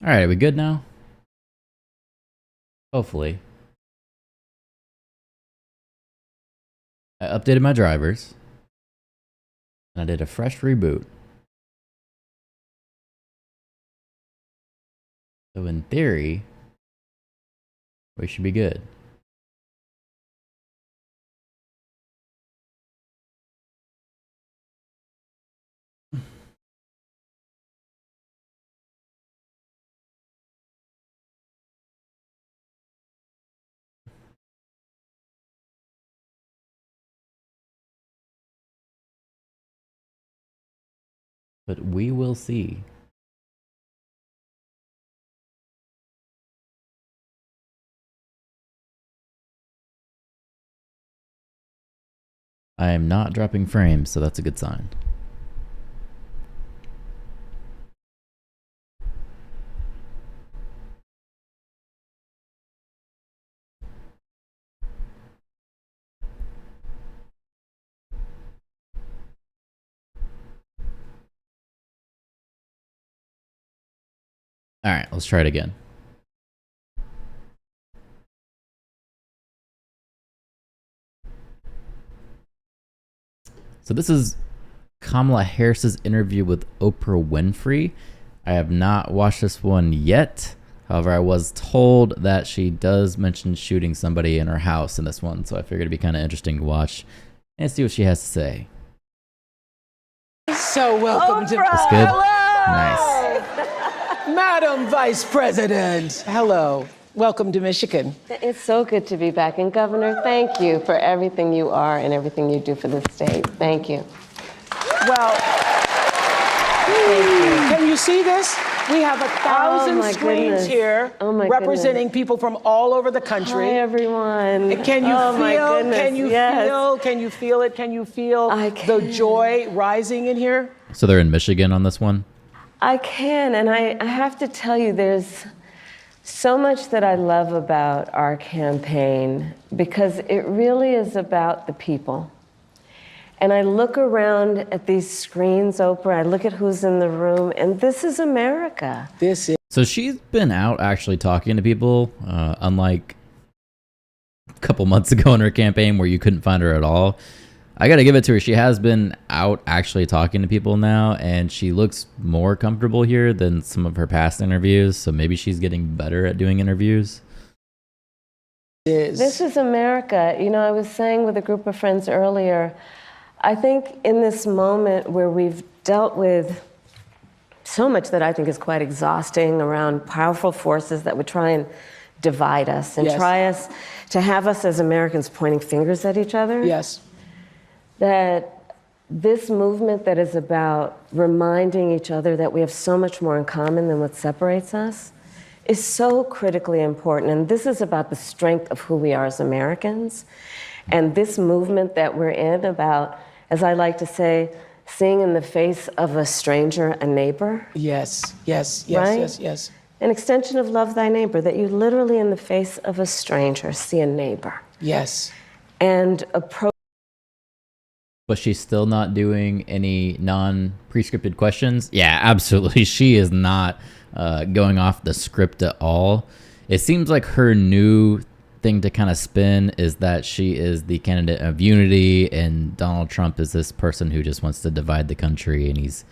All right, are we good now? Hopefully. I updated my drivers. And I did a fresh reboot. So in theory, we should be good. But we will see. I am not dropping frames, so that's a good sign. All right, let's try it again. So this is Kamala Harris's interview with Oprah Winfrey. I have not watched this one yet. However, I was told that she does mention shooting somebody in her house in this one, so I figured it'd be kind of interesting to watch and see what she has to say. So welcome to That's good. Hello! Nice. Madam Vice President. Hello. Welcome to Michigan. It's so good to be back. And Governor, thank you for everything you are and everything you do for the state. Thank you. Well, can you see this? We have 1,000 my screens goodness. here Oh my representing people from all over the country. Hi, everyone. Can you Oh my feel? goodness. Can you Yes. feel? Can you feel it? Can you feel I the can. joy rising in here? So they're in Michigan on this one? I can, and I have to tell you, there's so much that I love about our campaign because it really is about the people. And I look around at these screens, Oprah, I look at who's in the room, and this is America. This is. So she's been out actually talking to people, unlike a couple months ago in her campaign where you couldn't find her at all. I got to give it to her. She has been out actually talking to people now, and she looks more comfortable here than some of her past interviews. So maybe she's getting better at doing interviews. This is America. You know, I was saying with a group of friends earlier, I think in this moment where we've dealt with so much that I think is quite exhausting around powerful forces that would try and divide us and Yes. try us to have us as Americans pointing fingers at each other. Yes. That this movement that is about reminding each other that we have so much more in common than what separates us is so critically important. And this is about the strength of who we are as Americans. And this movement that we're in about, as I like to say, seeing in the face of a stranger a neighbor. Yes. Yes. Yes. Right? Yes. Yes. An extension of love thy neighbor, that you literally in the face of a stranger see a neighbor. Yes. And approach. But she's still not doing any non-prescripted questions? Yeah, absolutely. She is not going off the script at all. It seems like her new thing to kind of spin is that she is the candidate of unity and Donald Trump is this person who just wants to divide the country, and he's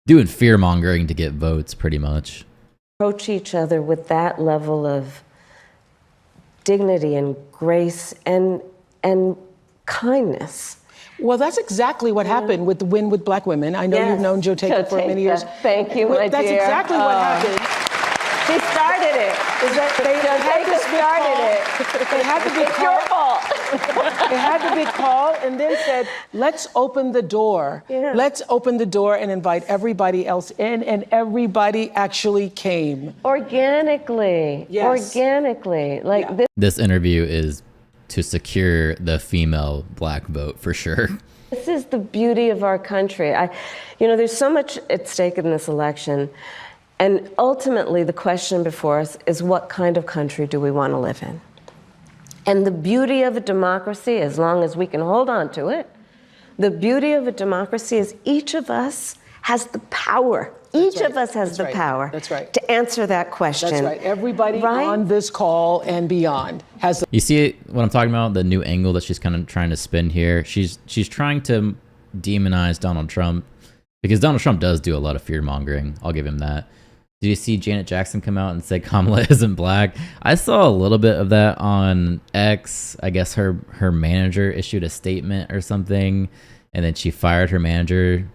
doing fear-mongering to get votes pretty much. Approach each other with that level of dignity and grace and kindness. Well, that's exactly what happened with the Win with Black Women. I know you've known Joe Taker for many years. Thank you, my That's dear. exactly what happened. She started it. Joe Taker started it. They had to be It's your fault. They had to be called and then said, let's open the door. Yeah. Let's open the door and invite everybody else in, and everybody actually came. Organically. Yes. Organically. Like Yeah. This interview is to secure the female black vote for sure. This is the beauty of our country. There's so much at stake in this election. And ultimately, the question before us is what kind of country do we want to live in? And the beauty of a democracy, as long as we can hold on to it, the beauty of a democracy is each of us has the power Each of us has That's the right. power That's right. to answer that question. That's right. Everybody Right? on this call and beyond has the You see what I'm talking about? The new angle that she's kind of trying to spin here. She's trying to demonize Donald Trump because Donald Trump does do a lot of fear mongering. I'll give him that. Did you see Janet Jackson come out and say Kamala isn't black? I saw a little bit of that on X. I guess her manager issued a statement or something, and then she fired her manager.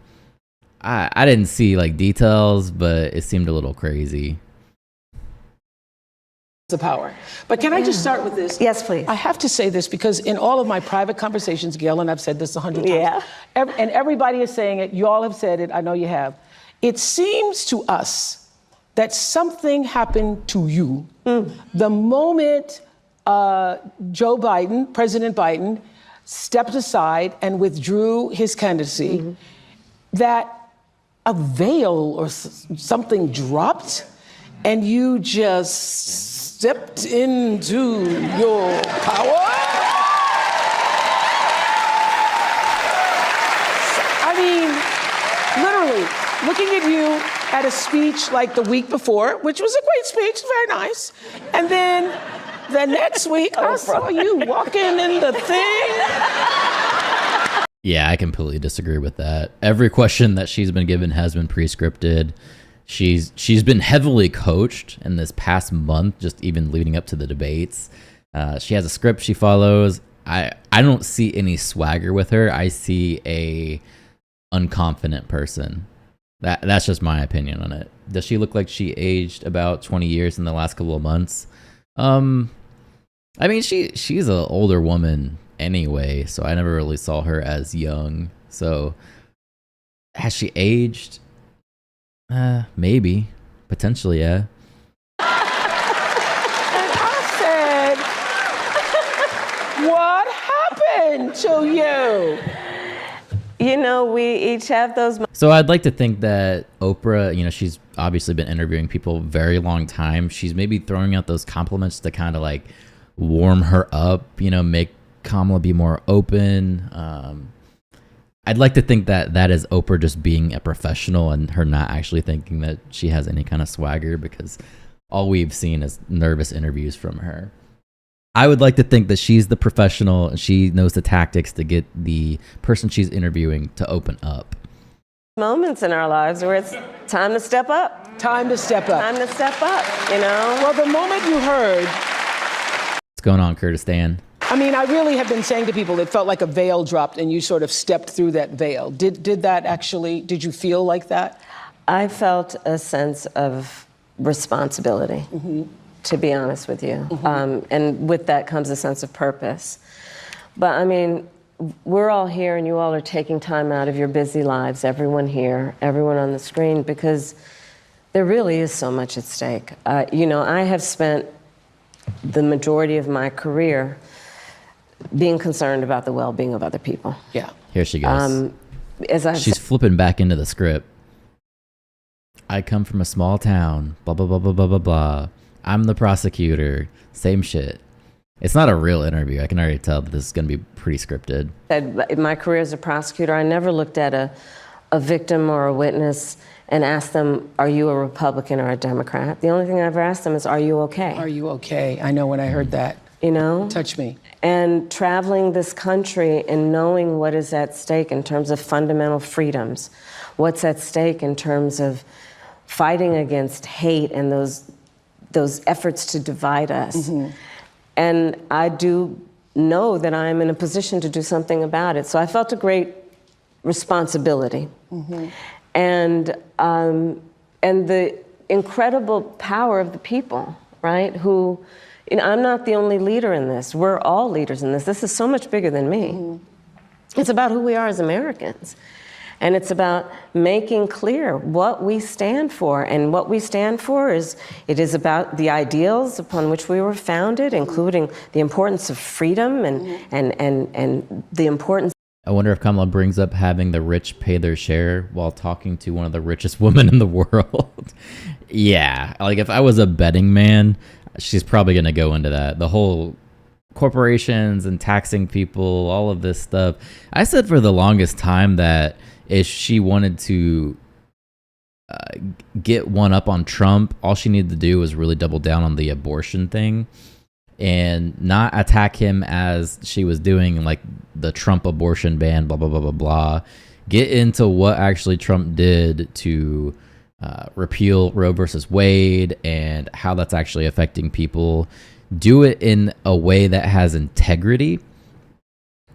I didn't see like details, but it seemed a little crazy. power. But can I just start with this? Yes, please. I have to say this because in all of my private conversations, Gail, and I've said this 100 times, Yeah. and everybody is saying it, you all have said it, I know you have. It seems to us that something happened to you the moment President Biden, stepped aside and withdrew his candidacy, that a veil or something dropped and you just stepped into your power? I mean, literally, looking at you at a speech like the week before, which was a great speech, very nice, and then the next week I saw you walking in the thing. Yeah, I completely disagree with that. Every question that she's been given has been pre-scripted. She's been heavily coached in this past month, just even leading up to the debates. She has a script she follows. I don't see any swagger with her. I see a unconfident person. That's just my opinion on it. Does she look like she aged about 20 years in the last couple of months? I mean, she's an older woman anyway, so I never really saw her as young. So has she aged? Maybe. Potentially, yeah. I said, what happened to you? You know, we each have those. So I'd like to think that Oprah, she's obviously been interviewing people a very long time. She's maybe throwing out those compliments to kind of like warm her up, make Kamala be more open. I'd like to think that is Oprah just being a professional and her not actually thinking that she has any kind of swagger, because all we've seen is nervous interviews from her. I would like to think that she's the professional and she knows the tactics to get the person she's interviewing to open up. Moments in our lives where it's time to step up. Time to step up. Time to step up, Well, the moment you heard, What's going on, Kurdistan? I mean, I really have been saying to people, it felt like a veil dropped and you sort of stepped through that veil. Did you feel like that? I felt a sense of responsibility, to be honest with you. And with that comes a sense of purpose. But I mean, we're all here and you all are taking time out of your busy lives, everyone here, everyone on the screen, because there really is so much at stake. I have spent the majority of my career being concerned about the well-being of other people. Yeah. Here she goes. She's flipping back into the script. I come from a small town, blah, blah, blah, blah, blah, blah, blah. I'm the prosecutor. Same shit. It's not a real interview. I can already tell that this is going to be pretty scripted. In my career as a prosecutor, I never looked at a victim or a witness and asked them, are you a Republican or a Democrat? The only thing I ever asked them is, are you okay? Are you okay? I know when I heard that. Touch me. And traveling this country and knowing what is at stake in terms of fundamental freedoms, what's at stake in terms of fighting against hate and those efforts to divide us. And I do know that I'm in a position to do something about it. So I felt a great responsibility. And the incredible power of the people, right? Who, I'm not the only leader in this. We're all leaders in this. This is so much bigger than me. It's about who we are as Americans. And it's about making clear what we stand for. And what we stand for is about the ideals upon which we were founded, including the importance of freedom and the importance. I wonder if Kamala brings up having the rich pay their share while talking to one of the richest women in the world. Yeah, like if I was a betting man, she's probably going to go into that. The whole corporations and taxing people, all of this stuff. I said for the longest time that if she wanted to get one up on Trump. All she needed to do was really double down on the abortion thing and not attack him as she was doing, like the Trump abortion ban, blah, blah, blah, blah, blah. Get into what actually Trump did to repeal Roe versus Wade and how that's actually affecting people. Do it in a way that has integrity.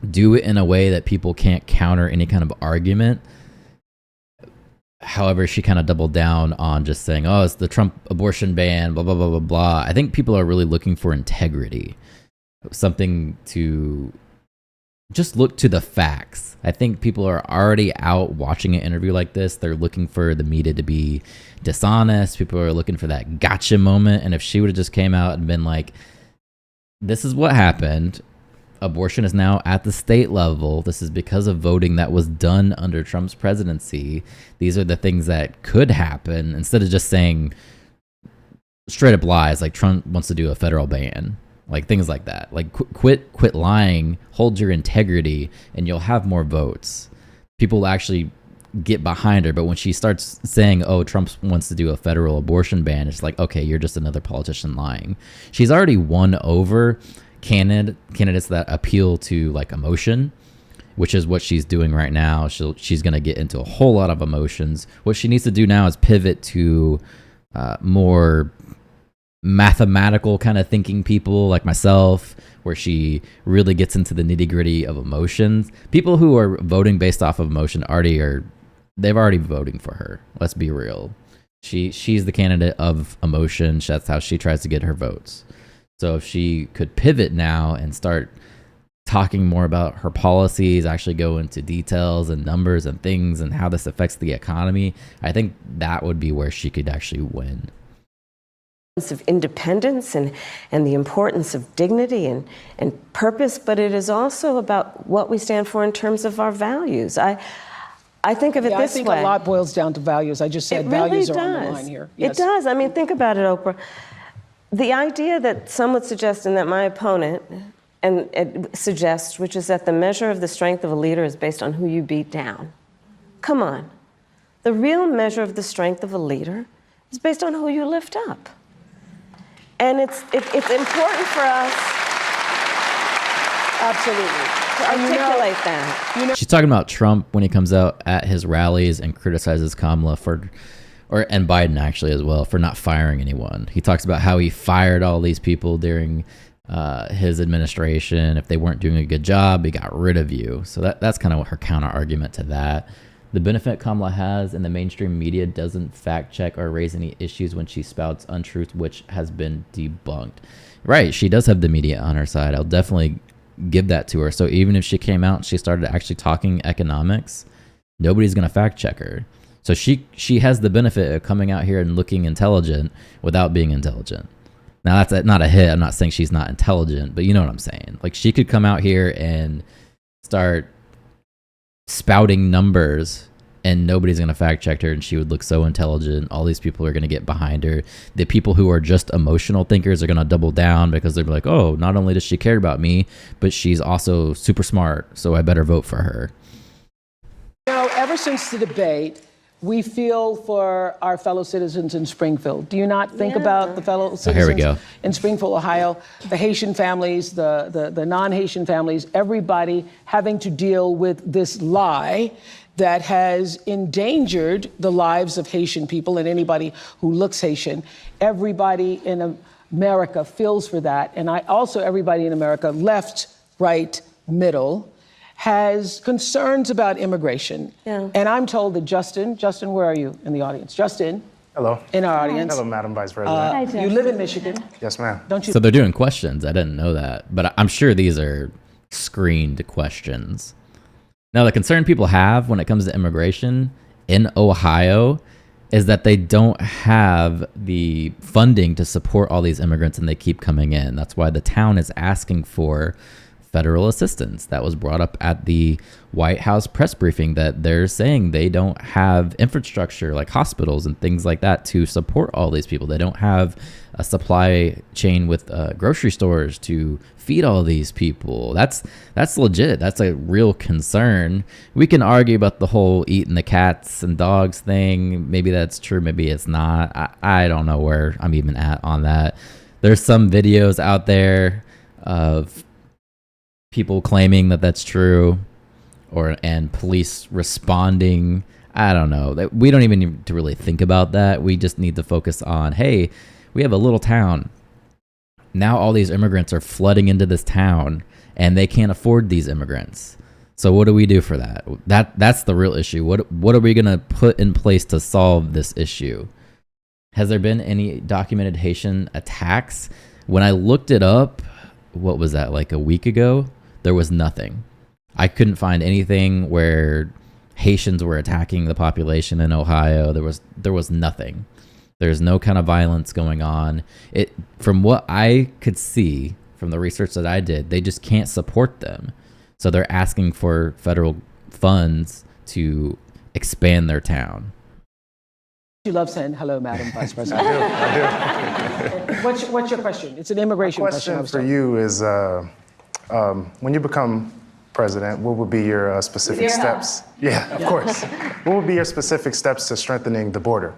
Do it in a way that people can't counter any kind of argument. However, she kind of doubled down on just saying, oh, it's the Trump abortion ban, blah, blah, blah, blah, blah. I think people are really looking for integrity, something to just look to the facts. I think people are already out watching an interview like this. They're looking for the media to be dishonest. People are looking for that gotcha moment. And if she would have just came out and been like, this is what happened. Abortion is now at the state level. This is because of voting that was done under Trump's presidency. These are the things that could happen, instead of just saying straight up lies like Trump wants to do a federal ban, like things like that. Like quit lying, hold your integrity, and you'll have more votes. People will actually get behind her. But when she starts saying, oh, Trump wants to do a federal abortion ban, it's like, okay, you're just another politician lying. She's already won over candidates that appeal to like emotion, which is what she's doing right now. She's going to get into a whole lot of emotions. What she needs to do now is pivot to more mathematical kind of thinking people like myself, where she really gets into the nitty gritty of emotions. People who are voting based off of emotion they've already voting for her. Let's be real. She's the candidate of emotion. That's how she tries to get her votes. So if she could pivot now and start talking more about her policies, actually go into details and numbers and things and how this affects the economy, I think that would be where she could actually win. Of independence and the importance of dignity and purpose, but it is also about what we stand for in terms of our values. I think of it this way. I think a lot boils down to values. I just said values are on the line here. Yes. It does. I mean, think about it, Oprah. The idea that some would suggest, and that my opponent suggests, which is that the measure of the strength of a leader is based on who you beat down. Come on. The real measure of the strength of a leader is based on who you lift up. And it's important for us, absolutely, to articulate that. She's talking about Trump when he comes out at his rallies and criticizes Kamala and Biden actually as well, for not firing anyone. He talks about how he fired all these people during his administration. If they weren't doing a good job, he got rid of you. So that's kind of her counter argument to that. The benefit Kamala has in the mainstream media doesn't fact check or raise any issues when she spouts untruth, which has been debunked. Right, she does have the media on her side. I'll definitely give that to her. So even if she came out and she started actually talking economics, nobody's going to fact check her. So she has the benefit of coming out here and looking intelligent without being intelligent. Now, that's not a hit. I'm not saying she's not intelligent, but you know what I'm saying. Like, she could come out here and start spouting numbers and nobody's going to fact check her, and she would look so intelligent. All these people are going to get behind her. The people who are just emotional thinkers are going to double down because they're like, oh, not only does she care about me, but she's also super smart, so I better vote for her. You know, ever since the debate, we feel for our fellow citizens in Springfield. Do you not think about the fellow citizens in Springfield, Ohio, the Haitian families, the non-Haitian families, everybody having to deal with this lie that has endangered the lives of Haitian people and anybody who looks Haitian? Everybody in America feels for that. And everybody in America, left, right, middle, has concerns about immigration. Yeah. And I'm told that Justin, where are you in the audience? Justin. Hello. In our audience. Hello, Madam Vice President. You live in Michigan. Yes, ma'am. Don't you? So they're doing questions. I didn't know that, but I'm sure these are screened questions. Now, the concern people have when it comes to immigration in Ohio is that they don't have the funding to support all these immigrants and they keep coming in. That's why the town is asking for federal assistance. That was brought up at the White House press briefing, that they're saying they don't have infrastructure like hospitals and things like that to support all these people. They don't have a supply chain with grocery stores to feed all these people. That's legit. That's a real concern. We can argue about the whole eating the cats and dogs thing. Maybe that's true, maybe it's not. I don't know where I'm even at on that. There's some videos out there of people claiming that that's true, and police responding. I don't know. We don't even need to really think about that. We just need to focus on, hey, we have a little town. Now all these immigrants are flooding into this town, and they can't afford these immigrants. So what do we do for that? That's the real issue. What are we going to put in place to solve this issue? Has there been any documented Haitian attacks? When I looked it up, what was that, like a week ago? There was nothing. I couldn't find anything where Haitians were attacking the population in Ohio. There was nothing. There's no kind of violence going on. From what I could see from the research that I did, they just can't support them. So they're asking for federal funds to expand their town. You love saying hello, Madam Vice President. I do. What's your question? It's an immigration question. My question for you is, when you become president, what would be your specific steps? Yeah, of course. What would be your specific steps to strengthening the border?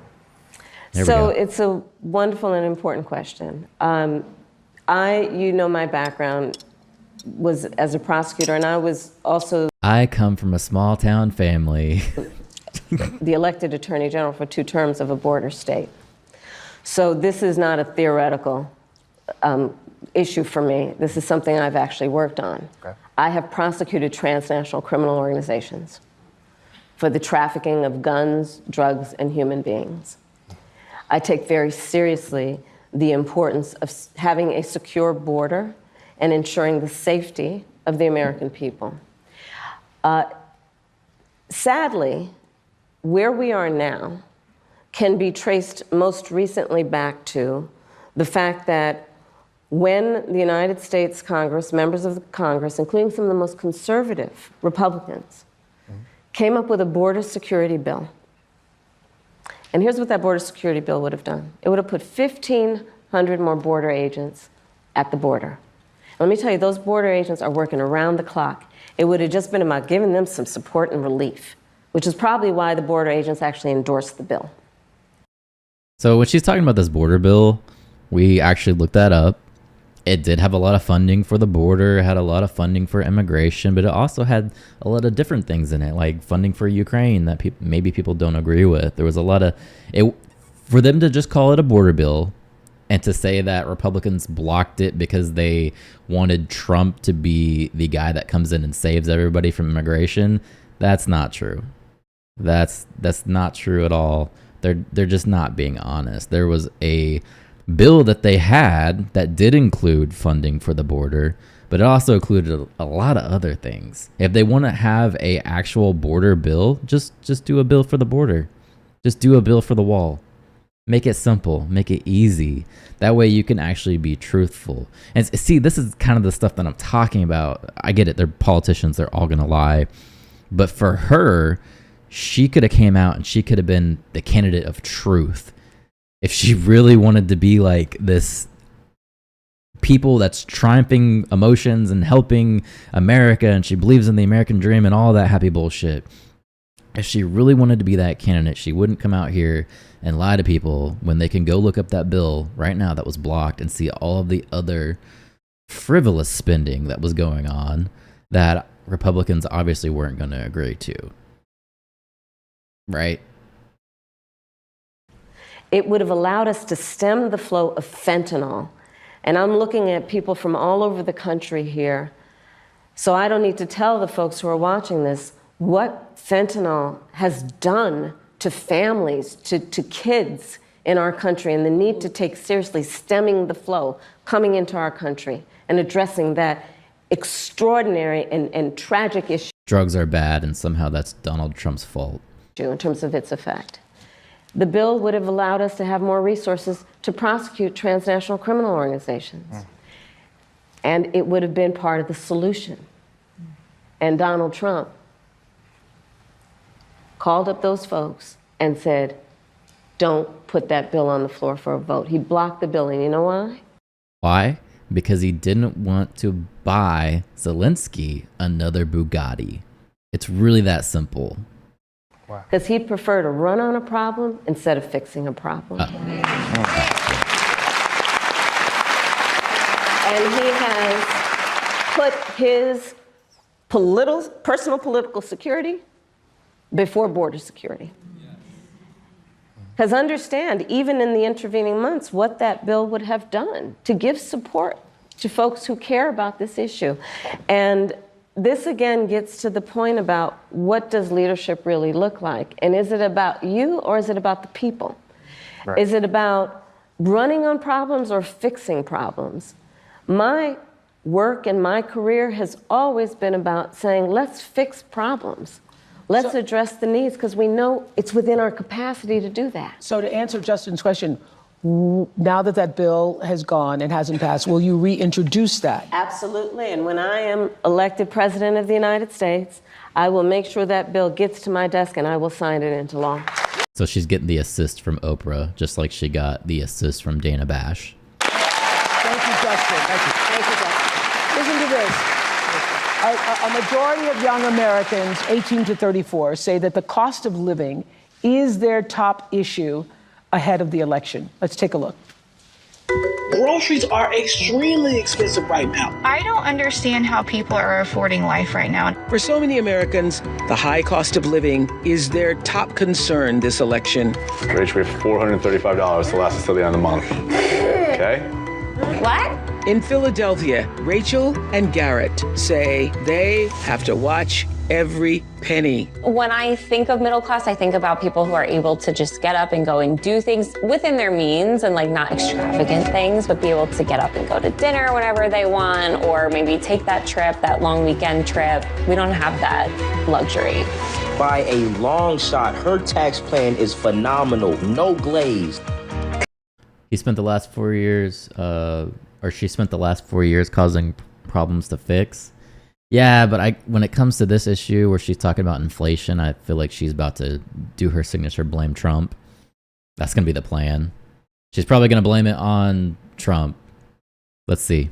So it's a wonderful and important question. My background was as a prosecutor, and I was also I come from a small town family. the elected attorney general for 2 terms of a border state. So this is not a theoretical issue for me. This is something I've actually worked on. Okay. I have prosecuted transnational criminal organizations for the trafficking of guns, drugs, and human beings. I take very seriously the importance of having a secure border and ensuring the safety of the American people. Sadly, where we are now can be traced most recently back to the fact that when the United States Congress, members of the Congress, including some of the most conservative Republicans, came up with a border security bill. And here's what that border security bill would have done. It would have put 1,500 more border agents at the border. Let me tell you, those border agents are working around the clock. It would have just been about giving them some support and relief, which is probably why the border agents actually endorsed the bill. So when she's talking about this border bill, we actually looked that up. It did have a lot of funding for the border, had a lot of funding for immigration, but it also had a lot of different things in it, like funding for Ukraine that maybe people don't agree with. There was a lot of it. For them to just call it a border bill and to say that Republicans blocked it because they wanted Trump to be the guy that comes in and saves everybody from immigration, that's not true. That's not true at all. They're just not being honest. There was a bill that they had that did include funding for the border, but it also included a lot of other things. If they want to have a actual border bill, just do a bill for the border. Just do a bill for the wall. Make it simple, make it easy. That way you can actually be truthful. And see, this is kind of the stuff that I'm talking about. I get it, they're politicians, they're all gonna lie. But for her, she could have came out and she could have been the candidate of truth. If she really wanted to be like this people that's triumphing emotions and helping America, and she believes in the American dream and all that happy bullshit. If she really wanted to be that candidate, she wouldn't come out here and lie to people when they can go look up that bill right now that was blocked and see all of the other frivolous spending that was going on that Republicans obviously weren't going to agree to. Right? It would have allowed us to stem the flow of fentanyl. And I'm looking at people from all over the country here. So I don't need to tell the folks who are watching this what fentanyl has done to families, to kids in our country, and the need to take seriously stemming the flow coming into our country and addressing that extraordinary and tragic issue. Drugs are bad, and somehow that's Donald Trump's fault. In terms of its effect. The bill would have allowed us to have more resources to prosecute transnational criminal organizations. and it would have been part of the solution. And Donald Trump called up those folks and said, don't put that bill on the floor for a vote. He blocked the bill, and you know why? Why? Because he didn't want to buy Zelensky another Bugatti. It's really that simple. Because he'd prefer to run on a problem instead of fixing a problem. And he has put his personal political security before border security. Because understand, even in the intervening months, what that bill would have done to give support to folks who care about this issue. And this again gets to the point about what does leadership really look like? And is it about you or is it about the people? Right. Is it about running on problems or fixing problems? My work and my career has always been about saying, let's fix problems. Let's address the needs, because we know it's within our capacity to do that. So to answer Justin's question, now that that bill has gone and hasn't passed, will you reintroduce that? Absolutely. And when I am elected president of the United States, I will make sure that bill gets to my desk and I will sign it into law. So she's getting the assist from Oprah, just like she got the assist from Dana Bash. Thank you, Justin. Thank you. Thank you, Justin. Listen to this. A majority of young Americans, 18 to 34, say that the cost of living is their top issue ahead of the election. Let's take a look. Groceries are extremely expensive right now. I don't understand how people are affording life right now. For so many Americans, the high cost of living is their top concern this election. Rach, we have $435 to last us till the end of the month. Okay? What? In Philadelphia, Rachel and Garrett say they have to watch every penny. When I think of middle class, I think about people who are able to just get up and go and do things within their means, and like not extravagant things, but be able to get up and go to dinner whenever they want, or maybe take that trip, that long weekend trip. We don't have that luxury. By a long shot, her tax plan is phenomenal, no glaze. He spent the last 4 years, or she spent the last 4 years causing problems to fix. Yeah, but when it comes to this issue where she's talking about inflation, I feel like she's about to do her signature blame Trump. That's going to be the plan. She's probably going to blame it on Trump. Let's see.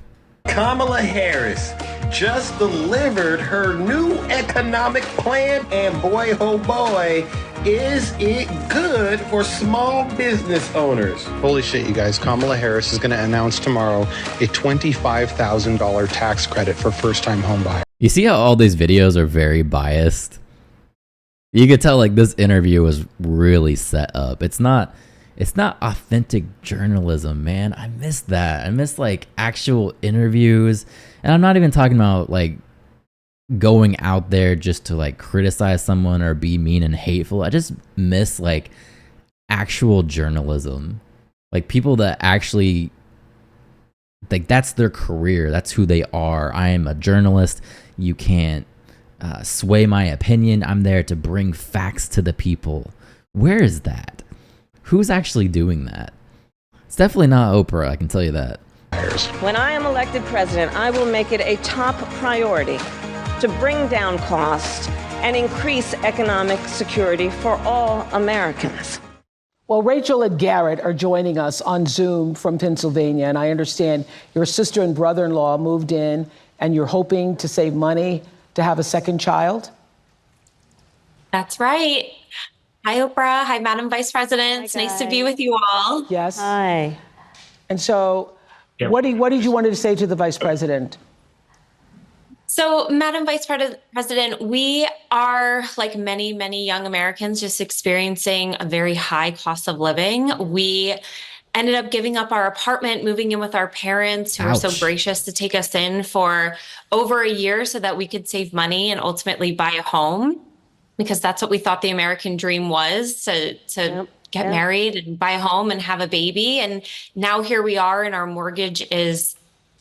Kamala Harris just delivered her new economic plan, and boy, oh boy, is it good for small business owners. Holy shit, you guys. Kamala Harris is going to announce tomorrow a $25,000 tax credit for first-time home buyers. You see how all these videos are very biased? You could tell like this interview was really set up. It's not authentic journalism, man. I miss that. I miss like actual interviews. And I'm not even talking about like going out there just to like criticize someone or be mean and hateful. I just miss like actual journalism. Like people that actually, like that's their career. That's who they are. I am a journalist. You can't sway my opinion. I'm there to bring facts to the people. Where is that? Who's actually doing that? It's definitely not Oprah, I can tell you that. When I am elected president, I will make it a top priority to bring down costs and increase economic security for all Americans. Well, Rachel and Garrett are joining us on Zoom from Pennsylvania, and I understand your sister and brother-in-law moved in, and you're hoping to save money to have a second child? That's right. Hi, Oprah. Hi, Madam Vice President. It's nice to be with you all. Yes. Hi. And so what did you want to say to the Vice President? So, Madam Vice President, we are, like many, many young Americans, just experiencing a very high cost of living. We ended up giving up our apartment, moving in with our parents, who were so gracious to take us in for over a year so that we could save money and ultimately buy a home, because that's what we thought the American dream was, to get married and buy a home and have a baby. And now here we are, and our mortgage is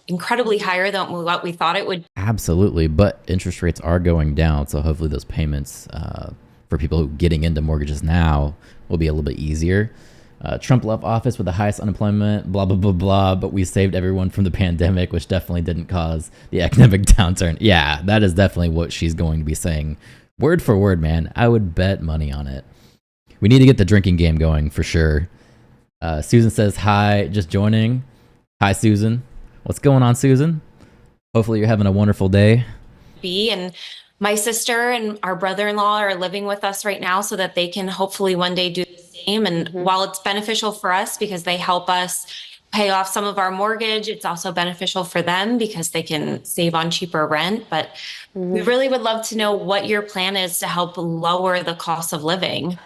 incredibly higher than what we thought it would. Absolutely, but interest rates are going down, so hopefully those payments for people who getting into mortgages now will be a little bit easier. Trump left office with the highest unemployment, blah, blah, blah, blah, but we saved everyone from the pandemic, which definitely didn't cause the economic downturn. Yeah, that is definitely what she's going to be saying. Word for word, man. I would bet money on it. We need to get the drinking game going for sure. Susan says, hi, just joining. Hi, Susan. What's going on, Susan? Hopefully you're having a wonderful day. And my sister and our brother-in-law are living with us right now so that they can hopefully one day do the same. And while it's beneficial for us because they help us pay off some of our mortgage, it's also beneficial for them because they can save on cheaper rent. But we really would love to know what your plan is to help lower the cost of living.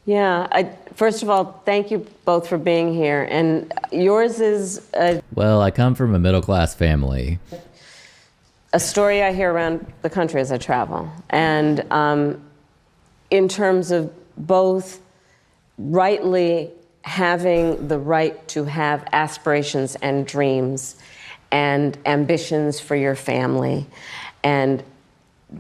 Yeah, first of all, thank you both for being here. And yours is well, I come from a middle-class family. A story I hear around the country as I travel. And in terms of both rightly having the right to have aspirations and dreams and ambitions for your family and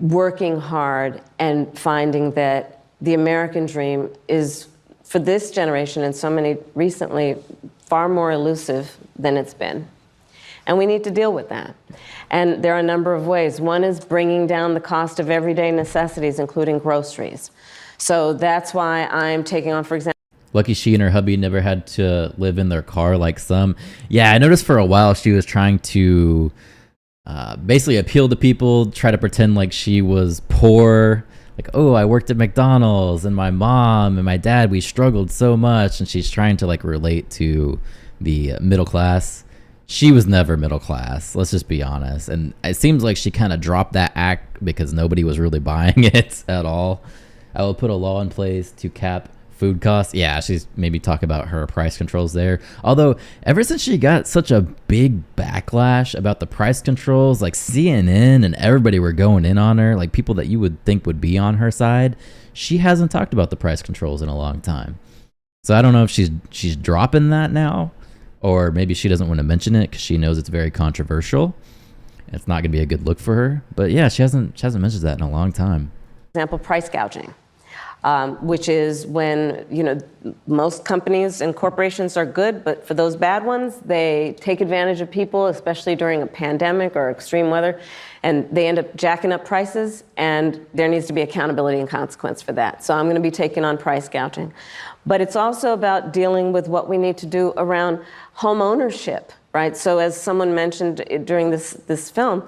working hard and finding that the American dream is, for this generation and so many recently, far more elusive than it's been. And we need to deal with that. And there are a number of ways. One is bringing down the cost of everyday necessities, including groceries. So that's why I'm taking on, for example, Lucky she and her hubby never had to live in their car like some. Yeah, I noticed for a while she was trying to basically appeal to people, try to pretend like she was poor. Like, oh, I worked at McDonald's and my mom and my dad, we struggled so much. And she's trying to like relate to the middle class. She was never middle class. Let's just be honest. And it seems like she kind of dropped that act because nobody was really buying it at all. I will put a law in place to cap food costs. Yeah, she's maybe talk about her price controls there. Although ever since she got such a big backlash about the price controls, like CNN and everybody were going in on her, like people that you would think would be on her side, she hasn't talked about the price controls in a long time. So I don't know if she's dropping that now, or maybe she doesn't want to mention it because she knows it's very controversial. It's not going to be a good look for her. But yeah, she hasn't mentioned that in a long time. example, price gouging. Which is when, most companies and corporations are good, but for those bad ones, they take advantage of people, especially during a pandemic or extreme weather, and they end up jacking up prices, and there needs to be accountability and consequence for that. So I'm going to be taking on price gouging. But it's also about dealing with what we need to do around home ownership, right? So as someone mentioned during this film,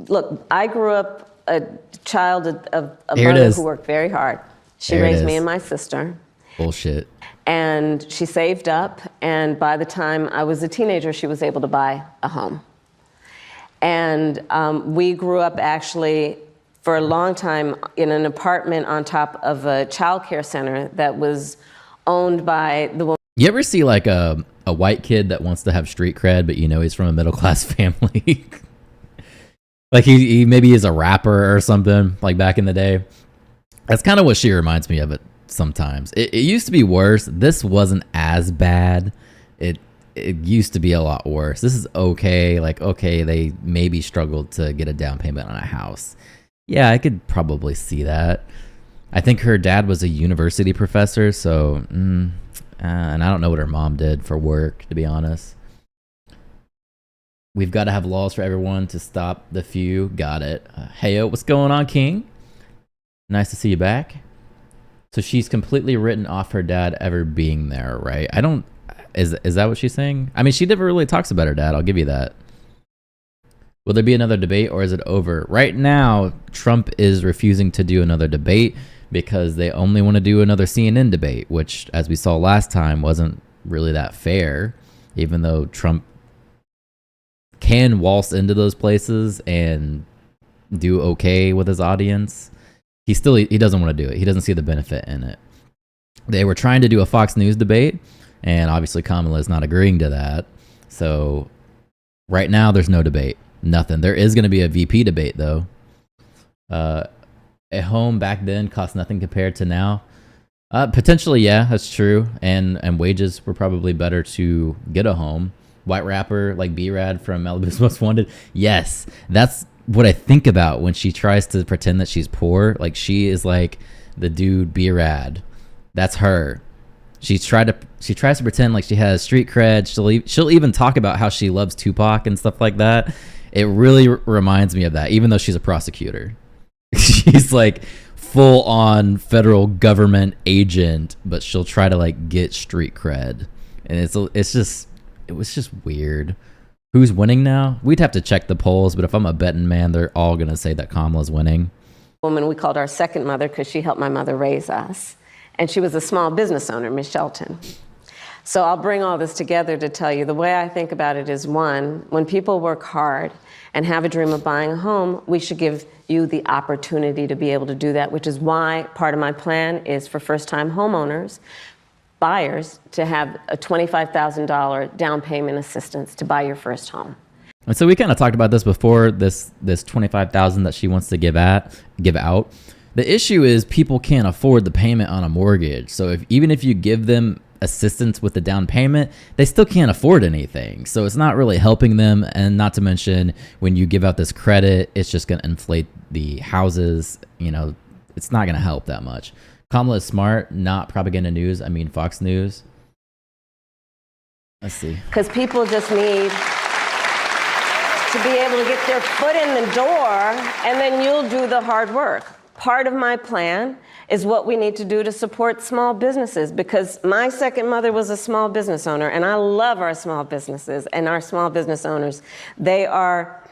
look, I grew up a child of a mother who worked very hard. She raised me and my sister. Bullshit. And she saved up, and by the time I was a teenager, she was able to buy a home. And we grew up actually for a long time in an apartment on top of a childcare center that was owned by the woman. You ever see like a white kid that wants to have street cred, but he's from a middle class family? Like he maybe is a rapper or something, like back in the day. That's kind of what she reminds me of it sometimes. It used to be worse. This wasn't as bad. It used to be a lot worse. This is okay. Like, okay, they maybe struggled to get a down payment on a house. Yeah, I could probably see that. I think her dad was a university professor, so, and I don't know what her mom did for work, to be honest. We've got to have laws for everyone to stop the few. Got it. Heyo, what's going on, King? Nice to see you back. So she's completely written off her dad ever being there, right? Is that what she's saying? I mean, she never really talks about her dad. I'll give you that. Will there be another debate, or is it over? Right now, Trump is refusing to do another debate because they only want to do another CNN debate, which, as we saw last time, wasn't really that fair, even though Trump can waltz into those places and do okay with his audience. He doesn't want to do it. He doesn't see the benefit in it. They were trying to do a Fox News debate, and obviously Kamala is not agreeing to that. So right now there's no debate, nothing. There is going to be a VP debate though. A home back then cost nothing compared to now. Potentially, yeah, that's true. And wages were probably better to get a home. White rapper like B-Rad from Malibu's Most Wanted. Yes, that's what I think about when she tries to pretend that she's poor. Like, she is like the dude B-Rad. That's her. She tries to pretend like she has street cred. She'll even talk about how she loves Tupac and stuff like that. It really reminds me of that, even though she's a prosecutor. She's like full on federal government agent, but she'll try to like get street cred. And it was just weird. Who's winning now? We'd have to check the polls, but if I'm a betting man, they're all going to say that Kamala's winning. Woman we called our second mother because she helped my mother raise us. And she was a small business owner, Miss Shelton. So I'll bring all this together to tell you the way I think about it is, one, when people work hard and have a dream of buying a home, we should give you the opportunity to be able to do that, which is why part of my plan is for first-time homeowners, buyers, to have a $25,000 down payment assistance to buy your first home. And so we kind of talked about this before, this $25,000 that she wants to give out. The issue is people can't afford the payment on a mortgage. So even if you give them assistance with the down payment, they still can't afford anything. So it's not really helping them. And not to mention, when you give out this credit, it's just going to inflate the houses. You know, it's not going to help that much. Kamala is smart, not propaganda news. I mean, Fox News. Let's see. Because people just need to be able to get their foot in the door, and then you'll do the hard work. Part of my plan is what we need to do to support small businesses, because my second mother was a small business owner, and I love our small businesses and our small business owners. They are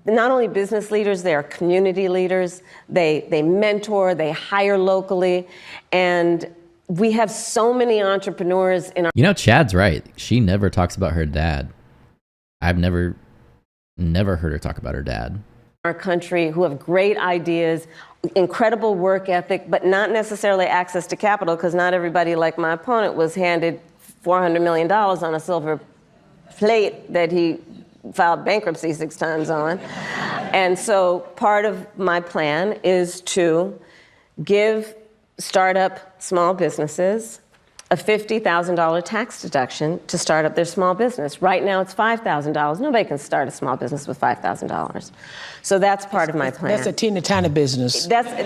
not only business leaders, they are community leaders. They mentor, they hire locally, and we have so many entrepreneurs in our... You know, Chad's right. She never talks about her dad. I've never heard her talk about her dad. Our country who have great ideas, incredible work ethic, but not necessarily access to capital, because not everybody, like my opponent, was handed $400 million on a silver plate that he filed bankruptcy 6 times on. And so part of my plan is to give startup small businesses a $50,000 tax deduction to start up their small business. Right now it's $5,000. Nobody can start a small business with $5,000. So that's part of my plan. That's a teeny tiny business. That's a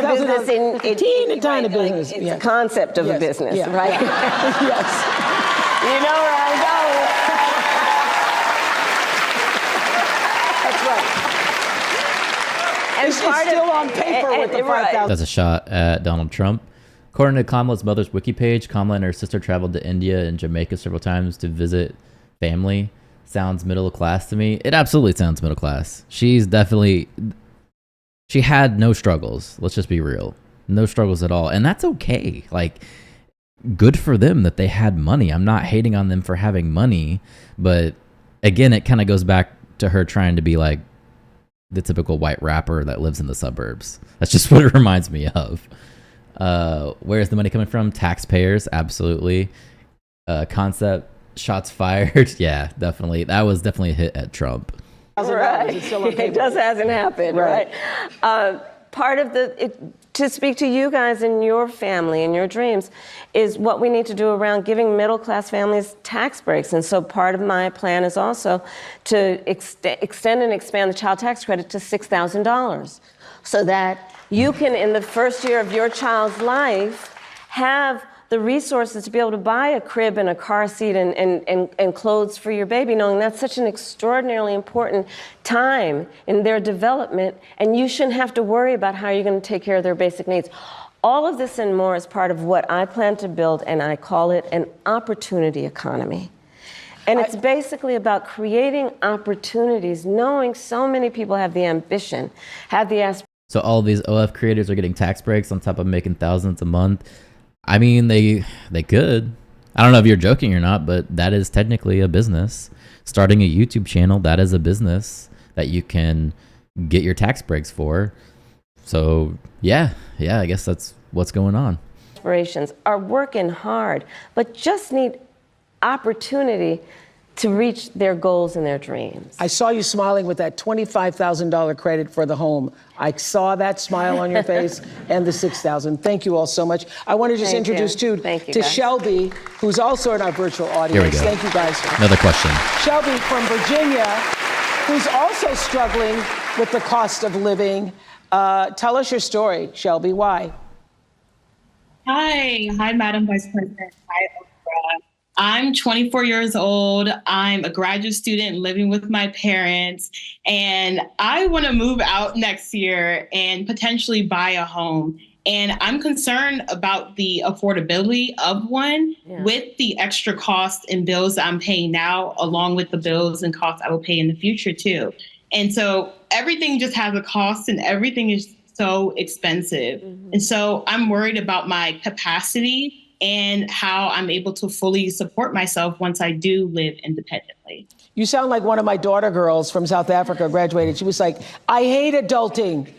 business in teeny tiny business. It's a concept of a business, right? Yes. You know where I'm going. That's right. It's still on paper with the $5,000. That's a shot at Donald Trump. According to Kamala's mother's wiki page, Kamala and her sister traveled to India and Jamaica several times to visit family. Sounds middle class to me. It absolutely sounds middle class. She had no struggles. Let's just be real. No struggles at all. And that's okay. Like, good for them that they had money. I'm not hating on them for having money. But again, it kind of goes back to her trying to be like the typical white rapper that lives in the suburbs. That's just what it reminds me of. Where's the money coming from? Taxpayers, absolutely. Concept, shots fired. Yeah, definitely. That was definitely a hit at Trump. Right. It just hasn't happened, right? Part of to speak to you guys and your family and your dreams is what we need to do around giving middle-class families tax breaks. And so part of my plan is also to extend and expand the child tax credit to $6,000 so that you can, in the first year of your child's life, have the resources to be able to buy a crib and a car seat and clothes for your baby, knowing that's such an extraordinarily important time in their development, and you shouldn't have to worry about how you're going to take care of their basic needs. All of this and more is part of what I plan to build, and I call it an opportunity economy. And it's basically about creating opportunities, knowing so many people have the ambition, have the aspiration. So all these OF creators are getting tax breaks on top of making thousands a month. I mean, they could. I don't know if you're joking or not, but that is technically a business. Starting a YouTube channel, that is a business that you can get your tax breaks for. So yeah, I guess that's what's going on. Aspirations are working hard, but just need opportunity to reach their goals and their dreams. I saw you smiling with that $25,000 credit for the home. I saw that smile on your face and the $6,000. Thank you all so much. I want to just introduce to Shelby, who's also in our virtual audience. Here we go. Thank you guys. Another question. Shelby from Virginia, who's also struggling with the cost of living. Tell us your story, Shelby. Why? Hi, Madam Vice President. Hi, Oprah. I'm 24 years old. I'm a graduate student living with my parents, and I want to move out next year and potentially buy a home. And I'm concerned about the affordability of one with the extra costs and bills that I'm paying now, along with the bills and costs I will pay in the future too. And so everything just has a cost and everything is so expensive. And so I'm worried about my capacity and how I'm able to fully support myself once I do live independently. You sound like one of my daughter girls from South Africa graduated. She was like, I hate adulting.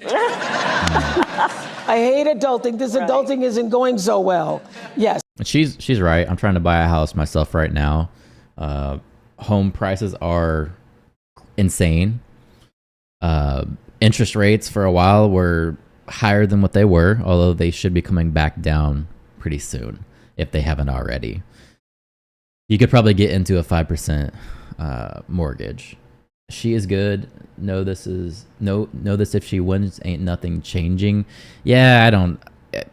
I hate adulting. This adulting isn't going so well. Yes. She's right. I'm trying to buy a house myself right now. Home prices are insane. Interest rates for a while were higher than what they were, although they should be coming back down pretty soon if they haven't already. You could probably get into a 5% mortgage. She is good. Know this if she wins, ain't nothing changing. Yeah, I don't.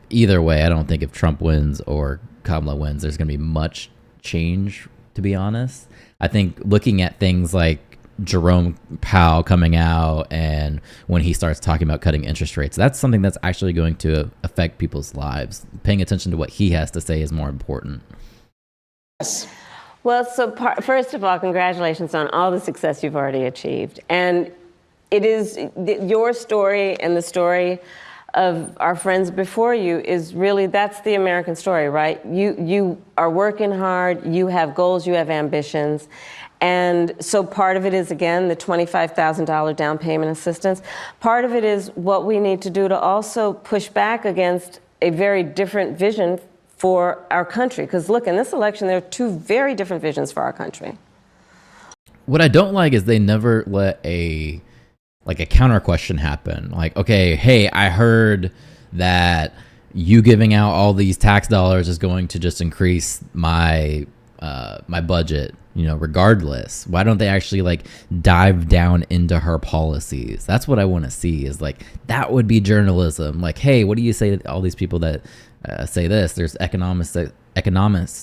Either way, I don't think if Trump wins or Kamala wins, there's going to be much change, to be honest. I think looking at things like Jerome Powell coming out and when he starts talking about cutting interest rates, that's something that's actually going to affect people's lives. Paying attention to what he has to say is more important. Yes. Well, so first of all, congratulations on all the success you've already achieved. And it is your story and the story of our friends before you is really, that's the American story, right? You are working hard, you have goals, you have ambitions. And so part of it is, again, the $25,000 down payment assistance. Part of it is what we need to do to also push back against a very different vision for our country. Because look, in this election, there are two very different visions for our country. What I don't like is they never let a counter question happen. Like, okay, hey, I heard that you giving out all these tax dollars is going to just increase my my budget, regardless. Why don't they actually dive down into her policies? That's what I want to see, is that would be journalism. Like, hey, what do you say to all these people that say this? There's economists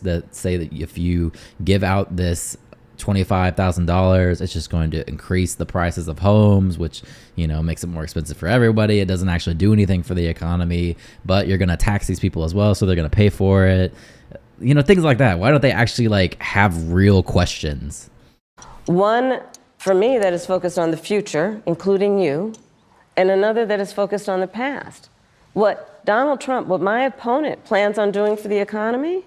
that say that if you give out this $25,000, it's just going to increase the prices of homes, which makes it more expensive for everybody. It doesn't actually do anything for the economy, but you're going to tax these people as well, so they're going to pay for it. Things like that. Why don't they actually have real questions? One, for me, that is focused on the future, including you, and another that is focused on the past. What Donald Trump, what my opponent plans on doing for the economy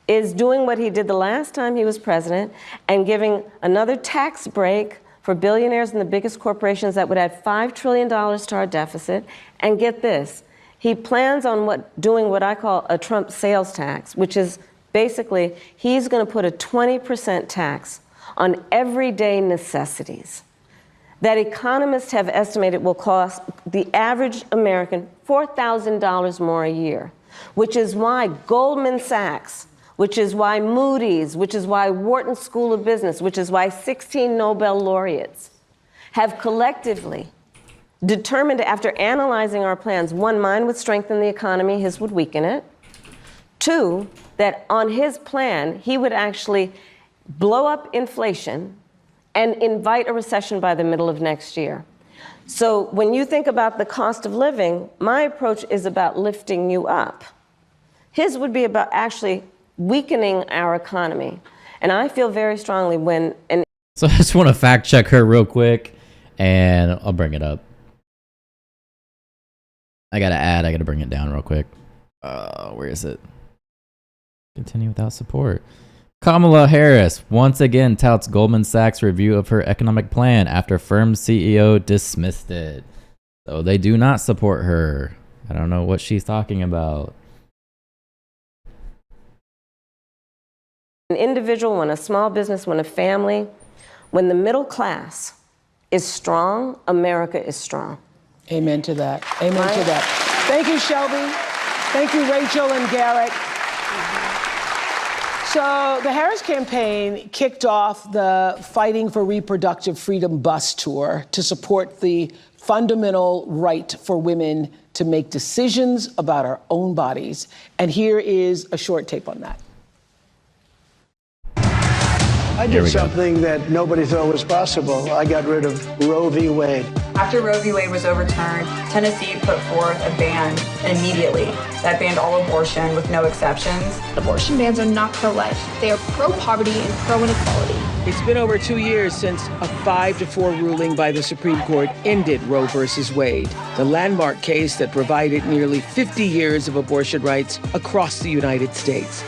is doing what he did the last time he was president and giving another tax break for billionaires and the biggest corporations that would add $5 trillion to our deficit. And get this, he plans on doing what I call a Trump sales tax, which is basically he's going to put a 20% tax on everyday necessities that economists have estimated will cost the average American $4,000 more a year, which is why Goldman Sachs, which is why Moody's, which is why Wharton School of Business, which is why 16 Nobel laureates have collectively determined, after analyzing our plans, one, mine would strengthen the economy, his would weaken it. Two, that on his plan, he would actually blow up inflation and invite a recession by the middle of next year. So when you think about the cost of living, my approach is about lifting you up. His would be about actually weakening our economy. And I feel very strongly So I just want to fact check her real quick, and I'll bring it up. I got to bring it down real quick. Where is it? Continue without support. Kamala Harris once again touts Goldman Sachs' review of her economic plan after firm CEO dismissed it. So they do not support her. I don't know what she's talking about. An individual, when a small business, when a family, when the middle class is strong, America is strong. Amen to that. Amen to that. Thank you, Shelby. Thank you, Rachel and Garrett. So the Harris campaign kicked off the Fighting for Reproductive Freedom bus tour to support the fundamental right for women to make decisions about our own bodies. And here is a short tape on that. I did something that nobody thought was possible. I got rid of Roe v. Wade. After Roe v. Wade was overturned, Tennessee put forth a ban immediately that banned all abortion with no exceptions. Abortion bans are not pro-life. They are pro-poverty and pro-inequality. It's been over 2 years since a 5-4 ruling by the Supreme Court ended Roe versus Wade, the landmark case that provided nearly 50 years of abortion rights across the United States.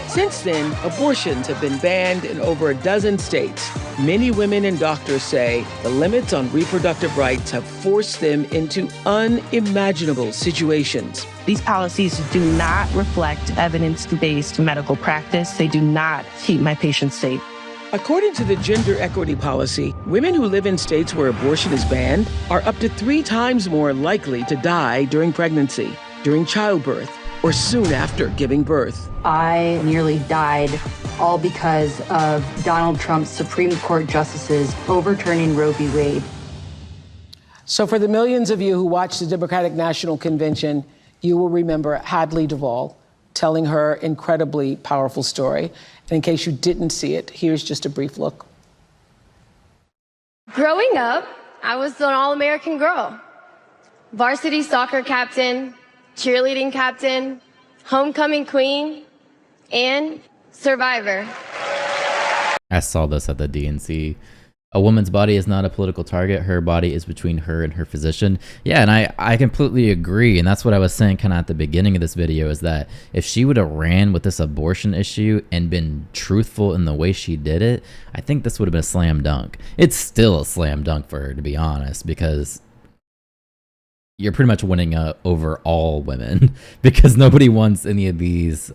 Since then, abortions have been banned in over a dozen states. Many women and doctors say the limits on reproductive rights have forced them into unimaginable situations. These policies do not reflect evidence-based medical practice. They do not keep my patients safe. According to the gender equity policy, women who live in states where abortion is banned are up to 3 times more likely to die during pregnancy, during childbirth, or soon after giving birth. I nearly died all because of Donald Trump's Supreme Court justices overturning Roe v. Wade. So for the millions of you who watched the Democratic National Convention, you will remember Hadley Duvall telling her incredibly powerful story. And in case you didn't see it, here's just a brief look. Growing up, I was an all-American girl. Varsity soccer captain, cheerleading captain, homecoming queen, and survivor. I saw this at the DNC. A woman's body is not a political target. Her body is between her and her physician. Yeah, and I completely agree. And that's what I was saying kind of at the beginning of this video, is that if she would have ran with this abortion issue and been truthful in the way she did it, I think this would have been a slam dunk. It's still a slam dunk for her, to be honest, because you're pretty much winning over all women because nobody wants any of these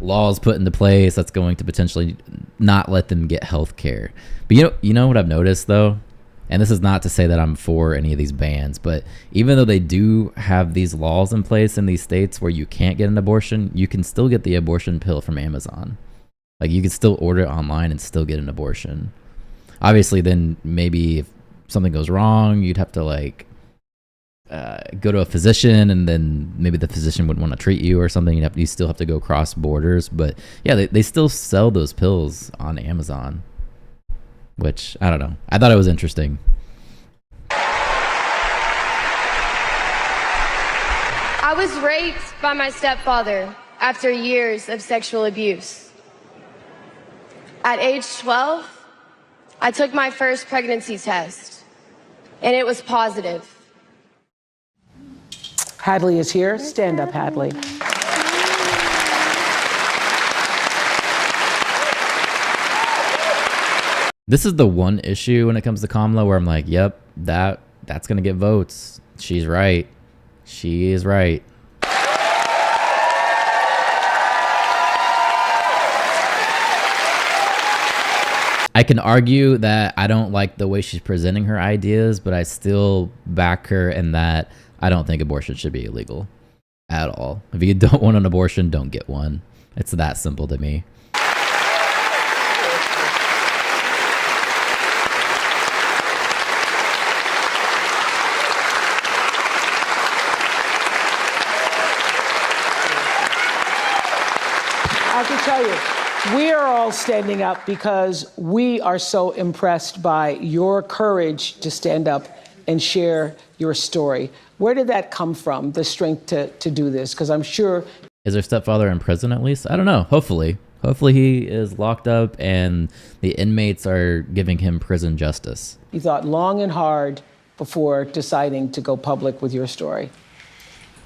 laws put into place that's going to potentially not let them get health care. But you know what I've noticed though, and this is not to say that I'm for any of these bans, but even though they do have these laws in place in these states where you can't get an abortion, you can still get the abortion pill from Amazon. Like, you can still order it online and still get an abortion. Obviously, then maybe if something goes wrong, you'd have to like go to a physician, and then maybe the physician wouldn't want to treat you or something. You still have to go cross borders. But yeah, they still sell those pills on Amazon, which I don't know. I thought it was interesting. I was raped by my stepfather after years of sexual abuse. At age 12, I took my first pregnancy test, and it was positive. Hadley is here. Stand up, Hadley. This is the one issue when it comes to Kamala where I'm like, yep, that's going to get votes. She's right. She is right. I can argue that I don't like the way she's presenting her ideas, but I still back her in that I don't think abortion should be illegal at all. If you don't want an abortion, don't get one. It's that simple to me. I can tell you, we are all standing up because we are so impressed by your courage to stand up and share your story. Where did that come from, the strength to do this? Because I'm sure... Is her stepfather in prison at least? I don't know. Hopefully. Hopefully he is locked up and the inmates are giving him prison justice. You thought long and hard before deciding to go public with your story.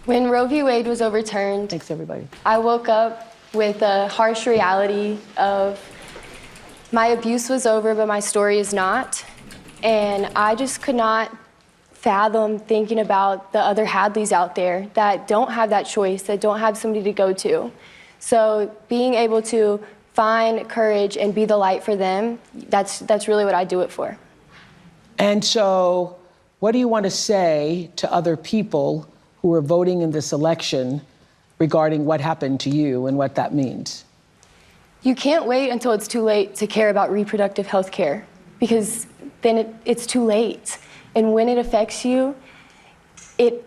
When Roe v. Wade was overturned, thanks everybody, I woke up with a harsh reality of my abuse was over, but my story is not. And I just could not fathom thinking about the other Hadleys out there that don't have that choice, that don't have somebody to go to. So being able to find courage and be the light for them, that's really what I do it for. And so what do you want to say to other people who are voting in this election regarding what happened to you and what that means? You can't wait until it's too late to care about reproductive health care, because then it's too late. And when it affects you, it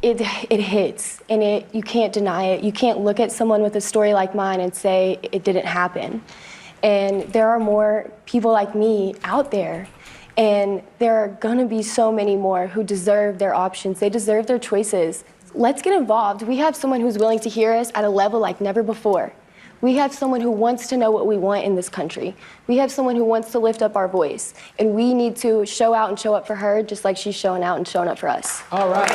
hits, and you can't deny it. You can't look at someone with a story like mine and say it didn't happen. And there are more people like me out there, and there are gonna be so many more who deserve their options. They deserve their choices. Let's get involved. We have someone who's willing to hear us at a level like never before. We have someone who wants to know what we want in this country. We have someone who wants to lift up our voice, and we need to show out and show up for her just like she's showing out and showing up for us. All right.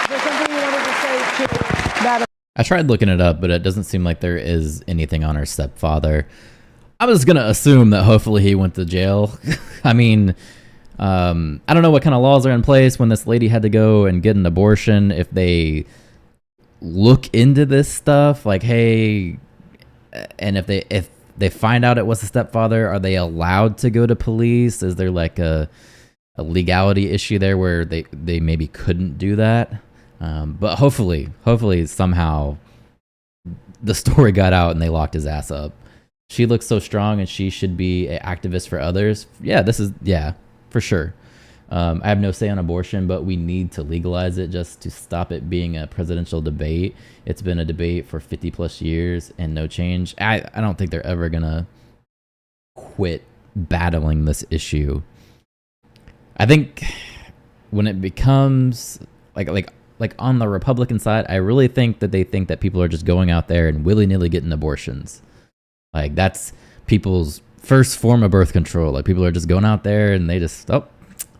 Is there something you wanted to say to Madam? I tried looking it up, but it doesn't seem like there is anything on her stepfather. I was going to assume that hopefully he went to jail. I mean, I don't know what kind of laws are in place when this lady had to go and get an abortion. If they look into this stuff, like, hey, and if they find out it was the stepfather, are they allowed to go to police? Is there like a legality issue there where they maybe couldn't do that? But hopefully somehow the story got out and they locked his ass up. She looks so strong and she should be an activist for others. Yeah, for sure. I have no say on abortion, but we need to legalize it just to stop it being a presidential debate. It's been a debate for 50 plus years and no change. I don't think they're ever gonna quit battling this issue. I think when it becomes like on the Republican side, I really think that they think that people are just going out there and willy-nilly getting abortions. Like, that's people's first form of birth control. Like, people are just going out there and they just,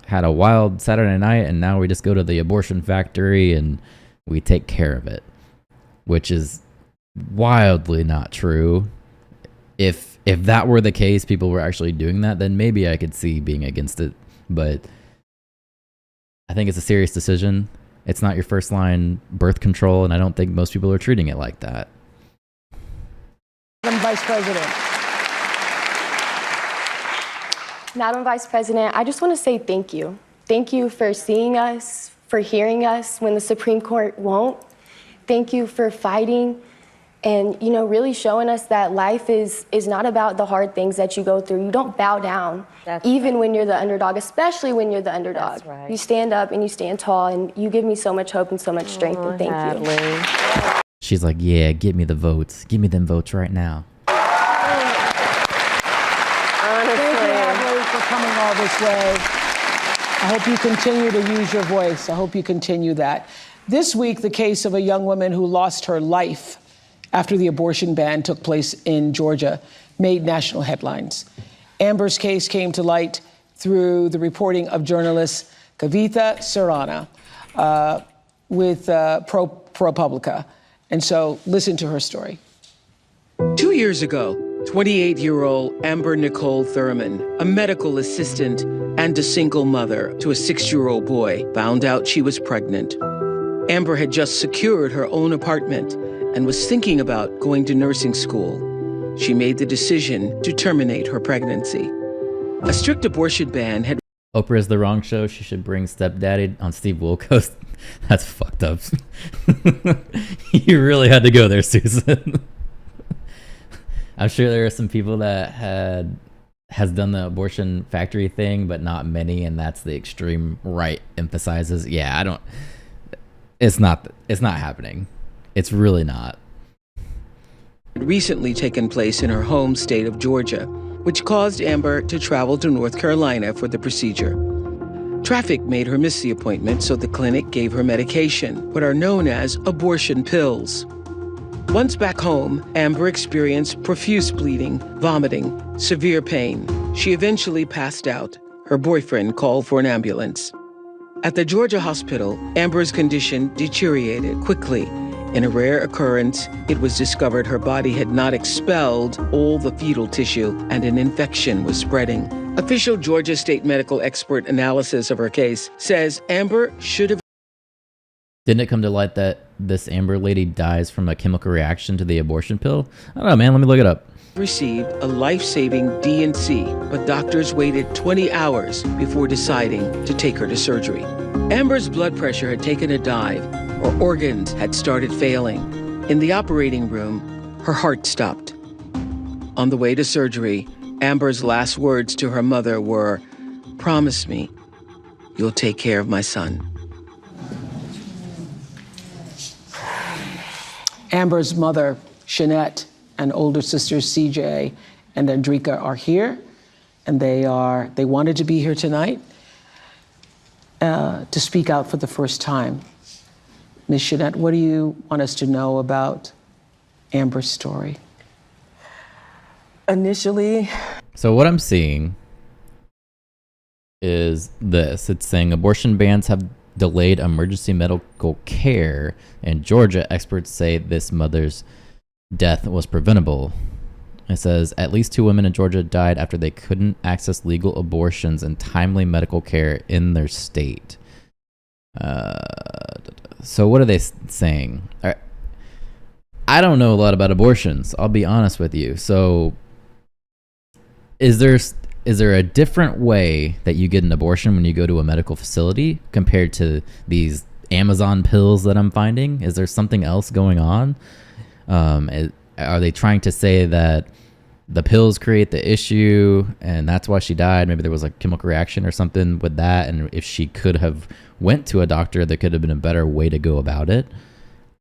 had a wild Saturday night and now we just go to the abortion factory and we take care of it, which is wildly not true. If that were the case, people were actually doing that, then maybe I could see being against it. But I think it's a serious decision. It's not your first line birth control, and I don't think most people are treating it like that. Madam Vice President. Madam Vice President, I just want to say thank you. Thank you for seeing us, for hearing us when the Supreme Court won't. Thank you for fighting and, really showing us that life is not about the hard things that you go through. You don't bow down, even when you're the underdog, especially when you're the underdog. That's right. You stand up and you stand tall, and you give me so much hope and so much strength, and thank you. She's like, yeah, give me the votes. Give me them votes right now. For coming all this way. I hope you continue to use your voice. I hope you continue that. This week, the case of a young woman who lost her life after the abortion ban took place in Georgia made national headlines. Amber's case came to light through the reporting of journalist Kavitha Sarana with ProPublica. And so listen to her story. 2 years ago, 28-year-old Amber Nicole Thurman, a medical assistant and a single mother to a 6-year-old boy, found out she was pregnant. Amber had just secured her own apartment and was thinking about going to nursing school. She made the decision to terminate her pregnancy. A strict abortion ban had... Oprah is the wrong show. She should bring Stepdaddy on Steve Wilkos. That's fucked up. You really had to go there, Susan. I'm sure there are some people that has done the abortion factory thing, but not many, and that's the extreme right emphasizes. Yeah, it's not happening. It's really not. Recently taken place in her home state of Georgia, which caused Amber to travel to North Carolina for the procedure. Traffic made her miss the appointment, so the clinic gave her medication, what are known as abortion pills. Once back home, Amber experienced profuse bleeding, vomiting, severe pain. She eventually passed out. Her boyfriend called for an ambulance. At the Georgia hospital, Amber's condition deteriorated quickly. In a rare occurrence, it was discovered her body had not expelled all the fetal tissue and an infection was spreading. Official Georgia State medical expert analysis of her case says Amber should have... Didn't it come to light that this Amber lady dies from a chemical reaction to the abortion pill? I don't know, man. Let me look it up. Received a life-saving D&C, but doctors waited 20 hours before deciding to take her to surgery. Amber's blood pressure had taken a dive. Her organs had started failing. In the operating room, her heart stopped. On the way to surgery, Amber's last words to her mother were, "Promise me you'll take care of my son." Amber's mother, Shanette, and older sisters, CJ and Andrika, are here, and they wanted to be here tonight to speak out for the first time. Ms. Shanette, what do you want us to know about Amber's story? Initially, so what I'm seeing is this. It's saying abortion bans have delayed emergency medical care. In Georgia, experts say this mother's death was preventable. It says at least 2 women in Georgia died after they couldn't access legal abortions and timely medical care in their state. So what are they saying? I don't know a lot about abortions. I'll be honest with you. So is there a different way that you get an abortion when you go to a medical facility compared to these Amazon pills that I'm finding? Is there something else going on? Are they trying to say that the pills create the issue and that's why she died? Maybe there was a chemical reaction or something with that, and if she could have went to a doctor, there could have been a better way to go about it.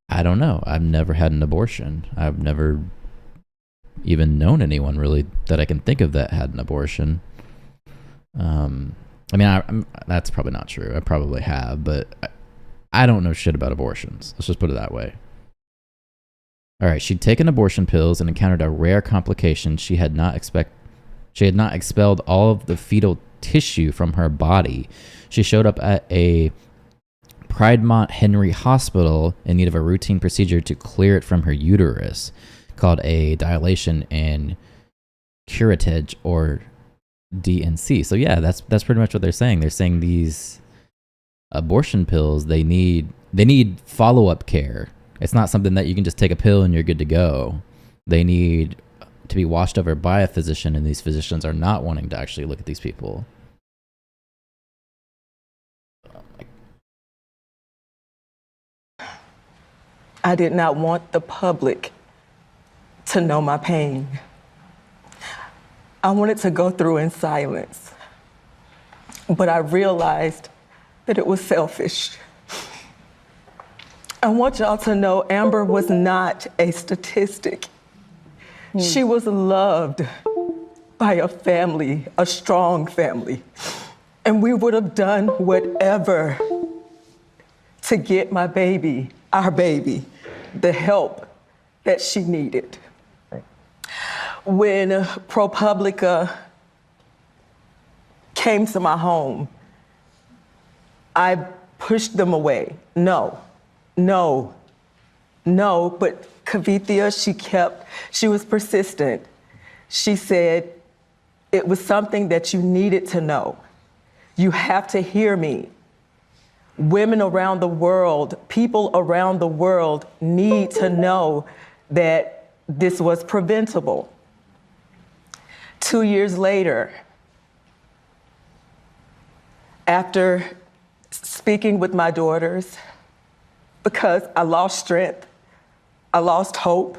I don't know. I've never had an abortion. I've never even known anyone really that I can think of that had an abortion. That's probably not true. I probably have, but I don't know shit about abortions. Let's just put it that way. All right, she'd taken abortion pills and encountered a rare complication. She had not expelled all of the fetal tissue from her body. She showed up at a Piedmont Henry Hospital in need of a routine procedure to clear it from her uterus, called a dilation and curettage, or DNC. So yeah, that's pretty much what they're saying. They're saying these abortion pills, they need follow-up care. It's not something that you can just take a pill and you're good to go. They need to be watched over by a physician, and these physicians are not wanting to actually look at these people. I did not want the public to know my pain. I wanted to go through in silence, but I realized that it was selfish. I want y'all to know Amber was not a statistic. She was loved by a family, a strong family, and we would have done whatever to get my baby, our baby, the help that she needed. When ProPublica came to my home, I pushed them away. No, but Kavithia, she was persistent. She said, it was something that you needed to know. You have to hear me. Women around the world, people around the world need to know that this was preventable. 2 years later, after speaking with my daughters, because I lost strength, I lost hope,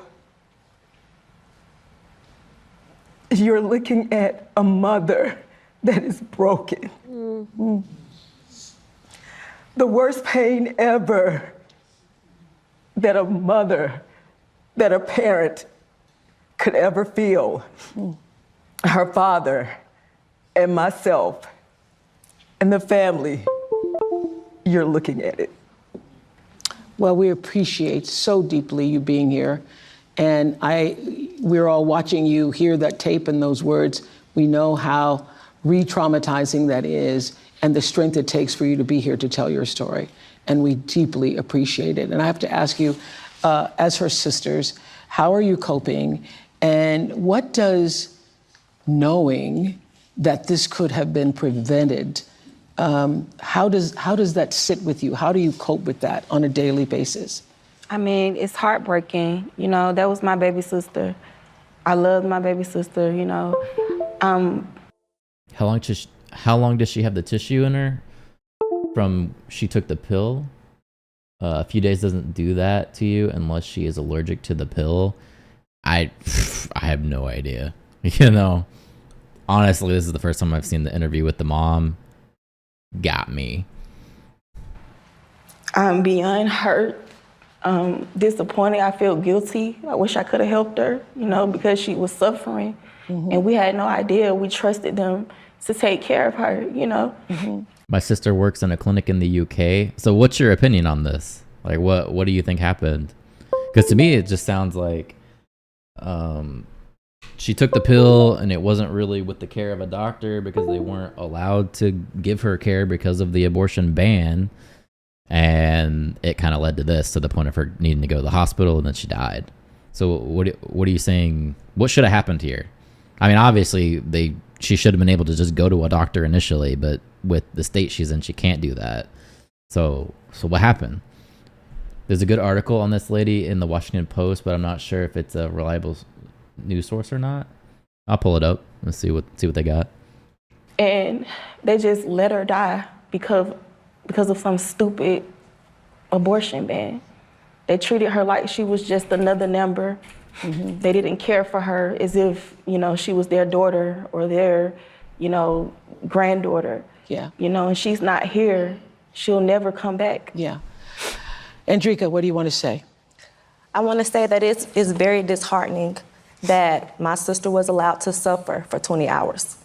you're looking at a mother that is broken. Mm-hmm. The worst pain ever that a mother, that a parent could ever feel. Her father and myself and the family, you're looking at it. Well, we appreciate so deeply you being here. And we're all watching you hear that tape and those words. We know how re-traumatizing that is and the strength it takes for you to be here to tell your story. And we deeply appreciate it. And I have to ask you, as her sisters, how are you coping? And what does knowing that this could have been prevented, how does that sit with you? How do you cope with that on a daily basis? I mean, it's heartbreaking. You know, that was my baby sister. I loved my baby sister, you know. How long does she have the tissue in her from she took the pill? A few days doesn't do that to you unless she is allergic to the pill. I have no idea. You know, honestly, this is the first time I've seen the interview with the mom. Got me. I'm beyond hurt, disappointed. I feel guilty. I wish I could have helped her, because she was suffering. And we had no idea. We trusted them to take care of her. My sister works in a clinic in the UK. So what's your opinion on this? Like, what do you think happened? Because to me, it just sounds like she took the pill and it wasn't really with the care of a doctor because they weren't allowed to give her care because of the abortion ban. And it kind of led to this, to the point of her needing to go to the hospital, and then she died. So what are you saying? What should have happened here? I mean, obviously she should have been able to just go to a doctor initially, but with the state she's in, she can't do that. So what happened? There's a good article on this lady in the Washington Post, but I'm not sure if it's a reliable news source or not. I'll pull it up and see what they got. And they just let her die because of some stupid abortion ban. They treated her like she was just another number. They didn't care for her as if, she was their daughter or their, granddaughter. Yeah. And she's not here. She'll never come back. Yeah. Andrika, what do you want to say? I want to say that it's very disheartening that my sister was allowed to suffer for 20 hours.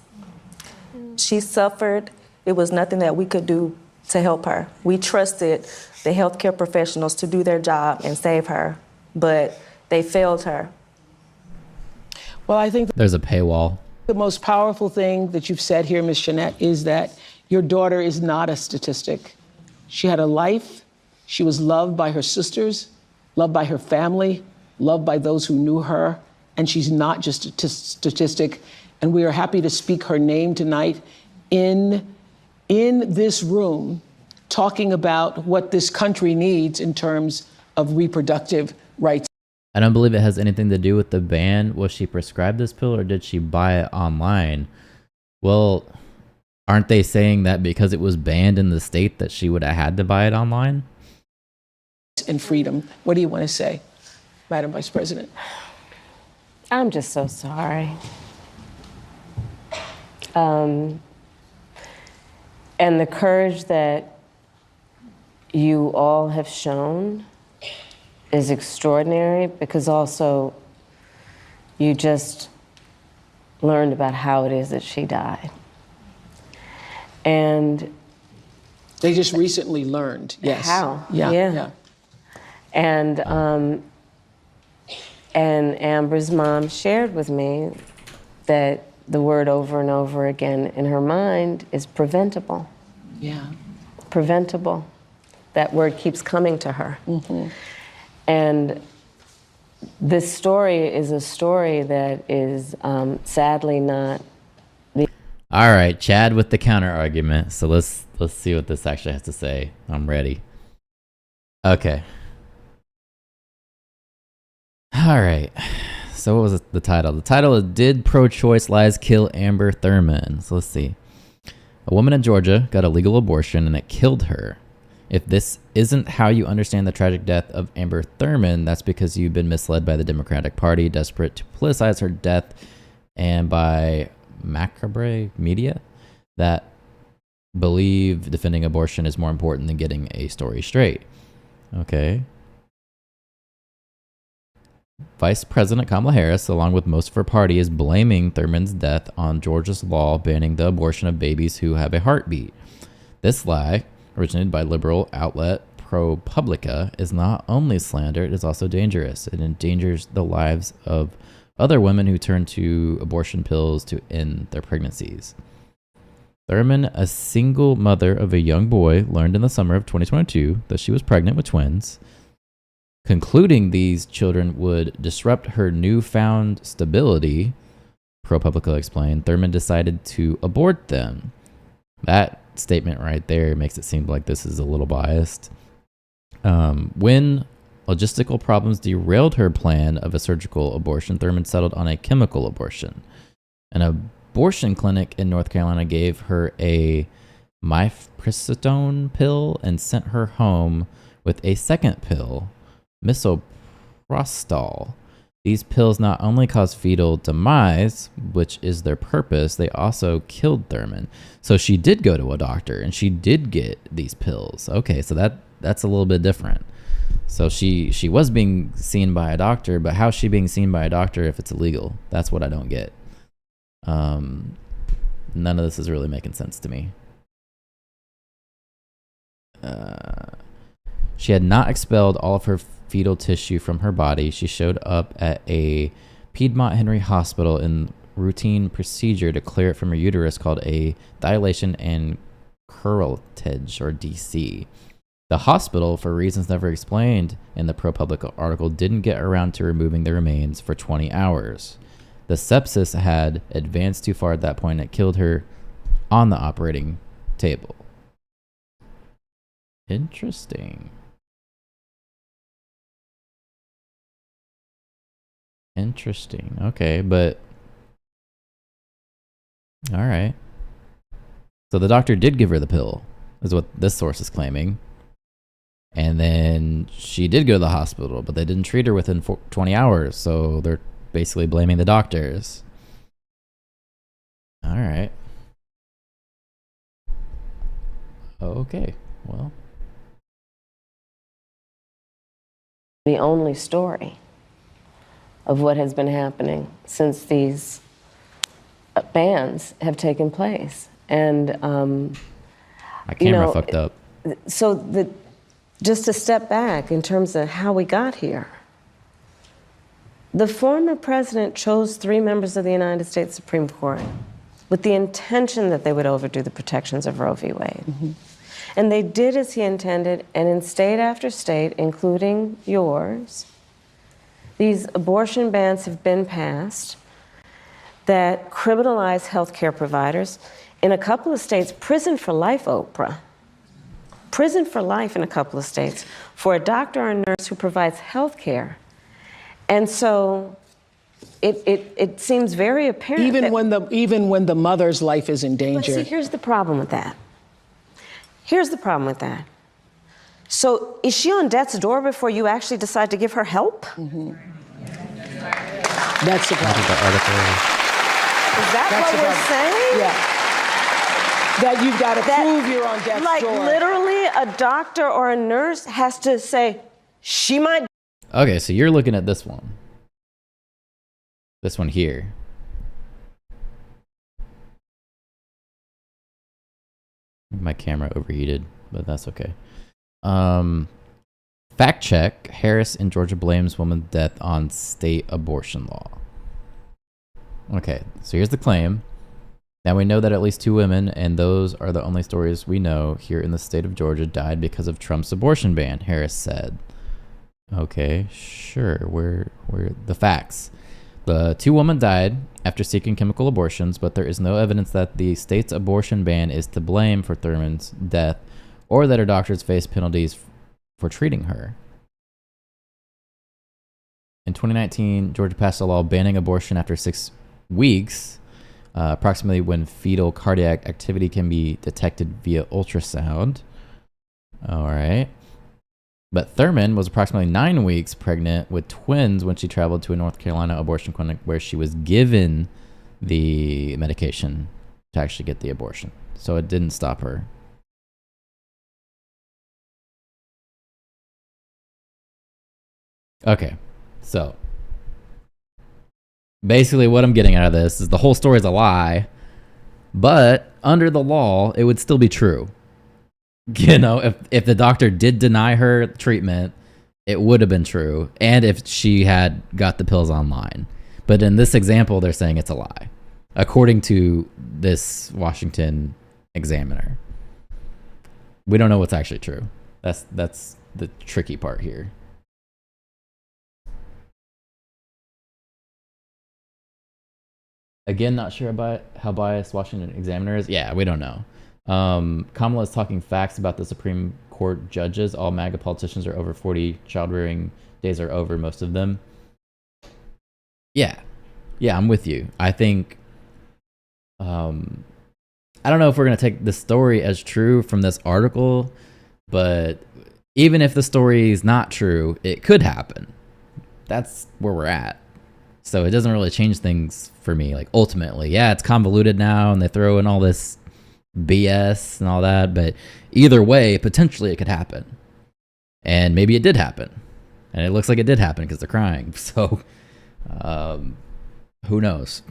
She suffered. It was nothing that we could do to help her. We trusted the healthcare professionals to do their job and save her, but they failed her. Well, I think there's a paywall. The most powerful thing that you've said here, Ms. Jeanette, is that your daughter is not a statistic. She had a life. She was loved by her sisters, loved by her family, loved by those who knew her, and she's not just a statistic. And we are happy to speak her name tonight in this room, talking about what this country needs in terms of reproductive rights. I don't believe it has anything to do with the ban. Was she prescribed this pill or did she buy it online? Well, aren't they saying that because it was banned in the state that she would have had to buy it online? And freedom. What do you want to say, Madam Vice President? I'm just so sorry. And the courage that you all have shown is extraordinary, because also you just learned about how it is that she died. And they just recently learned, yes. How? Yeah. And Amber's mom shared with me that the word over and over again in her mind is preventable. Yeah. Preventable. That word keeps coming to her. And this story is a story that is sadly not. All right, Chad with the counter argument. So let's see what this actually has to say. I'm ready. Okay. All right. So what was the title? The title is "Did Pro-Choice Lies Kill Amber Thurman?" So let's see. A woman in Georgia got a legal abortion and it killed her. If this isn't how you understand the tragic death of Amber Thurman, that's because you've been misled by the Democratic Party, desperate to politicize her death, and by macabre media that believe defending abortion is more important than getting a story straight. Okay. Vice President Kamala Harris, along with most of her party, is blaming Thurman's death on Georgia's law banning the abortion of babies who have a heartbeat. This lie, originated by liberal outlet ProPublica, is not only slander, it is also dangerous. It endangers the lives of other women who turn to abortion pills to end their pregnancies. Thurman, a single mother of a young boy, learned in the summer of 2022 that she was pregnant with twins. Concluding these children would disrupt her newfound stability, ProPublica explained, Thurman decided to abort them. That statement right there makes it seem like this is a little biased. When logistical problems derailed her plan of a surgical abortion, Thurman settled on a chemical abortion. An abortion clinic in North Carolina gave her a mifepristone pill and sent her home with a second pill, misoprostol, These pills not only cause fetal demise, which is their purpose, they also killed Thurman. So she did go to a doctor and she did get these pills. Okay, so that's a little bit different. So she was being seen by a doctor, but how's she being seen by a doctor if it's illegal? That's what I don't get. None of this is really making sense to me. She had not expelled all of her fetal tissue from her body. She showed up at a Piedmont Henry Hospital in routine procedure to clear it from her uterus called a dilation and curettage, or DC. The hospital, for reasons never explained in the ProPublica article, didn't get around to removing the remains for 20 hours. The sepsis had advanced too far at that point and it killed her on the operating table. Interesting. Interesting. Okay, but all right. So the doctor did give her the pill, is what this source is claiming. And then she did go to the hospital, but they didn't treat her within 20 hours. So they're basically blaming the doctors. All right. Okay, well. The only story of what has been happening since these bans have taken place. And, my camera fucked up. So just to step back in terms of how we got here, the former president chose 3 members of the United States Supreme Court with the intention that they would overdo the protections of Roe v. Wade. Mm-hmm. And they did as he intended, and in state after state, including yours, these abortion bans have been passed that criminalize healthcare providers. In a couple of states, prison for life, Oprah. Prison for life in a couple of states for a doctor or a nurse who provides health care. And so it seems very apparent even when the mother's life is in danger. But see, here's the problem with that. Here's the problem with that. So is she on death's door before you actually decide to give her help? Mm-hmm. That's the problem. Is that what we're saying? Yeah. That you've got to prove you're on death's door. Like literally a doctor or a nurse has to say, she might. Okay, so you're looking at this one. This one here. My camera overheated, but that's okay. Fact check. Harris in Georgia blames woman's death on state abortion law. Okay, so here's the claim. Now we know that at least 2 women, and those are the only stories we know here in the state of Georgia, died because of Trump's abortion ban, Harris said. Okay, sure. Where the facts? The 2 women died after seeking chemical abortions, but there is no evidence that the state's abortion ban is to blame for Thurman's death or that her doctors face penalties for treating her. In 2019, Georgia passed a law banning abortion after 6 weeks, approximately when fetal cardiac activity can be detected via ultrasound. All right. But Thurman was approximately 9 weeks pregnant with twins when she traveled to a North Carolina abortion clinic where she was given the medication to actually get the abortion. So it didn't stop her. Okay, so basically what I'm getting out of this is the whole story is a lie, but under the law, it would still be true. You know, if the doctor did deny her treatment, it would have been true. And if she had got the pills online. But in this example, they're saying it's a lie, according to this Washington Examiner. We don't know what's actually true. That's the tricky part here. Again, not sure about how biased Washington Examiner is. Yeah, we don't know. Kamala is talking facts about the Supreme Court judges. All MAGA politicians are over 40. Child-rearing days are over, most of them. Yeah, I'm with you. I think, I don't know if we're going to take the story as true from this article, but even if the story is not true, it could happen. That's where we're at. So it doesn't really change things for me. Like ultimately, yeah, it's convoluted now and they throw in all this BS and all that, but either way, potentially it could happen. And maybe it did happen. And it looks like it did happen because they're crying. So who knows?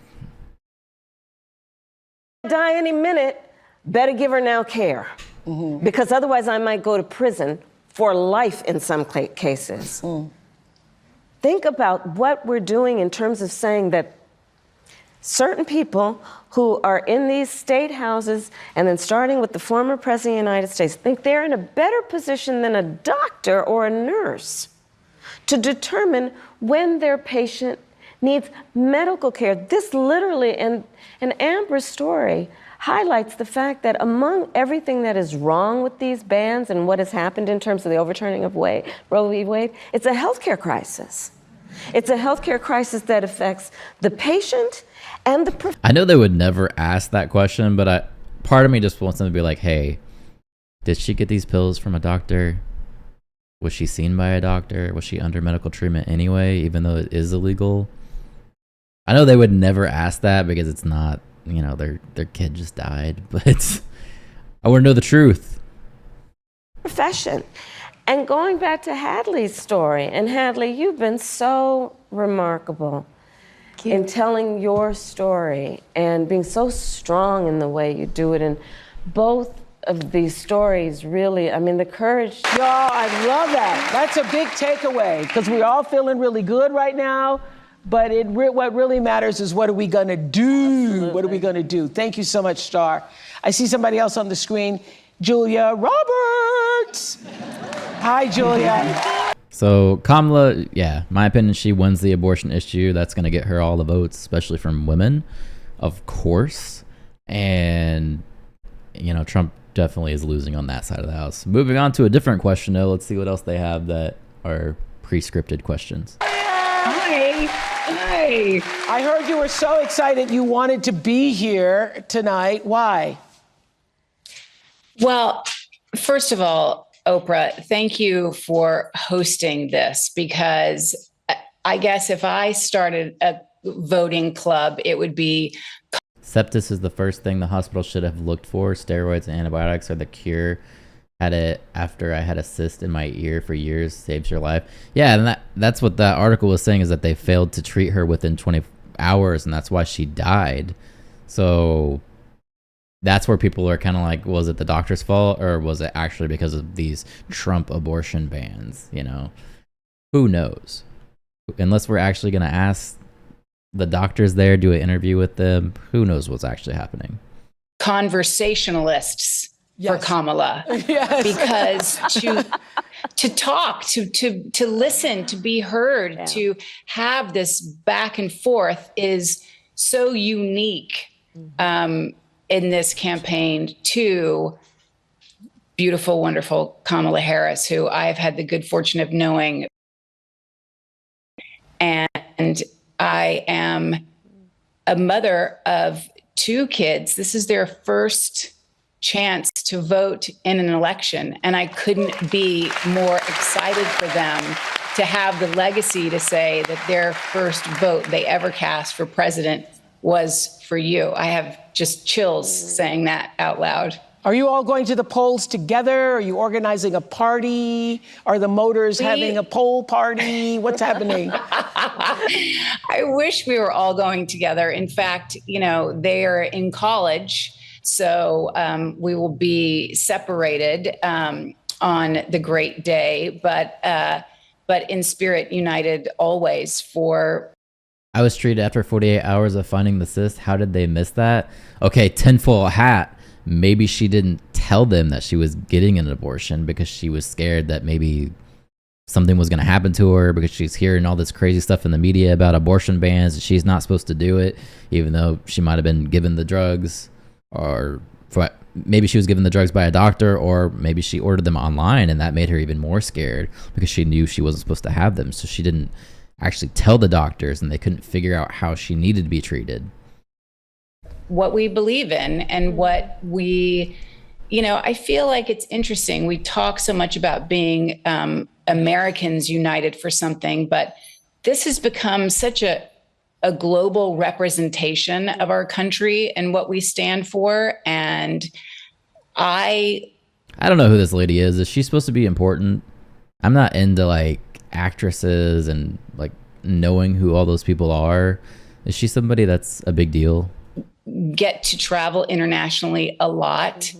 Die any minute, better give her now care. Because otherwise I might go to prison for life in some cases. Think about what we're doing in terms of saying that certain people who are in these state houses, and then starting with the former president of the United States, think they're in a better position than a doctor or a nurse to determine when their patient needs medical care. This literally, and Amber's story highlights the fact that among everything that is wrong with these bans and what has happened in terms of the overturning of Roe v. Wade, it's a healthcare crisis. It's a healthcare crisis that affects the patient and the I know they would never ask that question, but part of me just wants them to be like, hey, did she get these pills from a doctor? Was she seen by a doctor? Was she under medical treatment anyway, even though it is illegal? I know they would never ask that because it's not, their kid just died, but I want to know the truth. Profession. And going back to Hadley's story, and Hadley, you've been so remarkable in telling your story and being so strong in the way you do it. And both of these stories really, the courage. Y'all, I love that. That's a big takeaway because we're all feeling really good right now. But what really matters is what are we going to do? Absolutely. What are we going to do? Thank you so much, Star. I see somebody else on the screen, Julia Roberts. Hi, Julia. So Kamala, my opinion, she wins the abortion issue. That's going to get her all the votes, especially from women, of course. And, Trump definitely is losing on that side of the house. Moving on to a different question, though. Let's see what else they have that are pre-scripted questions. Hi. I heard you were so excited you wanted to be here tonight. Why? Well, first of all, Oprah, thank you for hosting this, because I guess if I started a voting club, it would be... Sepsis is the first thing the hospital should have looked for. Steroids and antibiotics are the cure. Had it after I had a cyst in my ear for years, saves your life. Yeah, and that's what that article was saying, is that they failed to treat her within 20 hours, and that's why she died. So that's where people are kind of like, was it the doctor's fault, or was it actually because of these Trump abortion bans? Who knows? Unless we're actually going to ask the doctors there, do an interview with them, who knows what's actually happening? Conversationalists. Yes. For Kamala. Yes. Because to talk, to listen, to be heard, to have this back and forth is so unique in this campaign to beautiful, wonderful Kamala Harris, who I've had the good fortune of knowing. And I am a mother of 2 kids. This is their first chance to vote in an election, and I couldn't be more excited for them to have the legacy to say that their first vote they ever cast for president was for you. I have just chills saying that out loud. Are you all going to the polls together? Are you organizing a party? Are the Motors having a poll party? What's happening? I wish we were all going together. In fact, they are in college. So we will be separated on the great day, but in spirit united always for... I was treated after 48 hours of finding the cyst. How did they miss that? Okay, tinfoil hat. Maybe she didn't tell them that she was getting an abortion because she was scared that maybe something was going to happen to her, because she's hearing all this crazy stuff in the media about abortion bans. And she's not supposed to do it, even though she might have been given the drugs. Or maybe she was given the drugs by a doctor, or maybe she ordered them online, and that made her even more scared because she knew she wasn't supposed to have them. So she didn't actually tell the doctors, and they couldn't figure out how she needed to be treated. What we believe in and what we, I feel like it's interesting. We talk so much about being Americans united for something, but this has become such a a global representation of our country and what we stand for. And I don't know who this lady is. Is she supposed to be important? I'm not into like actresses and like knowing who all those people are. Is she somebody that's a big deal? get to travel internationally a lot.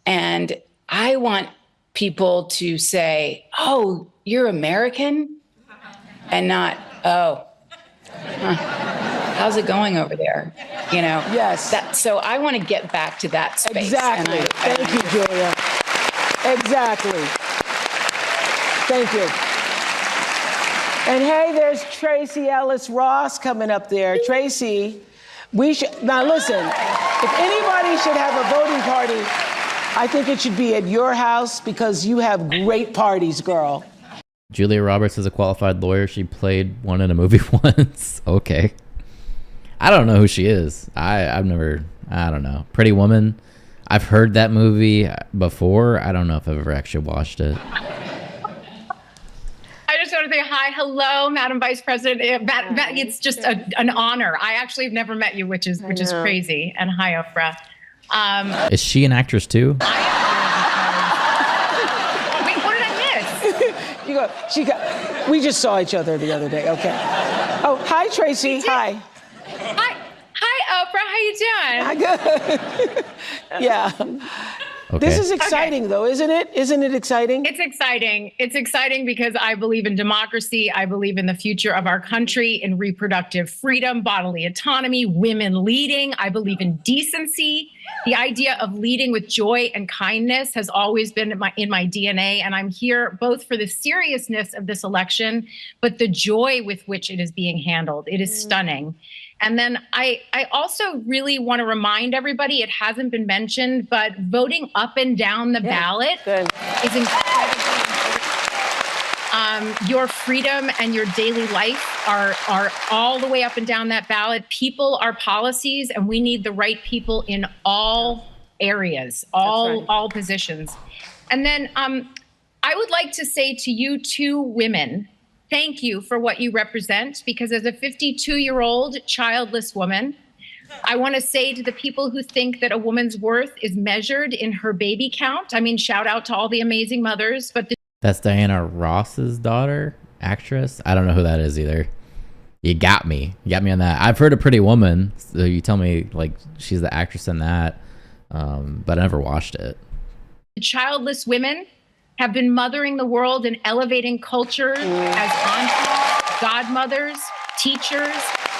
And I want people to say, oh, you're American? And not, oh, how's it going over there? You know? Yes. So I want to get back to that space. Exactly. Thank you, Julia. Exactly. Thank you. And hey, there's Tracy Ellis Ross coming up there. Tracy, now listen, if anybody should have a voting party, I think it should be at your house because you have great parties, girl. Julia Roberts is a qualified lawyer. She played one in a movie once. Okay. I don't know who she is. I don't know. Pretty Woman. I've heard that movie before. I don't know if I've ever actually watched it. I just want to say hi, hello, Madam Vice President. It's just an honor. I actually have never met you, which is crazy. And hi, Oprah. Is she an actress too? Wait, what did I miss? We just saw each other the other day. Okay. Oh, hi, Tracy. Hi. Hi, Oprah. How you doing? Good. Yeah. Okay. This is exciting, though, isn't it? Isn't it exciting? It's exciting. It's exciting because I believe in democracy. I believe in the future of our country, in reproductive freedom, bodily autonomy, women leading. I believe in decency. The idea of leading with joy and kindness has always been in my DNA. And I'm here both for the seriousness of this election, but the joy with which it is being handled. It is stunning. And then I also really want to remind everybody, it hasn't been mentioned, but voting up and down the ballot is incredibly important. Your freedom and your daily life are all the way up and down that ballot. People are policies, and we need the right people in all areas, all positions. And then I would like to say to you two women, thank you for what you represent, because as a 52-year-old childless woman, I want to say to the people who think that a woman's worth is measured in her baby count. I mean, shout out to all the amazing mothers, but That's Diana Ross's daughter, actress. I don't know who that is either. You got me. You got me on that. I've heard of Pretty Woman, so you tell me like she's the actress in that, but I never watched it. childless women have been mothering the world and elevating culture as aunties, godmothers, teachers,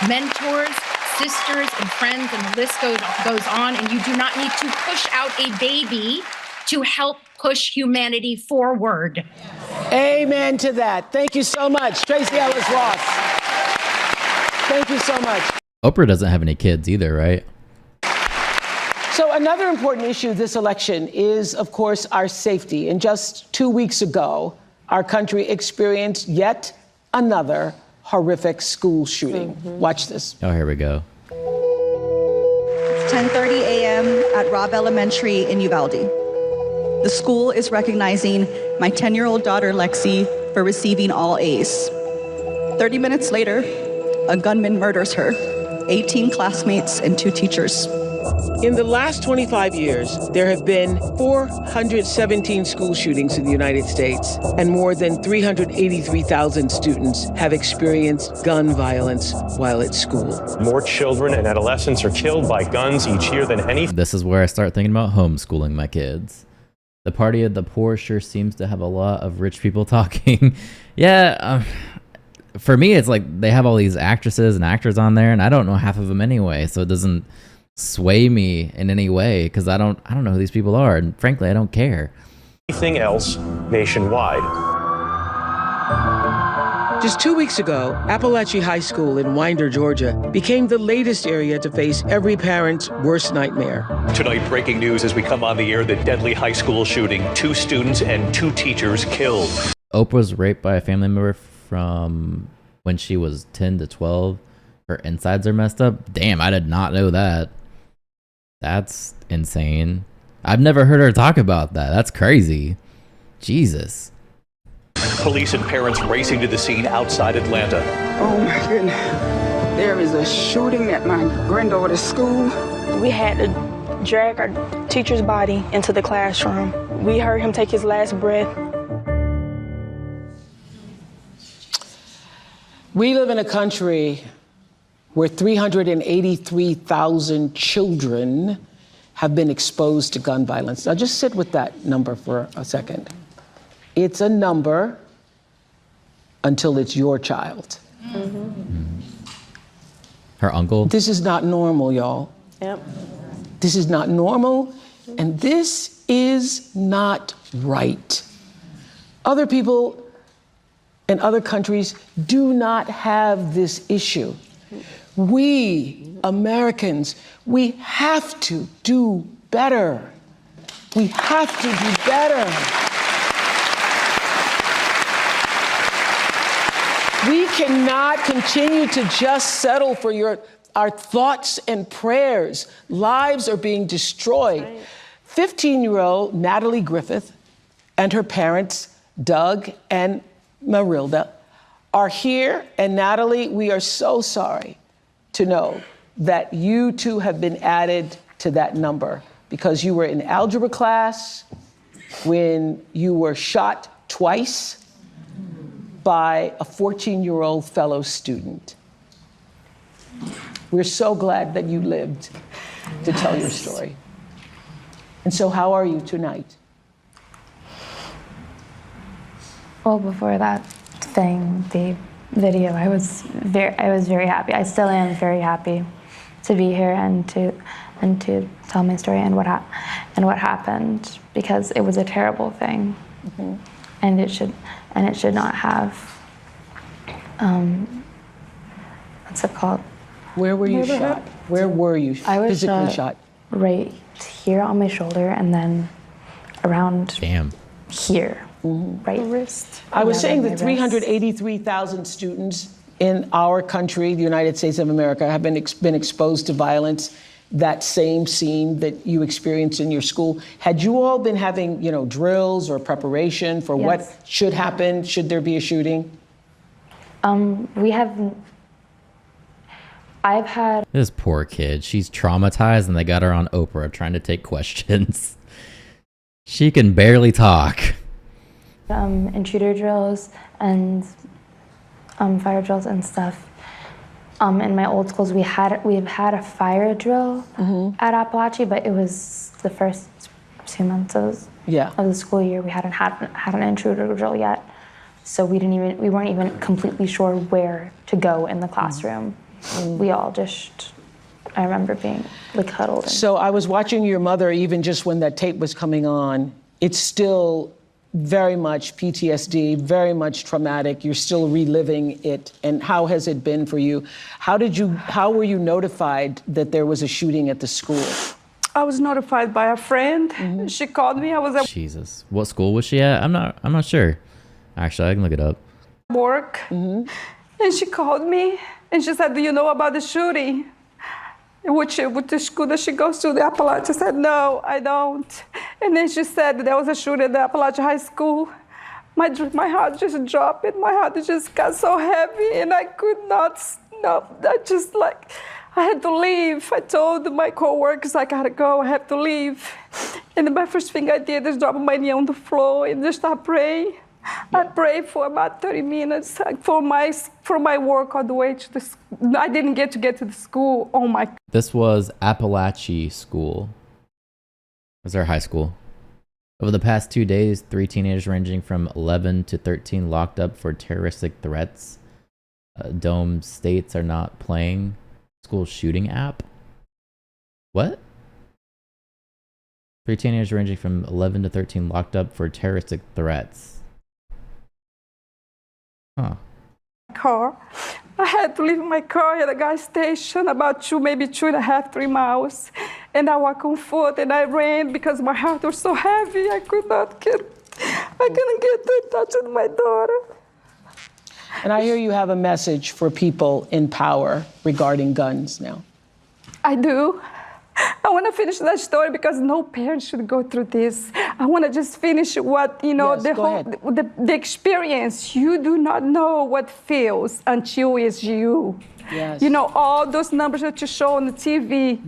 mentors, sisters, and friends, and the list goes on. And you do not need to push out a baby to help push humanity forward. Amen to that. Thank you so much, Tracy Ellis Ross. Thank you so much. Oprah doesn't have any kids either, right? So another important issue this election is, of course, our safety. And just 2 weeks ago, our country experienced yet another horrific school shooting. Watch this. Oh, here we go. It's 10:30 a.m. at Robb Elementary in Uvalde. The school is recognizing my 10-year-old daughter, Lexi, for receiving all A's. 30 minutes later, a gunman murders her, 18 classmates and 2 teachers. In the last 25 years, there have been 417 school shootings in the United States, and more than 383,000 students have experienced gun violence while at school. More children and adolescents are killed by guns each year than any. This is where I start thinking about homeschooling my kids. The party of the poor sure seems to have a lot of rich people talking. For me, it's like they have all these actresses and actors on there, and I don't know half of them anyway, so it doesn't sway me in any way because I don't know who these people are, and frankly, I don't care. Anything else nationwide. Just 2 weeks ago, Appalachia High School in Winder, Georgia, became the latest area to face every parent's worst nightmare. Tonight, breaking news as we come on the air, the deadly high school shooting, 2 students and 2 teachers killed. Oprah was raped by a family member from when she was 10 to 12. Her insides are messed up. Damn, I did not know that. That's insane. I've never heard her talk about that. That's crazy. Jesus. Police and parents racing to the scene outside Atlanta. Oh my goodness. There is a shooting at my granddaughter's school. We had to drag our teacher's body into the classroom. We heard him take his last breath. We live in a country where 383,000 children have been exposed to gun violence. Now just sit with that number for a second. It's a number until it's your child. Her uncle? This is not normal, y'all. Yep. This is not normal, and this is not right. Other people in other countries do not have this issue. We, Americans, we have to do better. We have to do better. We cannot continue to just settle for our thoughts and prayers. Lives are being destroyed. 15-year-old Natalie Griffith and her parents, Doug and Marilda, are here. And Natalie, we are so sorry to know that you too have been added to that number because you were in algebra class when you were shot twice by a 14-year-old fellow student. We're so glad that you lived to tell your story. And so how are you tonight? Well, before that thing, the video, I was very happy. I still am very happy to be here and to tell my story and what happened, because it was a terrible thing. Mm-hmm. And it should not have, what's it called? Where were you shot? Where were you I was physically shot? Right here on my shoulder and then around here. Right wrist. I was saying that wrist. 383,000 students in our country, the United States of America, have been exposed to violence. That same scene that you experienced in your school. Had you all been having, drills or preparation for what should happen? Should there be a shooting? We haven't. I've had. This poor kid. She's traumatized, and they got her on Oprah trying to take questions. She can barely talk. Intruder drills and fire drills and stuff. In my old schools, we've had a fire drill at Appalachia, but it was the first 2 months of the school year. We hadn't had an intruder drill yet, so we weren't even completely sure where to go in the classroom. We all I remember being huddled. So I was watching your mother, even just when that tape was coming on. It's still very much PTSD, very much traumatic. You're still reliving it. And how has it been for you? How were you notified that there was a shooting at the school? I was notified by a friend. She called me. I was at Jesus. What school was she at? I'm not sure. Actually, I can look it up. work. And she called me and she said, "Do you know about the shooting?" With the school that she goes to, the Appalachia. I said, "No, I don't." And then she said there was a shooting at the Appalachia High School. My heart just dropped. My heart just got so heavy and I could not stop. I had to leave. I told my coworkers, I gotta go, I have to leave. And then my first thing I did is drop my knee on the floor and just start praying. I prayed for about 30 minutes for my work all the way to the school. I didn't get to the school. Oh my. This was Appalachia School. It was our high school. Over the past 2 days, 3 teenagers ranging from 11 to 13 locked up for terroristic threats. Dome states are not playing school shooting app. What? 3 teenagers ranging from 11 to 13 locked up for terroristic threats. Huh. Car. I had to leave my car at a gas station about 2.5, 3 miles. And I walked on foot and I ran because my heart was so heavy. I couldn't get to touch my daughter. And I hear you have a message for people in power regarding guns now. I do. I want to finish that story because no parent should go through this. I want to just finish what, Yes, the go whole, ahead. the experience. You do not know what feels until it's you. Yes. All those numbers that you show on the TV,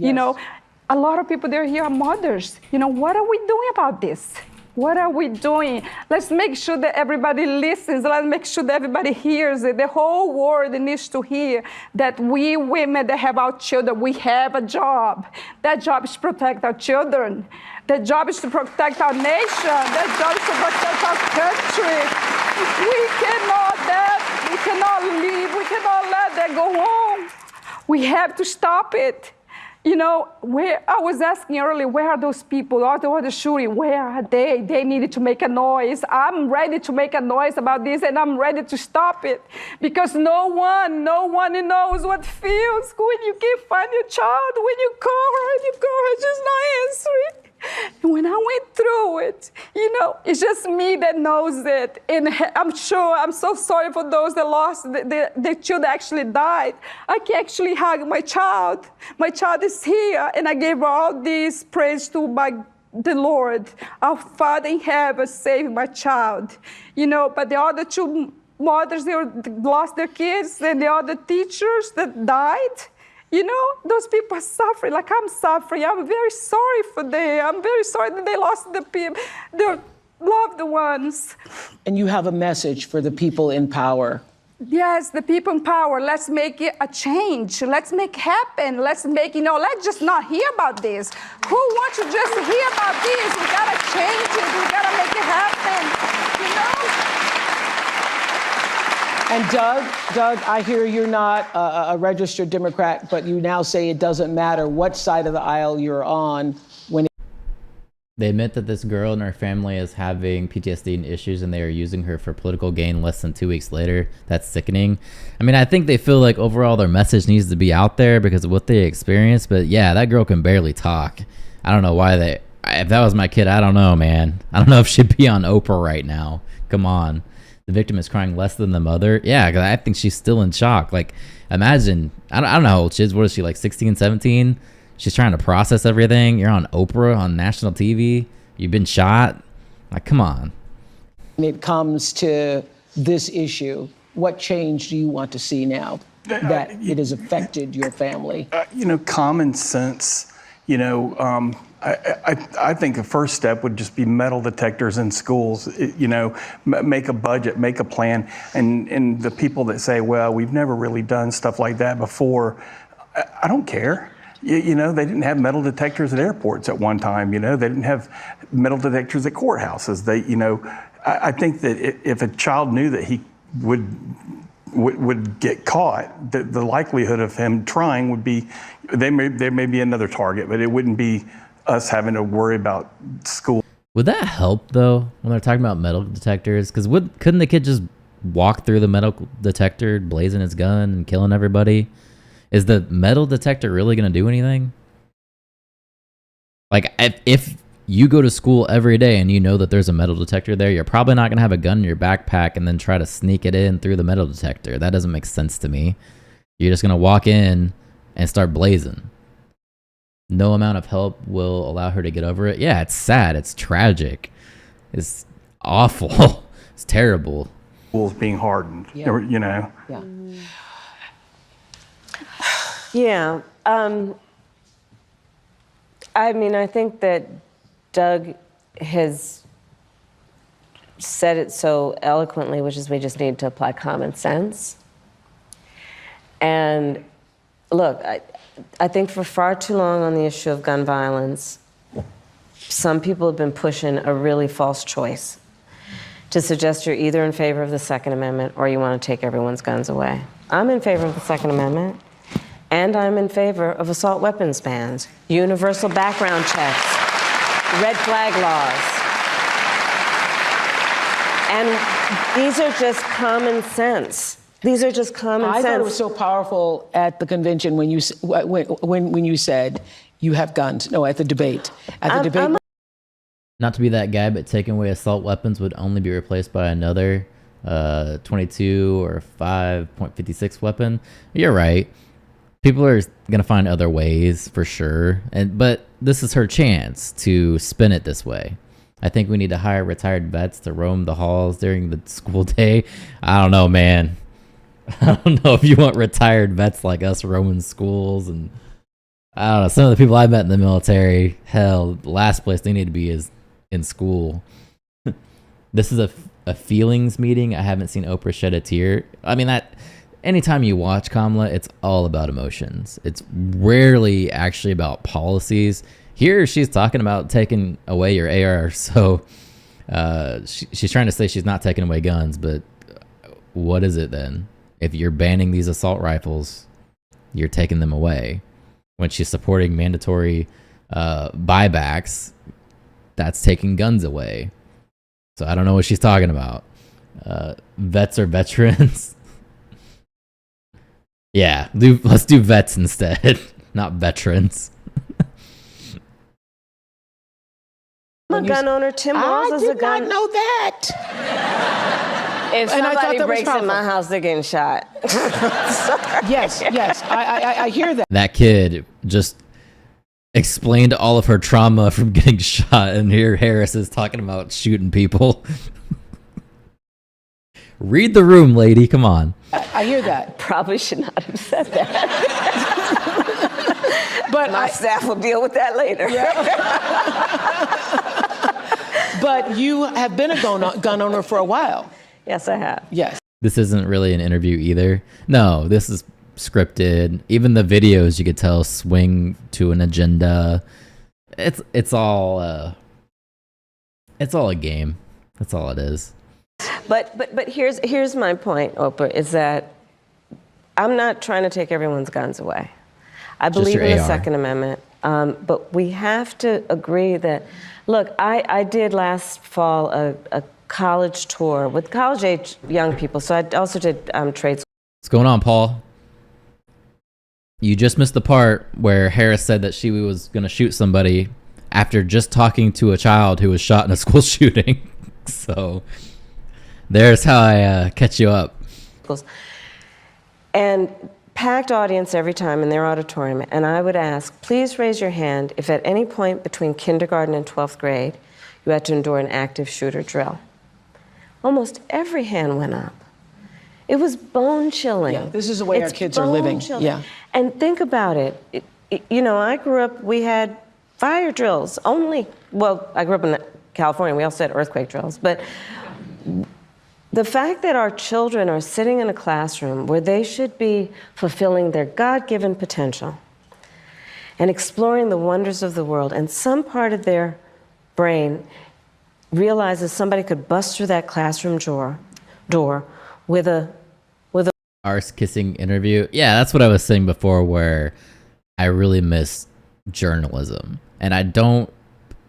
a lot of people there here are mothers. What are we doing about this? What are we doing? Let's make sure that everybody listens. Let's make sure that everybody hears it. The whole world needs to hear that we women that have our children, we have a job. That job is to protect our children. That job is to protect our nation. That job is to protect our country. We cannot leave. We cannot let that go on. We have to stop it. Where I was asking earlier, where are those people? All the shooting, where are they? They needed to make a noise. I'm ready to make a noise about this, and I'm ready to stop it. Because no one knows what feels when you can't find your child, when you call her and you call her just not answering. And when I went through it, it's just me that knows it. And I'm so sorry for those that lost the children actually died. I can actually hug my child. My child is here, and I gave all this praise to the Lord. Our Father in heaven saved my child. But the other two mothers, they lost their kids, and the other teachers that died. Those people are suffering like I'm suffering. I'm very sorry for them. I'm very sorry that they lost their loved ones. And you have a message for the people in power. Yes, the people in power. Let's make it a change. Let's make it happen. Let's just not hear about this. Who wants to just hear about this? We gotta change it. We gotta make it happen. And Doug, I hear you're not a registered Democrat, but you now say it doesn't matter what side of the aisle you're on when they admit that this girl and her family is having PTSD and issues, and they are using her for political gain less than 2 weeks later. That's sickening. I mean, I think they feel like overall their message needs to be out there because of what they experienced, but yeah, that girl can barely talk. I don't know why if that was my kid, I don't know, man. I don't know if she'd be on Oprah right now. Come on. The victim is crying less than the mother. Yeah, because I think she's still in shock. Like, imagine, I don't know how old she is. What is she, like 16, 17? She's trying to process everything. You're on Oprah, on national TV. You've been shot. Like, come on. it comes to this issue, what change do you want to see now that it has affected your family? Common sense, I think the first step would just be metal detectors in schools, make a budget, make a plan. And the people that say, well, we've never really done stuff like that before, I don't care. They didn't have metal detectors at airports at one time, they didn't have metal detectors at courthouses. I think that if a child knew that he would get caught, the likelihood of him trying would be, there may be another target, but it wouldn't be us having to worry about school. Would that help though when they're talking about metal detectors? Because couldn't the kid just walk through the metal detector, blazing his gun and killing everybody? Is the metal detector really going to do anything? Like, if you go to school every day and you know that there's a metal detector there, you're probably not going to have a gun in your backpack and then try to sneak it in through the metal detector. That doesn't make sense to me. You're just going to walk in and start blazing. No amount of help will allow her to get over it. Yeah, it's sad. It's tragic. It's awful. It's terrible. Schools being hardened, Yeah. Yeah. I think that Doug has said it so eloquently, which is we just need to apply common sense. And look, I think for far too long on the issue of gun violence, some people have been pushing a really false choice to suggest you're either in favor of the Second Amendment or you want to take everyone's guns away. I'm in favor of the Second Amendment, and I'm in favor of assault weapons bans, universal background checks, red flag laws. And these are just common sense. These are just common sense. I thought it was so powerful at the convention when you said you have guns. No, at the debate. Not to be that guy, but taking away assault weapons would only be replaced by another 22 or 5.56 weapon. You're right. People are gonna find other ways for sure, but this is her chance to spin it this way. I think we need to hire retired vets to roam the halls during the school day. I don't know, man. I don't know if you want retired vets like us roaming schools. And I don't know, some of the people I met in the military, hell, the last place they need to be is in school. This is a feelings meeting. I haven't seen Oprah shed a tear. I mean, that anytime you watch Kamala, it's all about emotions. It's rarely actually about policies. Here, she's talking about taking away your AR. So she's trying to say she's not taking away guns, but what is it then? If you're banning these assault rifles, you're taking them away. When she's supporting mandatory buybacks, that's taking guns away. So I don't know what she's talking about. Vets or veterans? Yeah, let's do vets instead, not veterans. I'm a gun owner. Tim Walz is a gun. I did not know that. If And I thought somebody that was breaks in powerful. my house, they're getting shot. Yes, I hear that. That kid just explained all of her trauma from getting shot, and here Harris is talking about shooting people. Read the room, lady. Come on. I hear that. Probably should not have said that. But my staff will deal with that later. But you have been a gun owner for a while. Yes, I have. Yes. This isn't really an interview either. No, this is scripted. Even the videos, you could tell, swing to an agenda. It's all a game. That's all it is. But here's my point, Oprah, is that I'm not trying to take everyone's guns away. I believe in the AR. Second Amendment, but we have to agree that, look, I did last fall a college tour with college-age young people, so I also did trade school. What's going on, Paul? You just missed the part where Harris said that she was going to shoot somebody after just talking to a child who was shot in a school shooting. So there's how I catch you up. And packed audience every time in their auditorium, and I would ask, please raise your hand if at any point between kindergarten and 12th grade you had to endure an active shooter drill. Almost every hand went up. It was bone chilling. Yeah, this is the way our kids are living. Yeah. And think about it. You know, I grew up, we had fire drills only. Well, I grew up in California, we also had earthquake drills. But the fact that our children are sitting in a classroom where they should be fulfilling their God-given potential and exploring the wonders of the world, and some part of their brain realizes somebody could bust through that classroom door with a Arse kissing interview. Yeah, that's what I was saying before, where I really miss journalism. And I don't,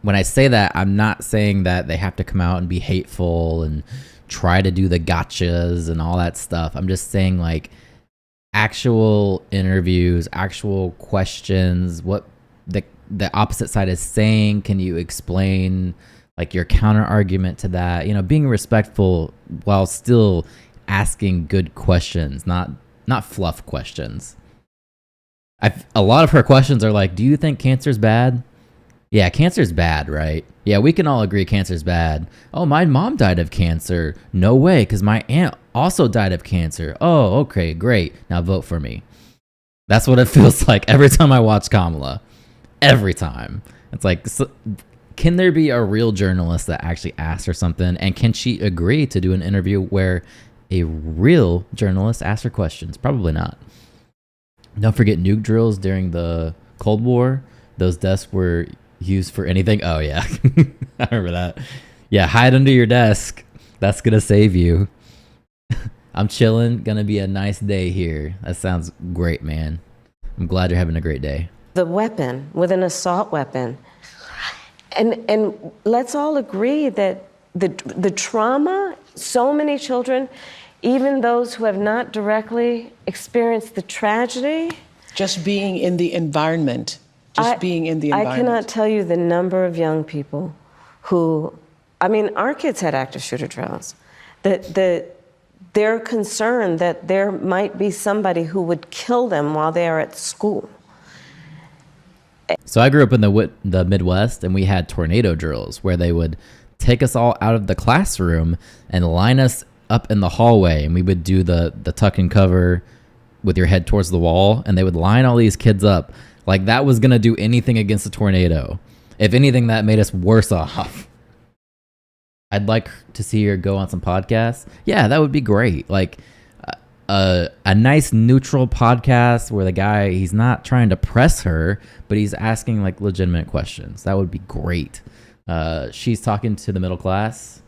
when I say that, I'm not saying that they have to come out and be hateful and try to do the gotchas and all that stuff. I'm just saying, like, actual interviews, actual questions, what the opposite side is saying. Can you explain, like, your counter argument to that? You know, being respectful while still asking good questions, not fluff questions. A lot of her questions are like, do you think cancer's bad? Yeah, cancer's bad, right? Yeah, we can all agree cancer's bad. Oh, my mom died of cancer. No way, because my aunt also died of cancer. Oh, okay, great. Now vote for me. That's what it feels like every time I watch Kamala. Every time. It's like, so, can there be a real journalist that actually asks her something? And can she agree to do an interview where a real journalist asks her questions? Probably not. Don't forget nuke drills during the Cold War. Those desks were used for anything. Oh, yeah. I remember that. Yeah, hide under your desk. That's going to save you. I'm chilling. Going to be a nice day here. That sounds great, man. I'm glad you're having a great day. The weapon, with an assault weapon. And let's all agree that the trauma, so many children, even those who have not directly experienced the tragedy. Just being in the environment. Being in the environment. I cannot tell you the number of young people who, I mean, our kids had active shooter drills. The they're concerned that there might be somebody who would kill them while they are at school. So I grew up in the Midwest, and we had tornado drills where they would take us all out of the classroom and line us up in the hallway, and we would do the tuck and cover with your head towards the wall, and they would line all these kids up like that was gonna do anything against a tornado. If anything, that made us worse off. I'd like to see her go on some podcasts. Yeah, that would be great. Like a nice neutral podcast where the guy, he's not trying to press her, but he's asking like legitimate questions. That would be great. She's talking to the middle class.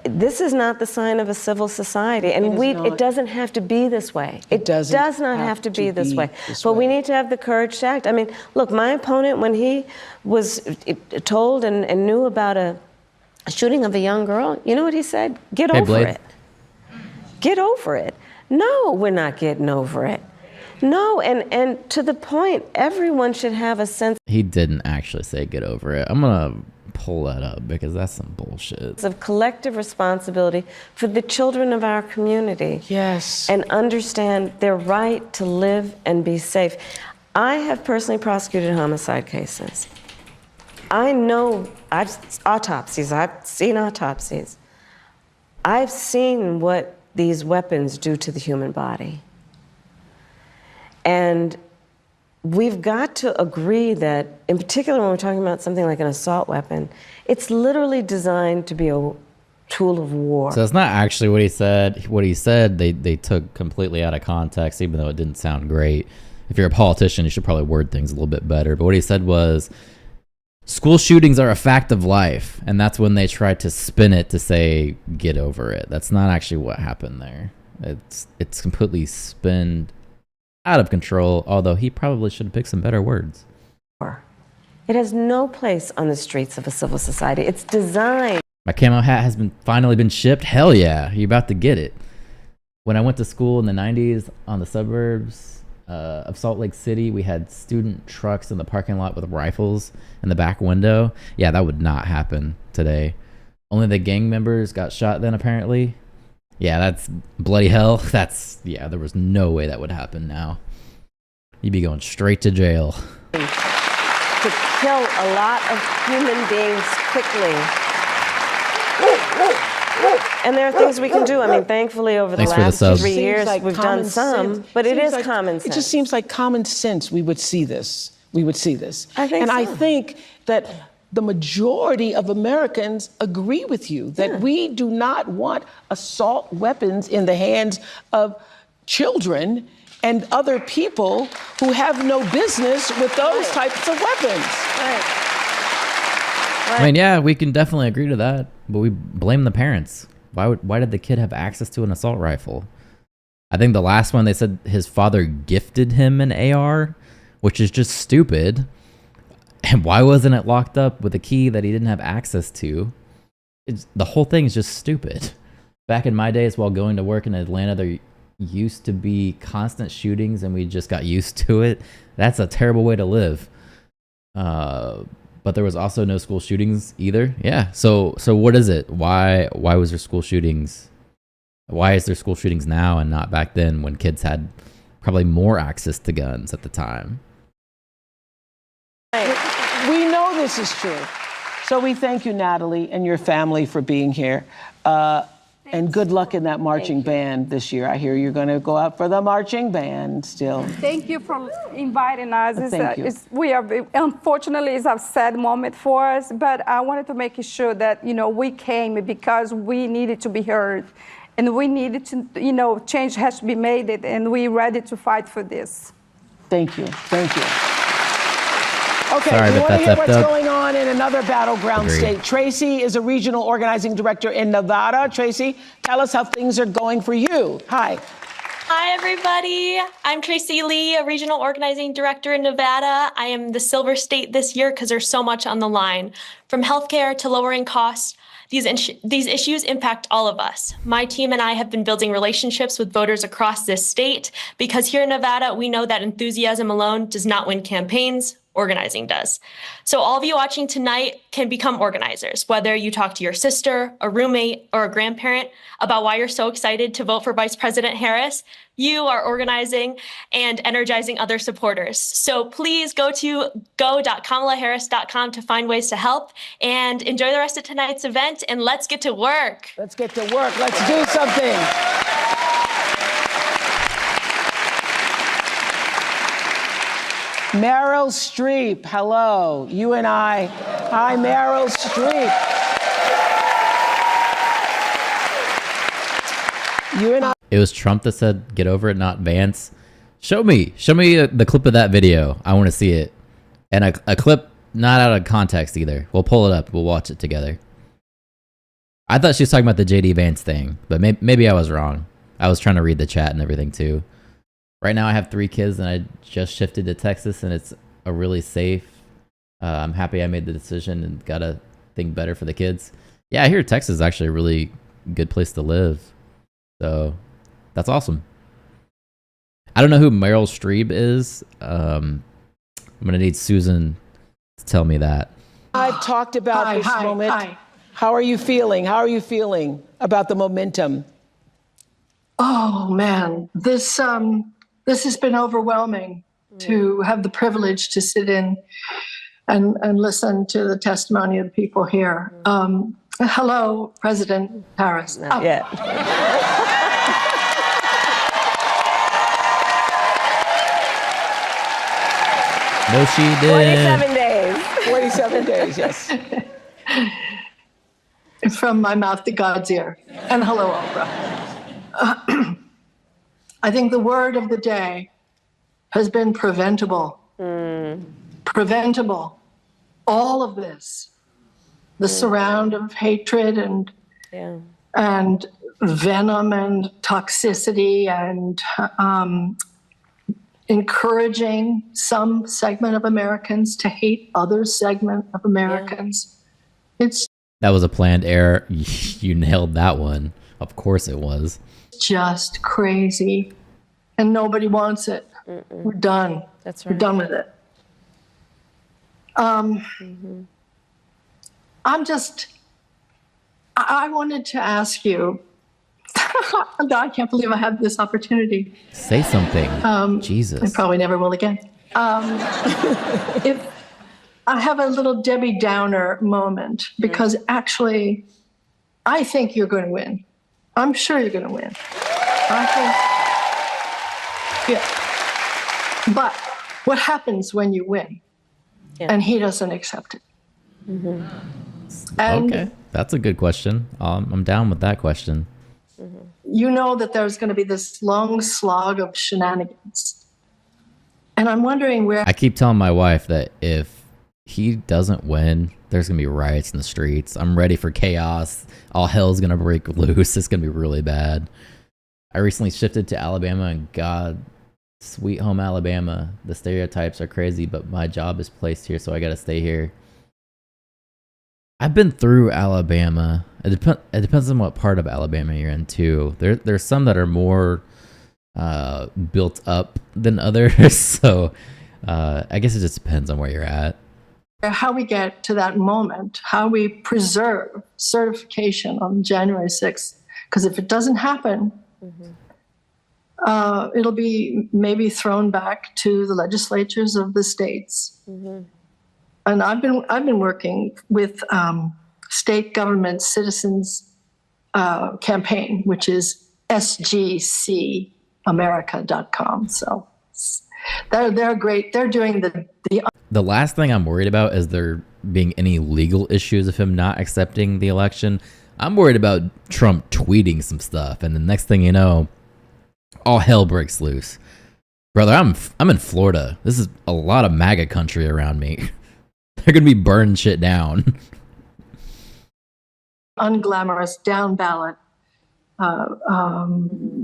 This is not the sign of a civil society, and it doesn't have to be this way. It does not have to be this way. But we need to have the courage to act. I mean, look, my opponent, when he was told and knew about a shooting of a young girl, you know what he said? Get over it. Get over it. No, we're not getting over it. No, and to the point, everyone should have a sense. He didn't actually say get over it. I'm gonna pull that up because that's some bullshit. Of collective responsibility for the children of our community. Yes. And understand their right to live and be safe. I have personally prosecuted homicide cases. I know I've seen autopsies. I've seen what these weapons do to the human body. And we've got to agree that, in particular when we're talking about something like an assault weapon, it's literally designed to be a tool of war. So it's not actually what he said. What he said, they took completely out of context, even though it didn't sound great. If you're a politician, you should probably word things a little bit better. But what he said was, school shootings are a fact of life. And that's when they tried to spin it to say, get over it. That's not actually what happened there. It's completely spinned out of control, although he probably should have picked some better words. It has no place on the streets of a civil society. It's designed. My camo hat has finally been shipped. Hell yeah, you're about to get it. When I went to school in the 90s on the suburbs of Salt Lake City, we had student trucks in the parking lot with rifles in the back window. Yeah, that would not happen today. Only the gang members got shot then, apparently. Yeah, that's bloody hell. There was no way that would happen now. You'd be going straight to jail. To kill a lot of human beings quickly. And there are things we can do. I mean, thankfully, over the last 3 years, we've done some, but it is common sense. It just seems like common sense we would see this. I think that the majority of Americans agree with you that we do not want assault weapons in the hands of children and other people who have no business with those types of weapons. I mean, yeah, we can definitely agree to that, but we blame the parents. Why did the kid have access to an assault rifle? I think the last one, they said his father gifted him an AR, which is just stupid. And why wasn't it locked up with a key that he didn't have access to? The whole thing is just stupid. Back in my days while going to work in Atlanta, there used to be constant shootings and we just got used to it. That's a terrible way to live. But there was also no school shootings either. Yeah. So what is it? Why was there school shootings? Why is there school shootings now and not back then when kids had probably more access to guns at the time? We know this is true. So we thank you, Natalie, and your family for being here. And good luck in that marching band this year. I hear you're going to go out for the marching band still. Thank you for inviting us. Thank you. Unfortunately, it's a sad moment for us, but I wanted to make sure that, we came because we needed to be heard. And we needed to, change has to be made, and we're ready to fight for this. Thank you. Thank you. Okay, Sorry, we want to hear what's up. going on in another battleground Agreed. state. Tracy is a regional organizing director in Nevada. Tracy, tell us how things are going for you. Hi. Hi, everybody. I'm Tracy Lee, a regional organizing director in Nevada. I am the Silver State this year because there's so much on the line. From healthcare to lowering costs, these issues impact all of us. My team and I have been building relationships with voters across this state because here in Nevada, we know that enthusiasm alone does not win campaigns. organizing does. So all of you watching tonight can become organizers, whether you talk to your sister, a roommate, or a grandparent about why you're so excited to vote for Vice President Harris. You are organizing and energizing other supporters. So please go to go.kamalaharris.com to find ways to help and enjoy the rest of tonight's event, and let's get to work. Let's get to work. Let's do something. Meryl Streep, hello. You and I. Hi, Meryl Streep. You and I. It was Trump that said, "Get over it," not Vance. Show me the clip of that video. I want to see it. And a clip not out of context either. We'll pull it up. We'll watch it together. I thought she was talking about the JD Vance thing, but maybe I was wrong. I was trying to read the chat and everything too. Right now I have 3 kids and I just shifted to Texas, and it's a really safe. I'm happy I made the decision and got to think better for the kids. Yeah, I hear Texas is actually a really good place to live. So that's awesome. I don't know who Meryl Streep is. I'm going to need Susan to tell me that. I've talked about this moment. Hi. How are you feeling? How are you feeling about the momentum? Oh man, this has been overwhelming to have the privilege to sit in and listen to the testimony of the people here. Hello, President Harris. Not yet. No, she didn't. 47 days. 47 days, yes. From my mouth to God's ear. And hello, Oprah. I think the word of the day has been preventable. Preventable. All of this, the surround of hatred and venom and toxicity and encouraging some segment of Americans to hate other segment of Americans. That was a planned error. You nailed that one. Of course it was. Just crazy, and nobody wants it. We're done. That's right. We're done with it. I wanted to ask you. I can't believe I have this opportunity. Say something. Jesus. I probably never will again. If I have a little Debbie Downer moment, because actually, I think you're going to win. I'm sure you're going to win. But what happens when you win and he doesn't accept it? And okay, that's a good question. I'm down with that question. You know that there's going to be this long slog of shenanigans. And I'm wondering where... I keep telling my wife that if he doesn't win, there's going to be riots in the streets. I'm ready for chaos. All hell's going to break loose. It's going to be really bad. I recently shifted to Alabama, and God, sweet home Alabama. The stereotypes are crazy, but my job is placed here, so I got to stay here. I've been through Alabama. It depends on what part of Alabama you're in, too. There's some that are more built up than others, so I guess it just depends on where you're at. How we get to that moment, how we preserve certification on January 6th. Because if it doesn't happen, it'll be maybe thrown back to the legislatures of the states. And I've been working with state government citizens campaign, which is sgcamerica.com. So they're great. They're doing The last thing I'm worried about is there being any legal issues of him not accepting the election. I'm worried about Trump tweeting some stuff, and the next thing you know, all hell breaks loose. Brother, I'm in Florida. This is a lot of MAGA country around me. They're gonna be burning shit down. unglamorous down ballot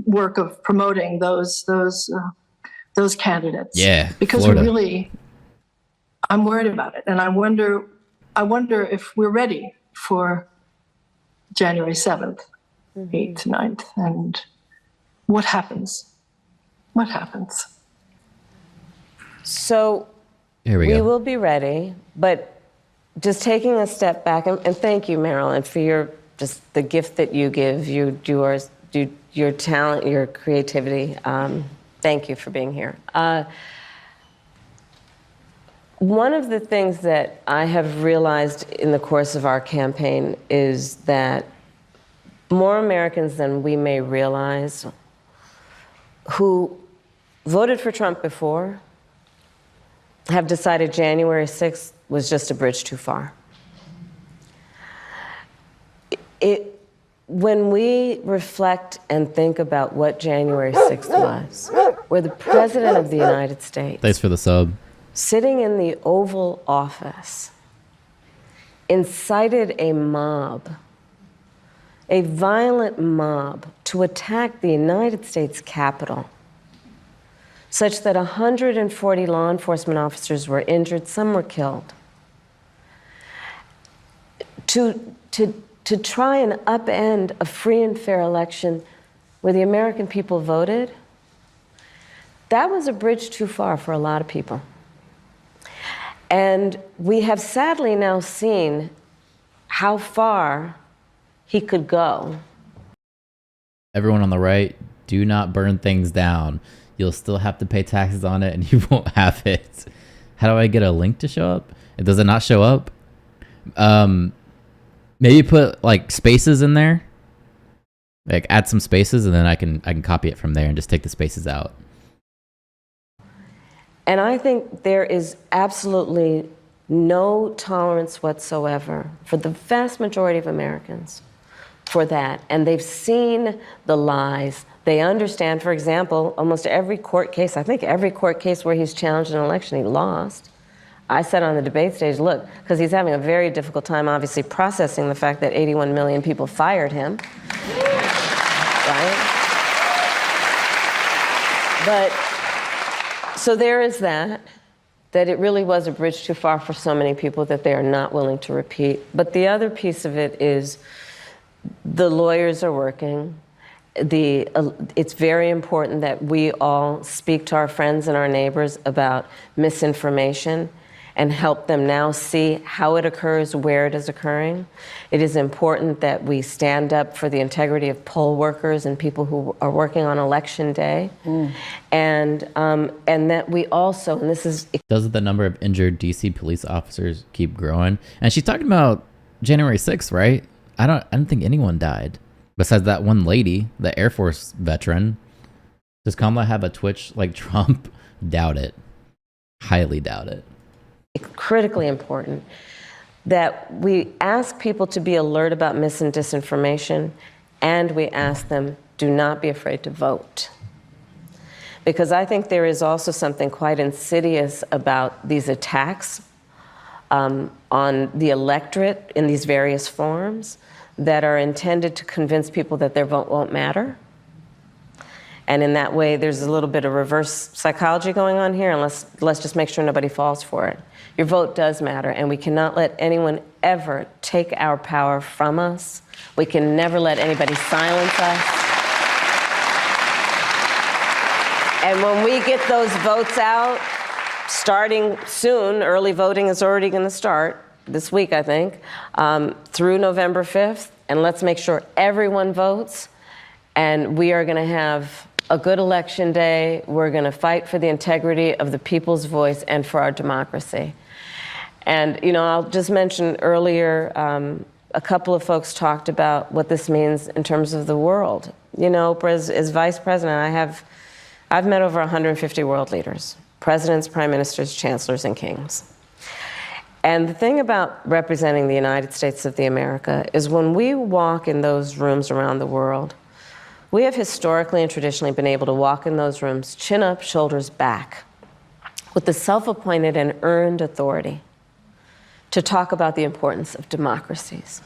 work of promoting those candidates. Yeah, because Florida. I'm worried about it, and I wonder if we're ready for January 7th, 8th, 9th, and what happens? What happens? So Here we We go. will be ready, but just taking a step back, and thank you, Marilyn, for your just the gift that you give, your talent, your creativity. Thank you for being here. One of the things that I have realized in the course of our campaign is that more Americans than we may realize who voted for Trump before have decided January 6th was just a bridge too far. When we reflect and think about what January 6th was, where the President of the United States, Thanks for the sub. sitting in the Oval Office, incited a mob, a violent mob, to attack the United States Capitol, such that 140 law enforcement officers were injured, some were killed. To try and upend a free and fair election where the American people voted, that was a bridge too far for a lot of people. And we have sadly now seen how far he could go. Everyone on the right, do not burn things down. You'll still have to pay taxes on it and you won't have it. How do I get a link to show up? Does it not show up? Maybe put like spaces in there. Like add some spaces and then I can copy it from there and just take the spaces out. And I think there is absolutely no tolerance whatsoever for the vast majority of Americans for that. And they've seen the lies. They understand, for example, almost every court case, I think every court case where he's challenged an election, he lost. I said on the debate stage, look, because he's having a very difficult time, obviously, processing the fact that 81 million people fired him, right? But, so there is that it really was a bridge too far for so many people that they are not willing to repeat. But the other piece of it is the lawyers are working. It's very important that we all speak to our friends and our neighbors about misinformation and help them now see how it occurs, where it is occurring. It is important that we stand up for the integrity of poll workers and people who are working on election day. And that we also, and this is... Does the number of injured DC police officers keep growing? And she's talking about January 6th, right? I don't think anyone died. Besides that one lady, the Air Force veteran. Does Kamala have a twitch like Trump? Doubt it. Highly doubt it. Critically important that we ask people to be alert about mis and disinformation, and we ask them, do not be afraid to vote. Because I think there is also something quite insidious about these attacks on the electorate in these various forms that are intended to convince people that their vote won't matter. And in that way, there's a little bit of reverse psychology going on here, and let's just make sure nobody falls for it. Your vote does matter, and we cannot let anyone ever take our power from us. We can never let anybody silence us. And when we get those votes out, starting soon, early voting is already going to start this week, I think, through November 5th, and let's make sure everyone votes, and we are going to have a good election day. We're going to fight for the integrity of the people's voice and for our democracy. And, you know, I'll just mention earlier, a couple of folks talked about what this means in terms of the world. You know, as vice president, I've met over 150 world leaders, presidents, prime ministers, chancellors, and kings. And the thing about representing the United States of America is when we walk in those rooms around the world, we have historically and traditionally been able to walk in those rooms, chin up, shoulders back, with the self-appointed and earned authority to talk about the importance of democracies.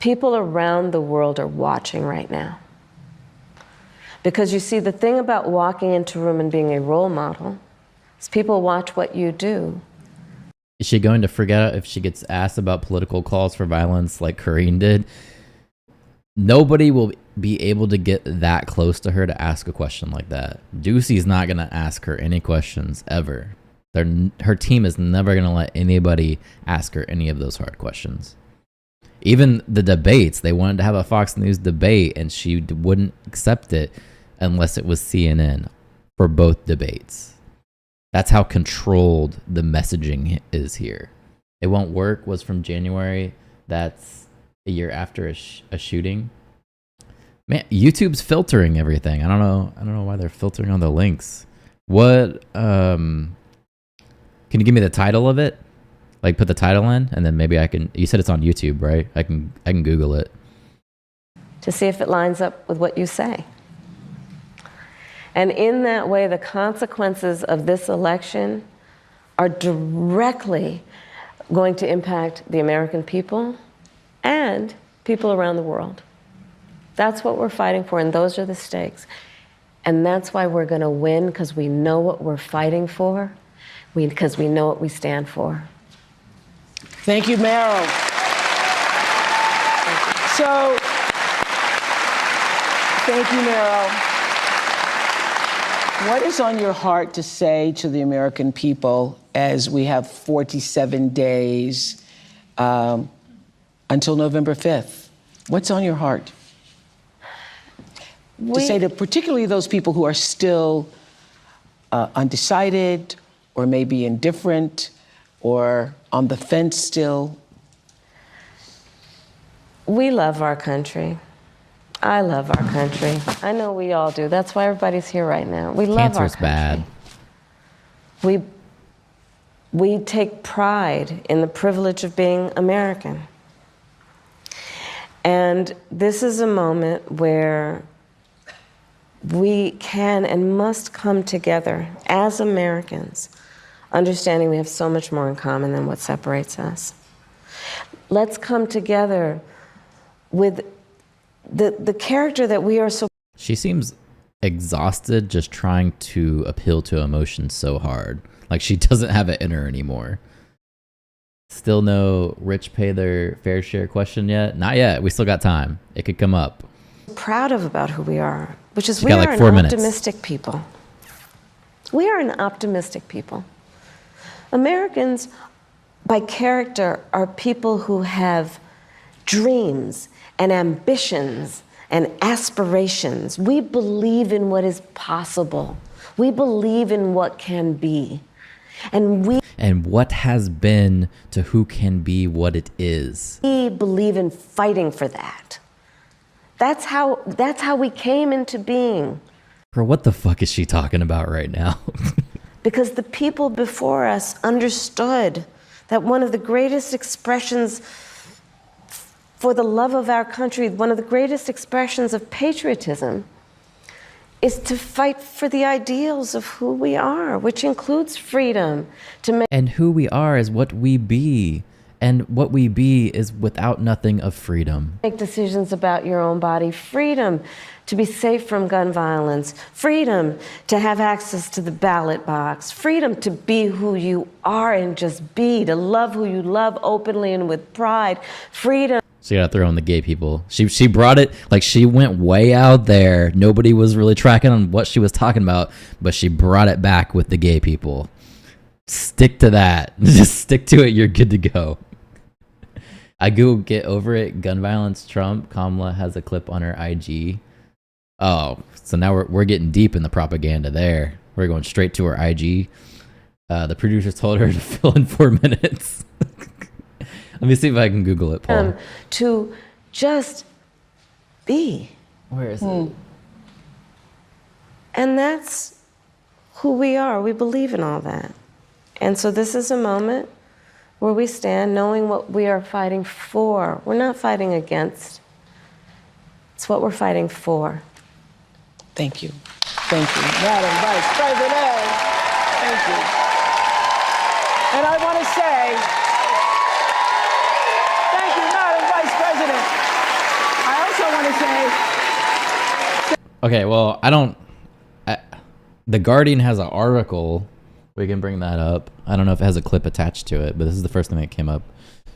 People around the world are watching right now. Because you see, the thing about walking into a room and being a role model is people watch what you do. Is she going to forget if she gets asked about political calls for violence like Karine did? Nobody will be able to get that close to her to ask a question like that. Ducey's not going to ask her any questions ever. Her team is never going to let anybody ask her any of those hard questions. Even the debates, they wanted to have a Fox News debate, and she wouldn't accept it unless it was CNN for both debates. That's how controlled the messaging is here. It Won't Work was from January. That's a year after a shooting. Man, YouTube's filtering everything. I don't know why they're filtering on the links. What can you give me the title of it? Like put the title in, and then maybe I can. You said it's on YouTube, right? I can Google it to see if it lines up with what you say. And in that way, the consequences of this election are directly going to impact the American people and people around the world. That's what we're fighting for, and those are the stakes. And that's why we're going to win, because we know what we're fighting for, because we know what we stand for. Thank you, Meryl. So, thank you, Meryl. What is on your heart to say to the American people as we have 47 days until November 5th? What's on your heart? To say to particularly those people who are still undecided or maybe indifferent or on the fence still? We love our country. I love our country. I know we all do. That's why everybody's here right now. We love our Cancer's country. bad. We take pride in the privilege of being American. And this is a moment where we can and must come together as Americans, understanding we have so much more in common than what separates us. Let's come together with the character that we are so... She seems exhausted just trying to appeal to emotions so hard. Like she doesn't have it in her anymore. Still no rich pay their fair share question yet? Not yet. We still got time. It could come up. Proud of about who we are, which is She we got are like an 4 minutes. optimistic people. We are an optimistic people. Americans, by character, are people who have dreams and ambitions and aspirations. We believe in what is possible. We believe in what can be. And what has been to who can be what it is. We believe in fighting for that. That's how we came into being. Bro, what the fuck is she talking about right now? Because the people before us understood that one of the greatest expressions for the love of our country, one of the greatest expressions of patriotism, is to fight for the ideals of who we are, which includes freedom. And who we are is what we be. And what we be is without nothing of freedom. Make decisions about your own body, freedom to be safe from gun violence, freedom to have access to the ballot box, freedom to be who you are and just be, to love who you love openly and with pride, freedom. So you gotta throw in the gay people. She brought it, like she went way out there. Nobody was really tracking on what she was talking about, but she brought it back with the gay people. Stick to that. Just stick to it. You're good to go. I Googled get over it. Gun violence Trump. Kamala has a clip on her IG. Oh, so now we're getting deep in the propaganda there. We're going straight to her IG. The producers told her to fill in 4 minutes. Let me see if I can Google it, Paul. To just be. Where is it? And that's who we are. We believe in all that. And so this is a moment where we stand knowing what we are fighting for. We're not fighting against. It's what we're fighting for. Thank you. Thank you. Madam Vice President. Thank you. And I want to say, thank you, Madam Vice President. I also want to say... Okay, well, The Guardian has an article. We can bring that up. I don't know if it has a clip attached to it, but this is the first thing that came up.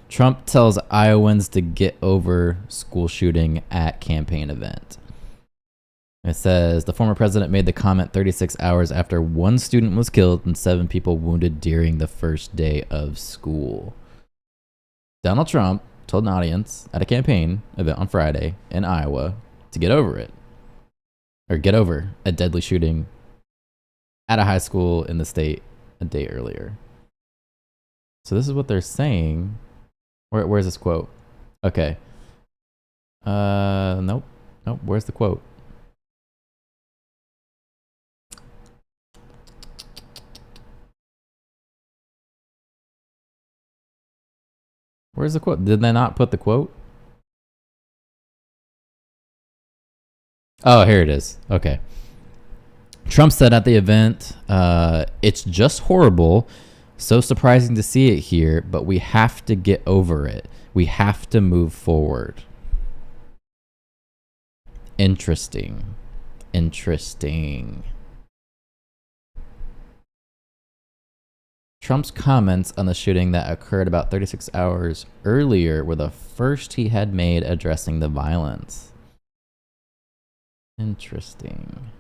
Trump tells Iowans to get over school shooting at campaign event. It says the former president made the comment 36 hours after one student was killed and 7 people wounded during the first day of school. Donald Trump told an audience at a campaign event on Friday in Iowa to get over it. Or get over a deadly shooting at a high school in the state a day earlier. So this is what they're saying. Where's this quote? Okay. Nope. Where's the quote? Where's the quote? Did they not put the quote? Oh, here it is. Okay. Trump said at the event, it's just horrible. So surprising to see it here, but we have to get over it. We have to move forward. Interesting. Trump's comments on the shooting that occurred about 36 hours earlier were the first he had made addressing the violence. Interesting.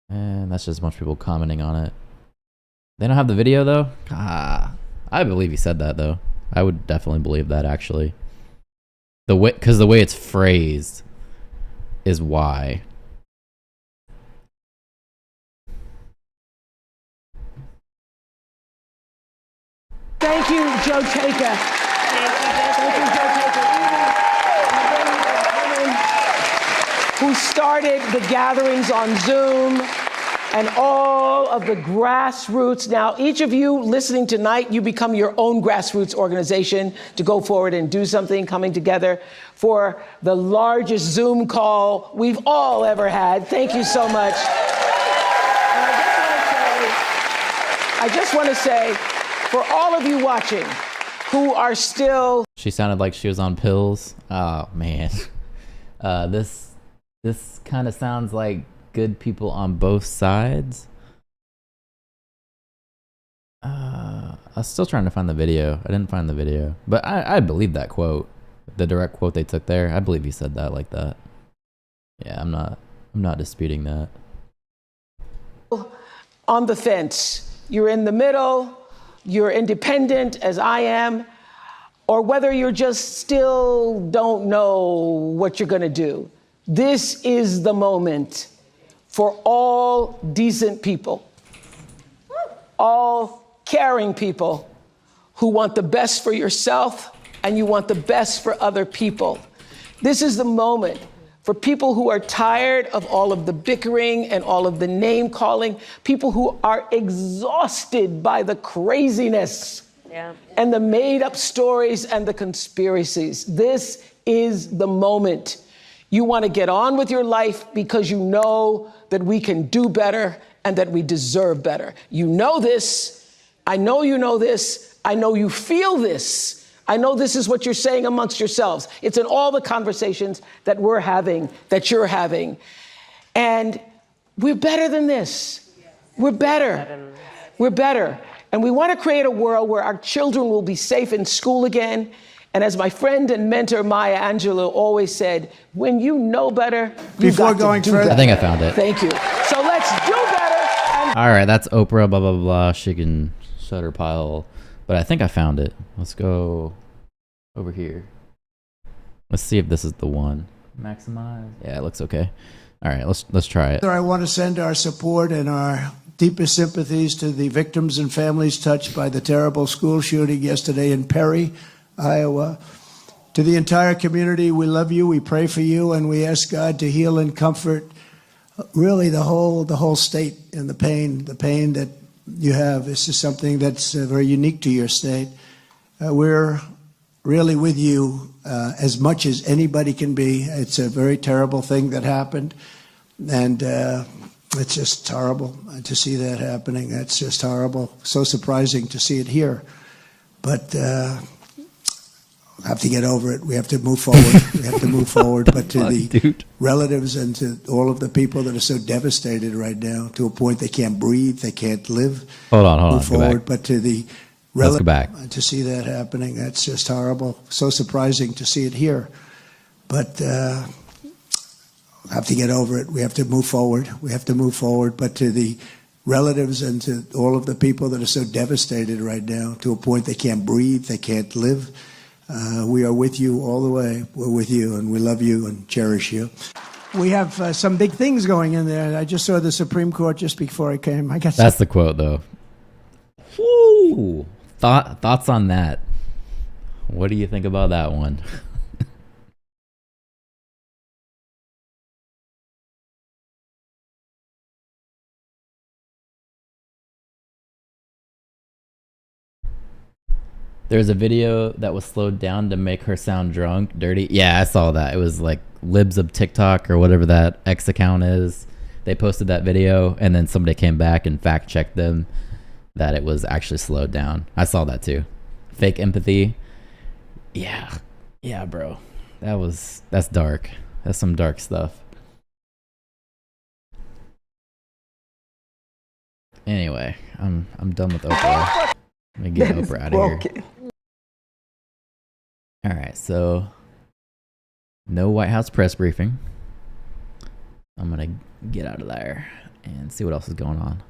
And that's just a bunch of people commenting on it. They don't have the video though? I believe he said that though. I would definitely believe that actually. Because the way it's phrased is why. Thank you, Joe Taker. Thank you, Joe Taker. Who started the gatherings on Zoom and all of the grassroots. Now, each of you listening tonight, you become your own grassroots organization to go forward and do something, coming together for the largest Zoom call we've all ever had. Thank you so much. And I just want to say, for all of you watching who are still... She sounded like she was on pills. Oh, man. This kind of sounds like good people on both sides. I was still trying to find the video. I didn't find the video. But I believe that quote. The direct quote they took there. I believe he said that like that. Yeah, I'm not disputing that. On the fence. You're in the middle. You're independent, as I am. Or whether you're just still don't know what you're going to do. This is the moment for all decent people, all caring people who want the best for yourself and you want the best for other people. This is the moment for people who are tired of all of the bickering and all of the name calling, people who are exhausted by the craziness and the made up stories and the conspiracies. This is the moment. You want to get on with your life because you know that we can do better and that we deserve better. You know this. I know you know this. I know you feel this. I know this is what you're saying amongst yourselves. It's in all the conversations that we're having, that you're having. And we're better than this. We're better. We're better. And we want to create a world where our children will be safe in school again. And as my friend and mentor Maya Angelou always said, when you know better, you got to do better. I think I found it. Thank you. So let's do better. And All right, that's Oprah, blah, blah, blah. She can shut her pile. But I think I found it. Let's go over here. Let's see if this is the one. Maximize. Yeah, it looks okay. All right, let's try it. I want to send our support and our deepest sympathies to the victims and families touched by the terrible school shooting yesterday in Perry, Iowa. To the entire community, we love you, we pray for you, and we ask God to heal and comfort really the whole state and the pain that you have. This is something that's very unique to your state. We're really with you as much as anybody can be. It's a very terrible thing that happened, and it's just horrible to see that happening. That's just horrible. So surprising to see it here. But we have to get over it. We have to move forward. We have to move forward. But to the relatives and to all of the people that are so devastated right now, to a point they can't breathe, they can't live. Hold on. Move forward. But to the Let's go back. to see that happening, that's just horrible. So surprising to see it here. but have to get over it. We have to move forward. We have to move forward. But to the relatives and to all of the people that are so devastated right now, to a point they can't breathe, they can't live, we are with you all the way. We're with you, and we love you and cherish you. We have some big things going in there. I just saw the Supreme Court just before I came. That's the quote, though. Woo! Thoughts on that? What do you think about that one? There's a video that was slowed down to make her sound drunk, dirty. Yeah, I saw that. It was like Libs of TikTok or whatever that X account is. They posted that video, and then somebody came back and fact checked them that it was actually slowed down. I saw that too. Fake empathy. Yeah, bro. That's dark. That's some dark stuff. Anyway, I'm done with Oprah. Let me get Oprah out of here. All right, so no White House press briefing. I'm gonna get out of there and see what else is going on.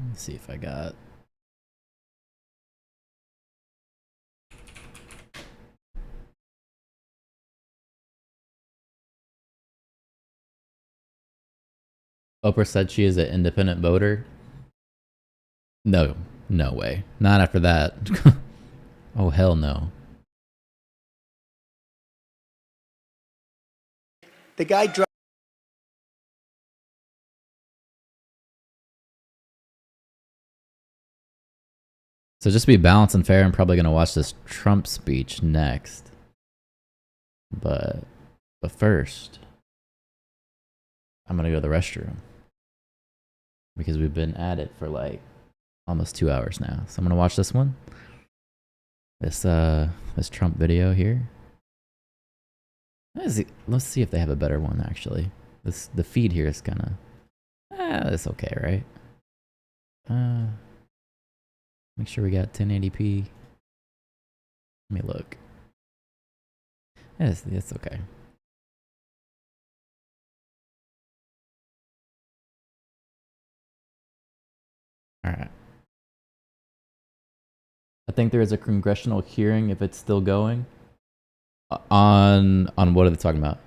Let's see if I got. Oprah said she is an independent voter. No way. Not after that. Oh, hell no. The guy dropped. So just to be balanced and fair, I'm probably going to watch this Trump speech next. But first, I'm going to go to the restroom. Because we've been at it for like almost 2 hours now. So I'm going to watch this one. This Trump video here. Let's see if they have a better one, actually. The feed here is kind of... it's okay, right? Make sure we got 1080p. Let me look. It's okay. All right. I think there is a congressional hearing, if it's still going. On what are they talking about?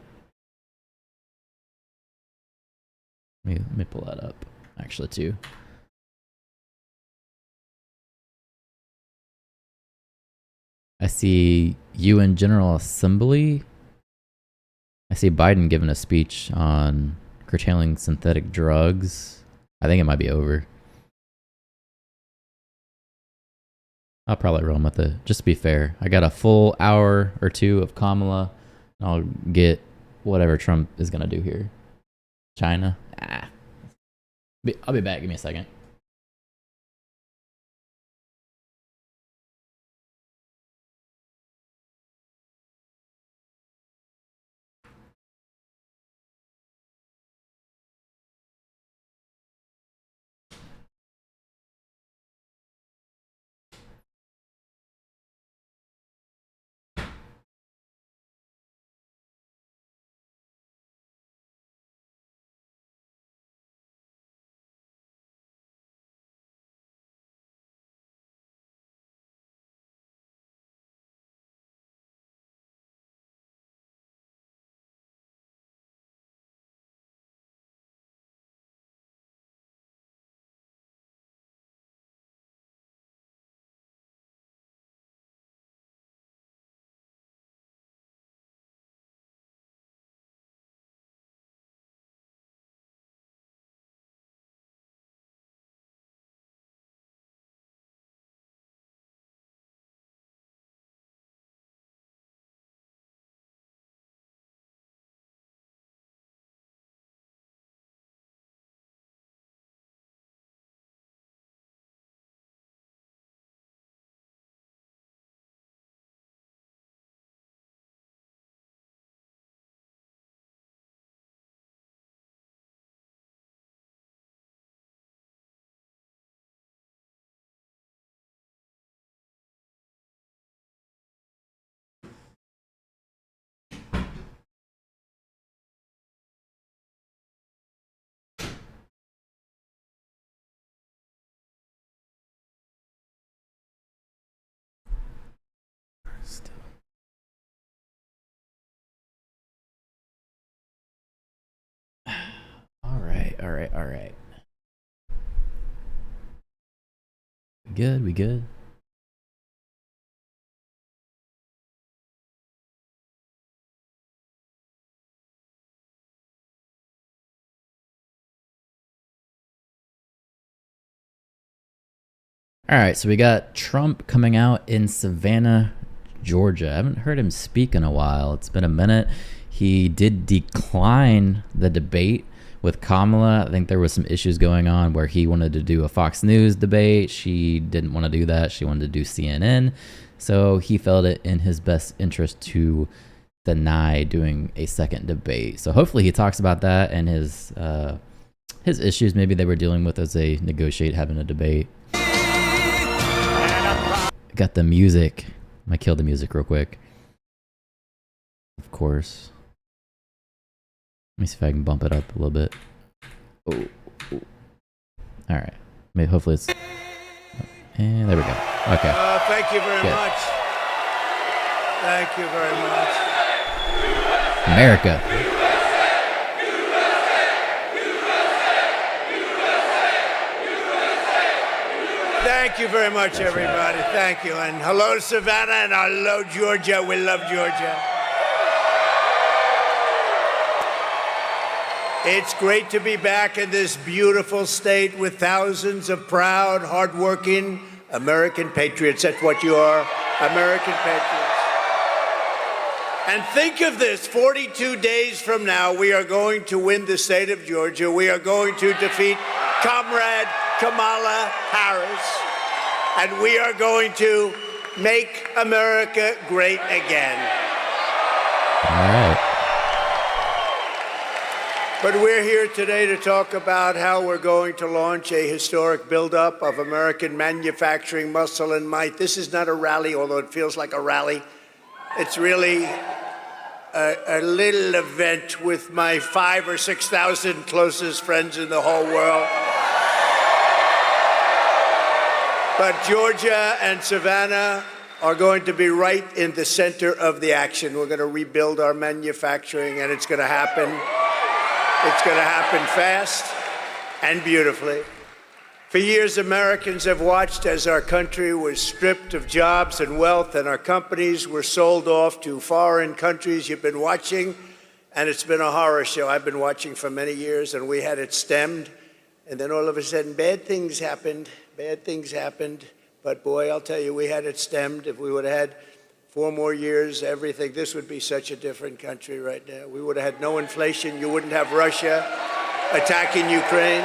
Let me pull that up, actually, too. I see UN General Assembly. I see Biden giving a speech on curtailing synthetic drugs. I think it might be over. I'll probably run with it, just to be fair. I got a full hour or two of Kamala. I'll get whatever Trump is going to do here. China? I'll be back. Give me a second. right. We good? All right, so we got Trump coming out in Savannah, Georgia. I haven't heard him speak in a while. It's been a minute. He did decline the debate with Kamala. I think there was some issues going on where he wanted to do a Fox News debate. She didn't want to do that. She wanted to do CNN. So he felt it in his best interest to deny doing a second debate. So hopefully he talks about that and his issues maybe they were dealing with as they negotiate having a debate. Got the music. I might kill the music real quick. Of course. Let me see if I can bump it up a little bit. Oh. All right. Maybe hopefully it's. And there we go. Okay. Thank you very Good. much. Thank you very much. America. Thank you very much, everybody. Thank you. And hello, Savannah, and hello, Georgia. We love Georgia. It's great to be back in this beautiful state with thousands of proud, hardworking American patriots. That's what you are, American patriots. And think of this, 42 days from now, we are going to win the state of Georgia. We are going to defeat Comrade Kamala Harris. And we are going to make America great again. All right. But we're here today to talk about how we're going to launch a historic buildup of American manufacturing muscle and might. This is not a rally, although it feels like a rally. It's really a little event with my 5,000 or 6,000 closest friends in the whole world. But Georgia and Savannah are going to be right in the center of the action. We're going to rebuild our manufacturing, and it's going to happen. It's going to happen fast and beautifully. For years, Americans have watched as our country was stripped of jobs and wealth, and our companies were sold off to foreign countries. You've been watching, and it's been a horror show. I've been watching for many years, and we had it stemmed. And then all of a sudden, bad things happened. Bad things happened. But boy, I'll tell you, we had it stemmed. If we would have had 4 more years, everything, this would be such a different country right now. We would have had no inflation. You wouldn't have Russia attacking Ukraine.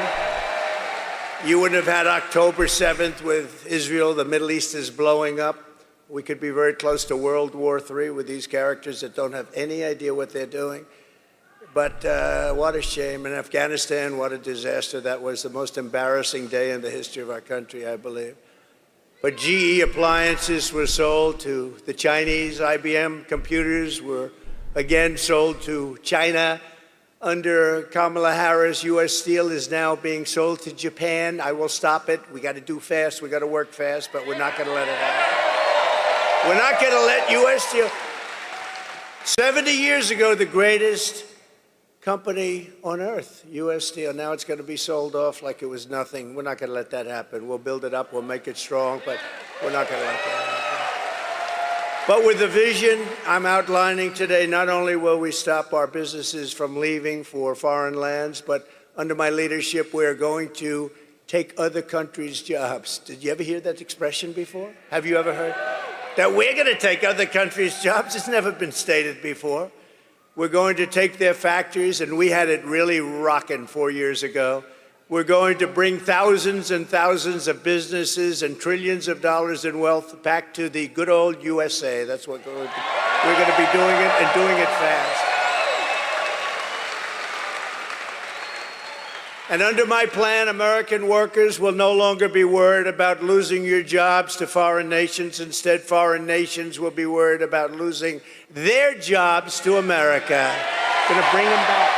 You wouldn't have had October 7th with Israel. The Middle East is blowing up. We could be very close to World War III with these characters that don't have any idea what they're doing. But what a shame. In Afghanistan, what a disaster. That was the most embarrassing day in the history of our country, I believe. But GE appliances were sold to the Chinese. IBM computers were again sold to China. Under Kamala Harris, U.S. Steel is now being sold to Japan. I will stop it. We got to do fast. We got to work fast, but we're not going to let it happen. We're not going to let U.S. Steel. 70 years ago, the greatest company on earth, U.S. Steel. Now it's going to be sold off like it was nothing. We're not going to let that happen. We'll build it up. We'll make it strong, but we're not going to let that happen. But with the vision I'm outlining today, not only will we stop our businesses from leaving for foreign lands, but under my leadership, we're going to take other countries' jobs. Did you ever hear that expression before? Have you ever heard that we're going to take other countries' jobs? It's never been stated before. We're going to take their factories, and we had it really rocking 4 years ago. We're going to bring thousands and thousands of businesses and trillions of dollars in wealth back to the good old USA. That's what we're going to be doing it, and doing it fast. And under my plan, American workers will no longer be worried about losing your jobs to foreign nations. Instead, foreign nations will be worried about losing their jobs to America. Going to bring them back.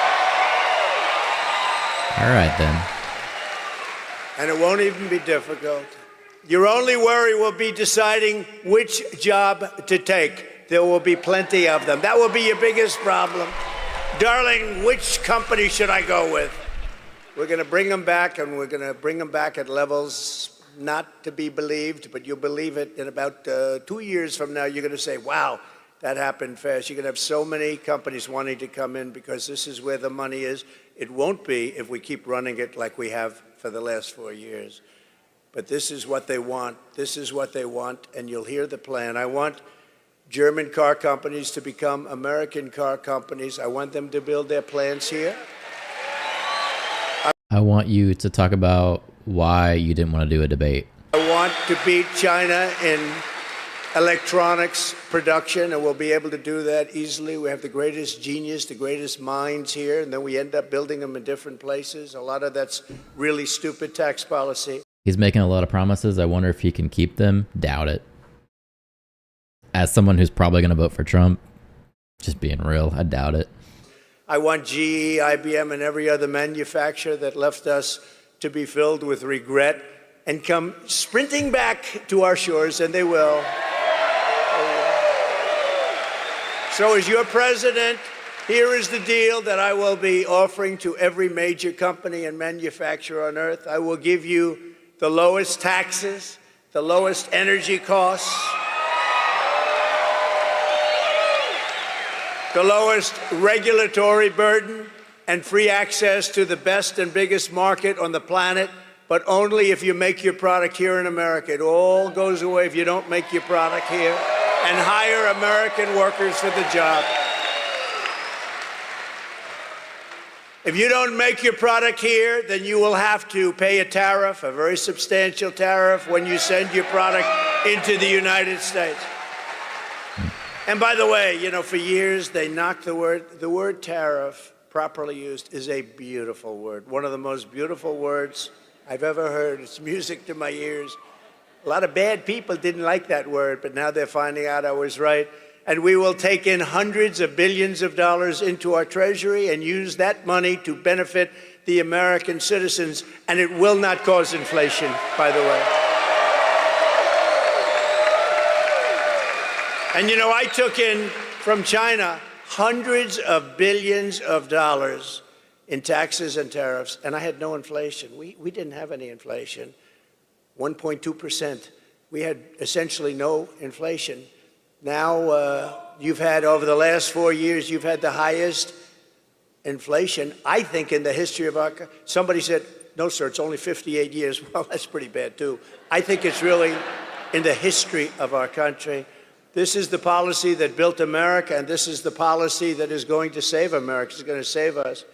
All right, then. And it won't even be difficult. Your only worry will be deciding which job to take. There will be plenty of them. That will be your biggest problem. Darling, which company should I go with? We're going to bring them back, and we're going to bring them back at levels not to be believed, but you'll believe it in about 2 years from now. You're going to say, wow, that happened fast. You're going to have so many companies wanting to come in because this is where the money is. It won't be if we keep running it like we have for the last 4 years. But this is what they want. This is what they want, and you'll hear the plan. I want German car companies to become American car companies. I want them to build their plants here. I want you to talk about why you didn't want to do a debate. I want to beat China in electronics production, and we'll be able to do that easily. We have the greatest genius, the greatest minds here, and then we end up building them in different places. A lot of that's really stupid tax policy. He's making a lot of promises. I wonder if he can keep them. Doubt it. As someone who's probably going to vote for Trump, just being real, I doubt it. I want GE, IBM, and every other manufacturer that left us to be filled with regret and come sprinting back to our shores, and they will. So as your president, here is the deal that I will be offering to every major company and manufacturer on earth. I will give you the lowest taxes, the lowest energy costs, the lowest regulatory burden, and free access to the best and biggest market on the planet, but only if you make your product here in America. It all goes away if you don't make your product here, and hire American workers for the job. If you don't make your product here, then you will have to pay a tariff, a very substantial tariff, when you send your product into the United States. And by the way, you know, for years they knocked the word tariff, properly used, is a beautiful word. One of the most beautiful words I've ever heard. It's music to my ears. A lot of bad people didn't like that word, but now they're finding out I was right. And we will take in hundreds of billions of dollars into our treasury and use that money to benefit the American citizens. And it will not cause inflation, by the way. And you know, I took in from China hundreds of billions of dollars in taxes and tariffs, and I had no inflation. We didn't have any inflation, 1.2%. We had essentially no inflation. Now, you've had, over the last 4 years, you've had the highest inflation, I think, in the history of our country. Somebody said, no, sir, it's only 58 years. Well, that's pretty bad, too. I think it's really in the history of our country. This is the policy that built America, and this is the policy that is going to save America. It's going to save us,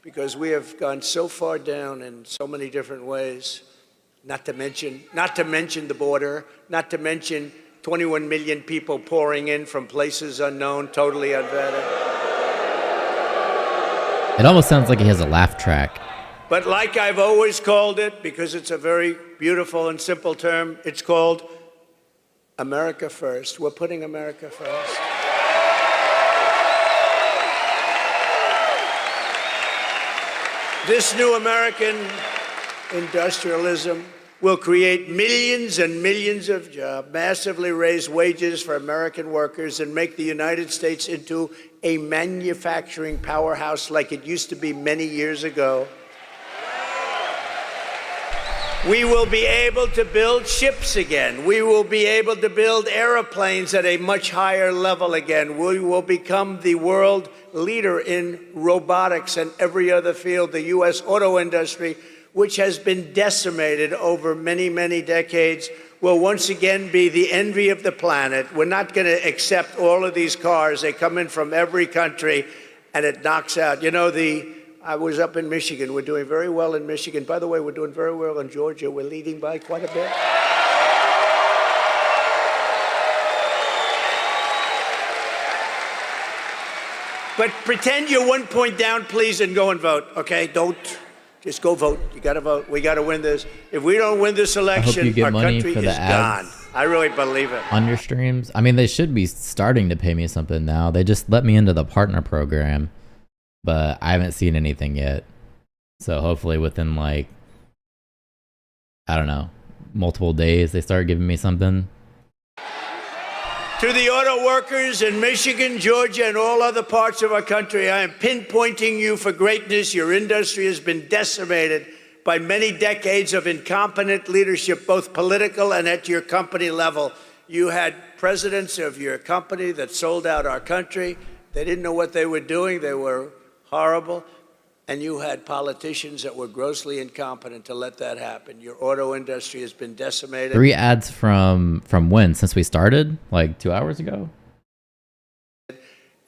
because we have gone so far down in so many different ways, not to mention the border, not to mention 21 million people pouring in from places unknown, totally unvetted. It almost sounds like he has a laugh track. But like I've always called it, because it's a very beautiful and simple term, it's called America First. We're putting America first. This new American industrialism will create millions and millions of jobs, massively raise wages for American workers, and make the United States into a manufacturing powerhouse like it used to be many years ago. We will be able to build ships again. We will be able to build airplanes at a much higher level again. We will become the world leader in robotics and every other field. The U.S. auto industry, which has been decimated over many, many decades, will once again be the envy of the planet. We're not going to accept all of these cars. They come in from every country, and it knocks out. You know, I was up in Michigan. We're doing very well in Michigan. By the way, we're doing very well in Georgia. We're leading by quite a bit. But pretend you're 1 point down, please, and go and vote, okay? Don't. Just go vote. You got to vote. We got to win this. If we don't win this election, our country is gone. I really believe it. On your streams? I mean, they should be starting to pay me something now. They just let me into the partner program, but I haven't seen anything yet. So hopefully within, like, I don't know, multiple days, they start giving me something. To the auto workers in Michigan, Georgia, and all other parts of our country, I am pinpointing you for greatness. Your industry has been decimated by many decades of incompetent leadership, both political and at your company level. You had presidents of your company that sold out our country. They didn't know what they were doing. They were horrible. And you had politicians that were grossly incompetent to let that happen. Your auto industry has been decimated. 3 ads from when? Since we started? Like 2 hours ago?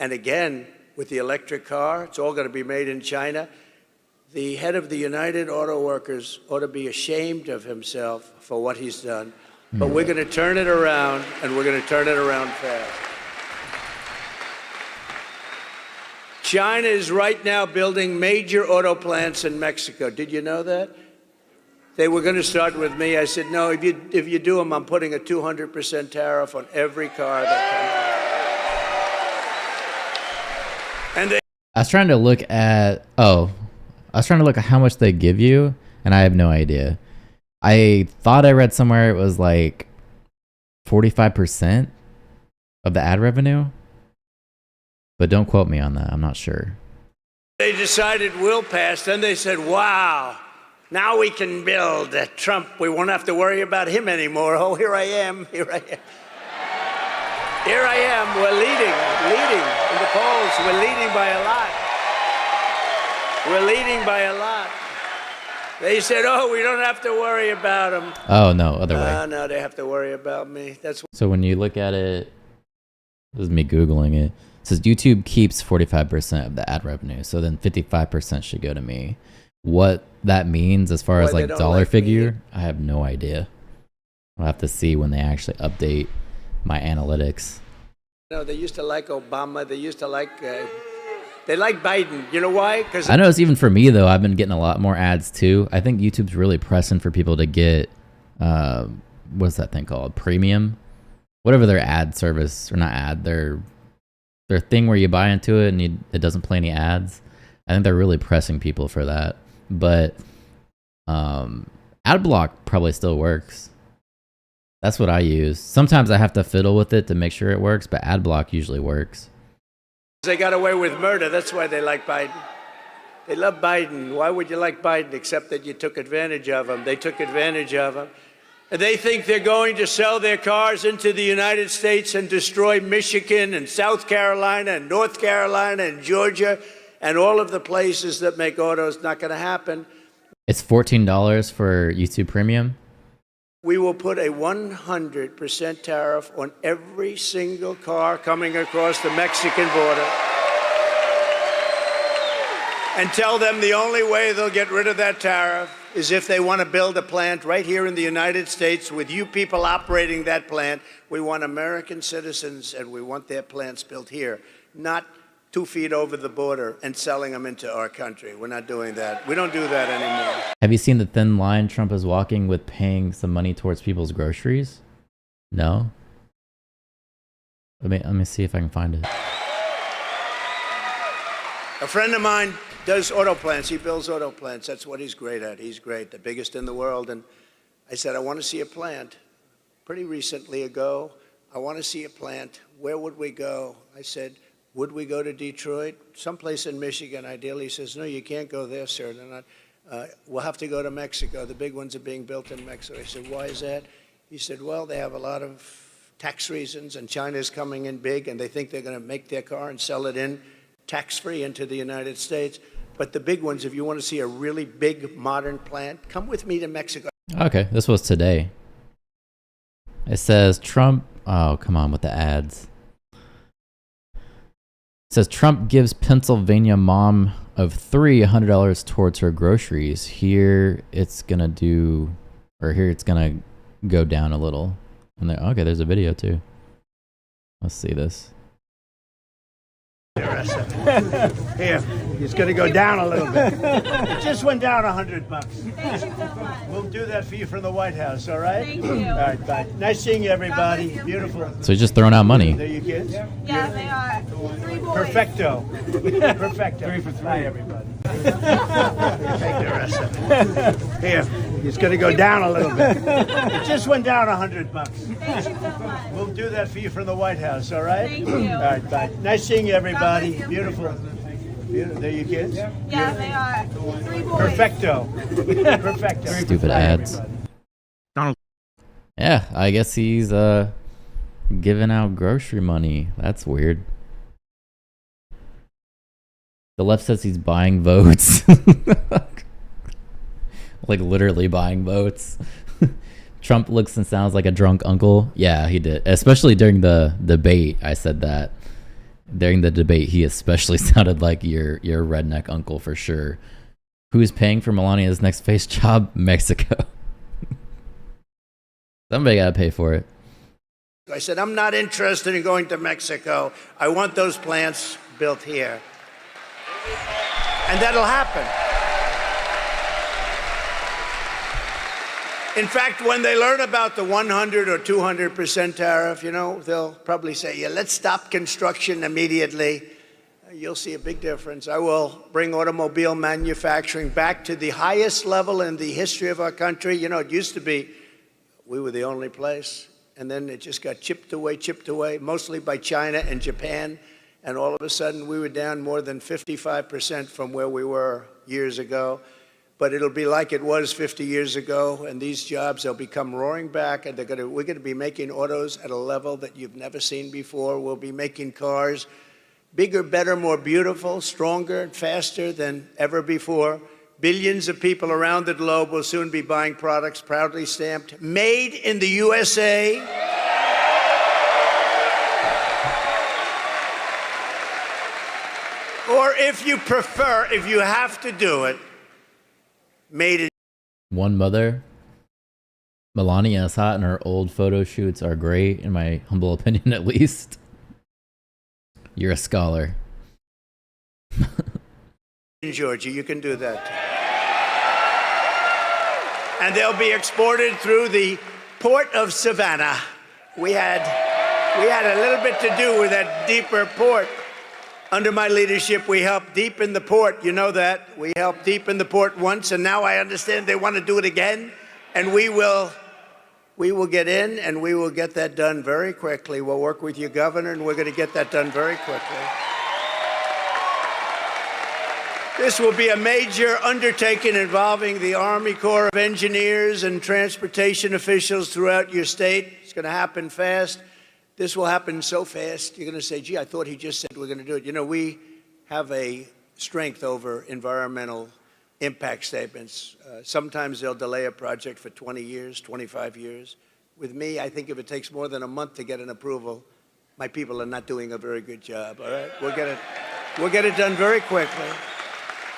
And again, with the electric car, it's all going to be made in China. The head of the United Auto Workers ought to be ashamed of himself for what he's done. But we're going to turn it around, and we're going to turn it around fast. China is right now building major auto plants in Mexico. Did you know that? They were going to start with me. I said, no, if you do them, I'm putting a 200% tariff on every car that comes. And they I was trying to look at how much they give you, and I have no idea. I thought I read somewhere it was like 45% of the ad revenue. But don't quote me on that. I'm not sure. They decided we'll pass. Then they said, wow, now we can build Trump. We won't have to worry about him anymore. Oh, here I am. Here I am. Here I am. We're leading in the polls. We're leading by a lot. We're leading by a lot. They said, oh, we don't have to worry about him. Oh, no, other way. No, they have to worry about me. That's So when you look at it, this is me Googling it. It says YouTube keeps 45% of the ad revenue. So then 55% should go to me. What that means as far as like dollar figure, I have no idea. I'll have to see when they actually update my analytics. No, they used to like Obama. They used to like... They like Biden. You know why? Because I notice even for me, though, I've been getting a lot more ads, too. I think YouTube's really pressing for people to get, what's that thing called? Premium? Whatever their ad service, or not ad, their thing where you buy into it and it doesn't play any ads. I think they're really pressing people for that. But ad block probably still works. That's what I use. Sometimes I have to fiddle with it to make sure it works, but ad block usually works. they got away with murder. That's why they like Biden. They love Biden. Why would you like Biden except that you took advantage of him? They took advantage of him. And they think they're going to sell their cars into the United States and destroy Michigan and South Carolina and North Carolina and Georgia and all of the places that make autos. Not going to happen. It's $14 for YouTube Premium. We will put a 100% tariff on every single car coming across the Mexican border and tell them the only way they'll get rid of that tariff is if they want to build a plant right here in the United States with you people operating that plant. We want American citizens and we want their plants built here, not 2 feet over the border and selling them into our country. We're not doing that. We don't do that anymore. Have you seen the thin line Trump is walking with paying some money towards people's groceries? No? Let me see if I can find it. A friend of mine does auto plants. He builds auto plants. That's what he's great at. He's great, the biggest in the world. And I said, I want to see a plant. Pretty recently ago, I want to see a plant. Where would we go? I said, would we go to Detroit? Someplace in Michigan, ideally. He says, no, you can't go there, sir. They're not. We'll have to go to Mexico. The big ones are being built in Mexico. I said, why is that? He said, well, they have a lot of tax reasons, and China's coming in big, and they think they're going to make their car and sell it in tax-free into the United States. But the big ones, if you want to see a really big modern plant, come with me to Mexico. Okay, this was today. It says Trump, oh, come on with the ads. It says Trump gives Pennsylvania mom of three $100 towards her groceries. Here it's going to go down a little. And okay, there's a video too. Let's see this. Here, it's going to go down a little bit. It just went down $100. Thank you so much. We'll do that for you from the White House, all right? Thank you. All right, bye. Nice seeing you, everybody. Beautiful. So he's just throwing out money. There you kids? Yeah, they are. 3 Perfecto. Perfecto. 3 for 3. Bye, everybody. Take the rest of it. Here, it's going to go down a little bit. It just went down $100. Thank you so much. We'll do that for you from the White House, all right? Thank you. All right, bye. Nice seeing you, everybody. Beautiful. Beautiful. They're your kids? Yeah, they are. 3 boys. Perfecto. Perfecto. Stupid ads. Donald. Yeah, I guess he's giving out grocery money. That's weird. The left says he's buying votes. Like literally buying votes. Trump looks and sounds like a drunk uncle. Yeah, he did. Especially during the debate. I said that. During the debate, he especially sounded like your redneck uncle for sure. Who's paying for Melania's next face job? Mexico. Somebody gotta pay for it. I said, I'm not interested in going to Mexico. I want those plants built here. And that'll happen. In fact, when they learn about the 100 or 200% tariff, you know, they'll probably say, yeah, let's stop construction immediately. You'll see a big difference. I will bring automobile manufacturing back to the highest level in the history of our country. You know, it used to be we were the only place, and then it just got chipped away, mostly by China and Japan. And all of a sudden, we were down more than 55% from where we were years ago. But it'll be like it was 50 years ago, and these jobs, they'll become roaring back, and we're going to be making autos at a level that you've never seen before. We'll be making cars bigger, better, more beautiful, stronger, faster than ever before. Billions of people around the globe will soon be buying products proudly stamped, made in the USA. Or if you prefer, if you have to do it, made in One mother. Melania is hot and her old photo shoots are great, in my humble opinion at least. You're a scholar. in Georgia. You can do that. And they'll be exported through the port of Savannah. We had a little bit to do with that deeper port. Under my leadership, we helped deepen the port. You know that. We helped deepen the port once, and now I understand they want to do it again. And we will get in, and we will get that done very quickly. We'll work with your governor, and we're going to get that done very quickly. This will be a major undertaking involving the Army Corps of Engineers and transportation officials throughout your state. It's going to happen fast. This will happen so fast, you're going to say, gee, I thought he just said we're going to do it. You know, we have a strength over environmental impact statements. Sometimes they'll delay a project for 20 years, 25 years. With me, I think if it takes more than a month to get an approval, my people are not doing a very good job, all right? We'll get it done very quickly.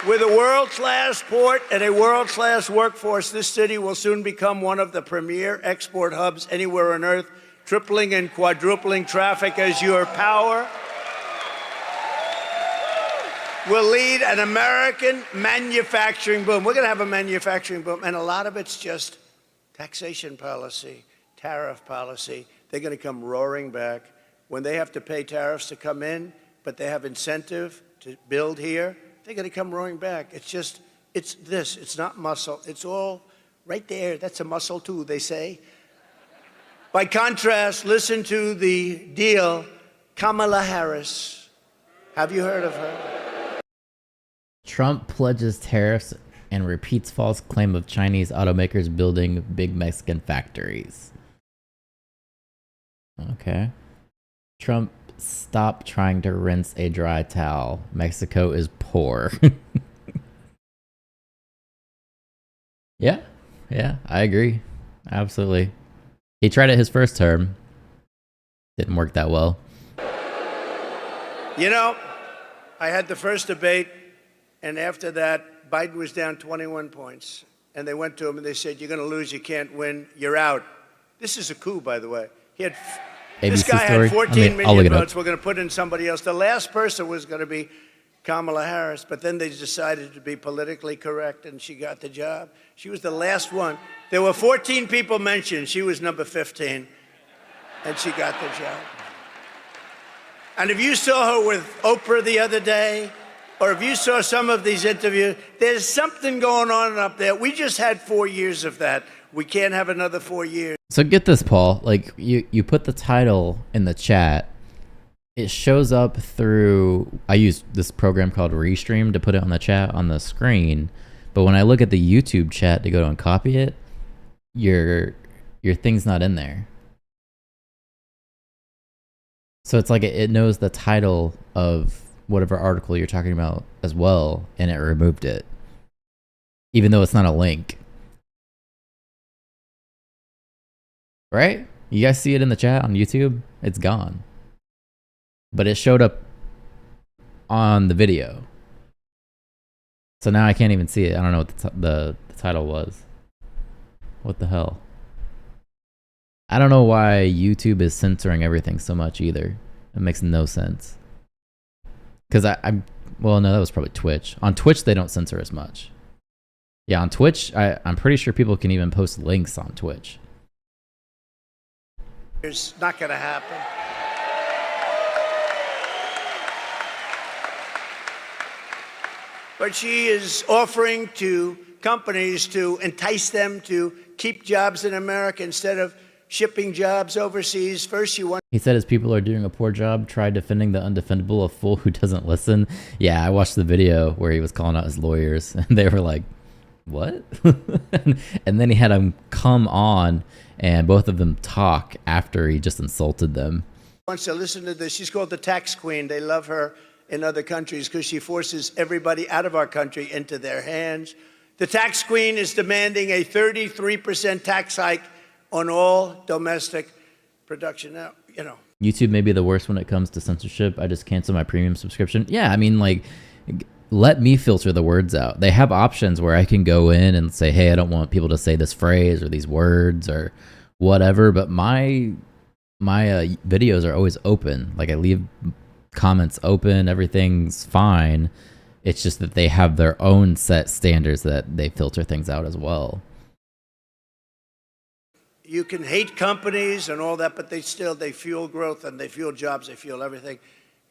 With a world-class port and a world-class workforce, this city will soon become one of the premier export hubs anywhere on earth, tripling and quadrupling traffic as your power will lead an American manufacturing boom. We're going to have a manufacturing boom, and a lot of it's just taxation policy, tariff policy. They're going to come roaring back. When they have to pay tariffs to come in, but they have incentive to build here, they're going to come roaring back. It's this. It's not muscle. It's all right there. That's a muscle, too, they say. By contrast, listen to the deal, Kamala Harris. Have you heard of her? Trump pledges tariffs and repeats false claim of Chinese automakers building big Mexican factories. Okay. Trump, stop trying to rinse a dry towel. Mexico is poor. Yeah, I agree. Absolutely. He tried it his first term. Didn't work that well. You know, I had the first debate, and after that, Biden was down 21 points. And they went to him and they said, you're going to lose, you can't win, you're out. This is a coup, by the way. This guy had 14 million votes. We're going to put in somebody else. The last person was going to be Kamala Harris, but then they decided to be politically correct, and she got the job. She was the last one. There were 14 people mentioned. She was number 15, and she got the job. And if you saw her with Oprah the other day, or if you saw some of these interviews, there's something going on up there. We just had 4 years of that. We can't have another 4 years. So get this, Paul. Like you put the title in the chat. It shows up through. I use this program called Restream to put it on the chat on the screen. But when I look at the YouTube chat to go and copy it, your thing's not in there. So it's like it knows the title of whatever article you're talking about as well, and it removed it, even though it's not a link. Right? You guys see it in the chat on YouTube? It's gone. But it showed up on the video. So now I can't even see it. I don't know what the title was. What the hell? I don't know why YouTube is censoring everything so much either. It makes no sense. Because well, no, that was probably Twitch. On Twitch, they don't censor as much. Yeah, on Twitch, I'm pretty sure people can even post links on Twitch. It's not going to happen. But she is offering to companies to entice them to keep jobs in America instead of shipping jobs overseas. First, she wants. He said his people are doing a poor job. Try defending the undefendable, a fool who doesn't listen. Yeah, I watched the video where he was calling out his lawyers, and they were like, what? And then he had them come on, and both of them talk after he just insulted them. Wants to listen to this. She's called the tax queen. They love her in other countries because she forces everybody out of our country into their hands. The tax queen is demanding a 33% tax hike on all domestic production. Now, you know. YouTube may be the worst when it comes to censorship. I just canceled my premium subscription. Yeah, I mean, like, let me filter the words out. They have options where I can go in and say, hey, I don't want people to say this phrase or these words or whatever. But my videos are always open. Like, I leave comments open. Everything's fine. It's just that they have their own set standards that they filter things out as well. You can hate companies and all that, but they fuel growth and they fuel jobs, they fuel everything.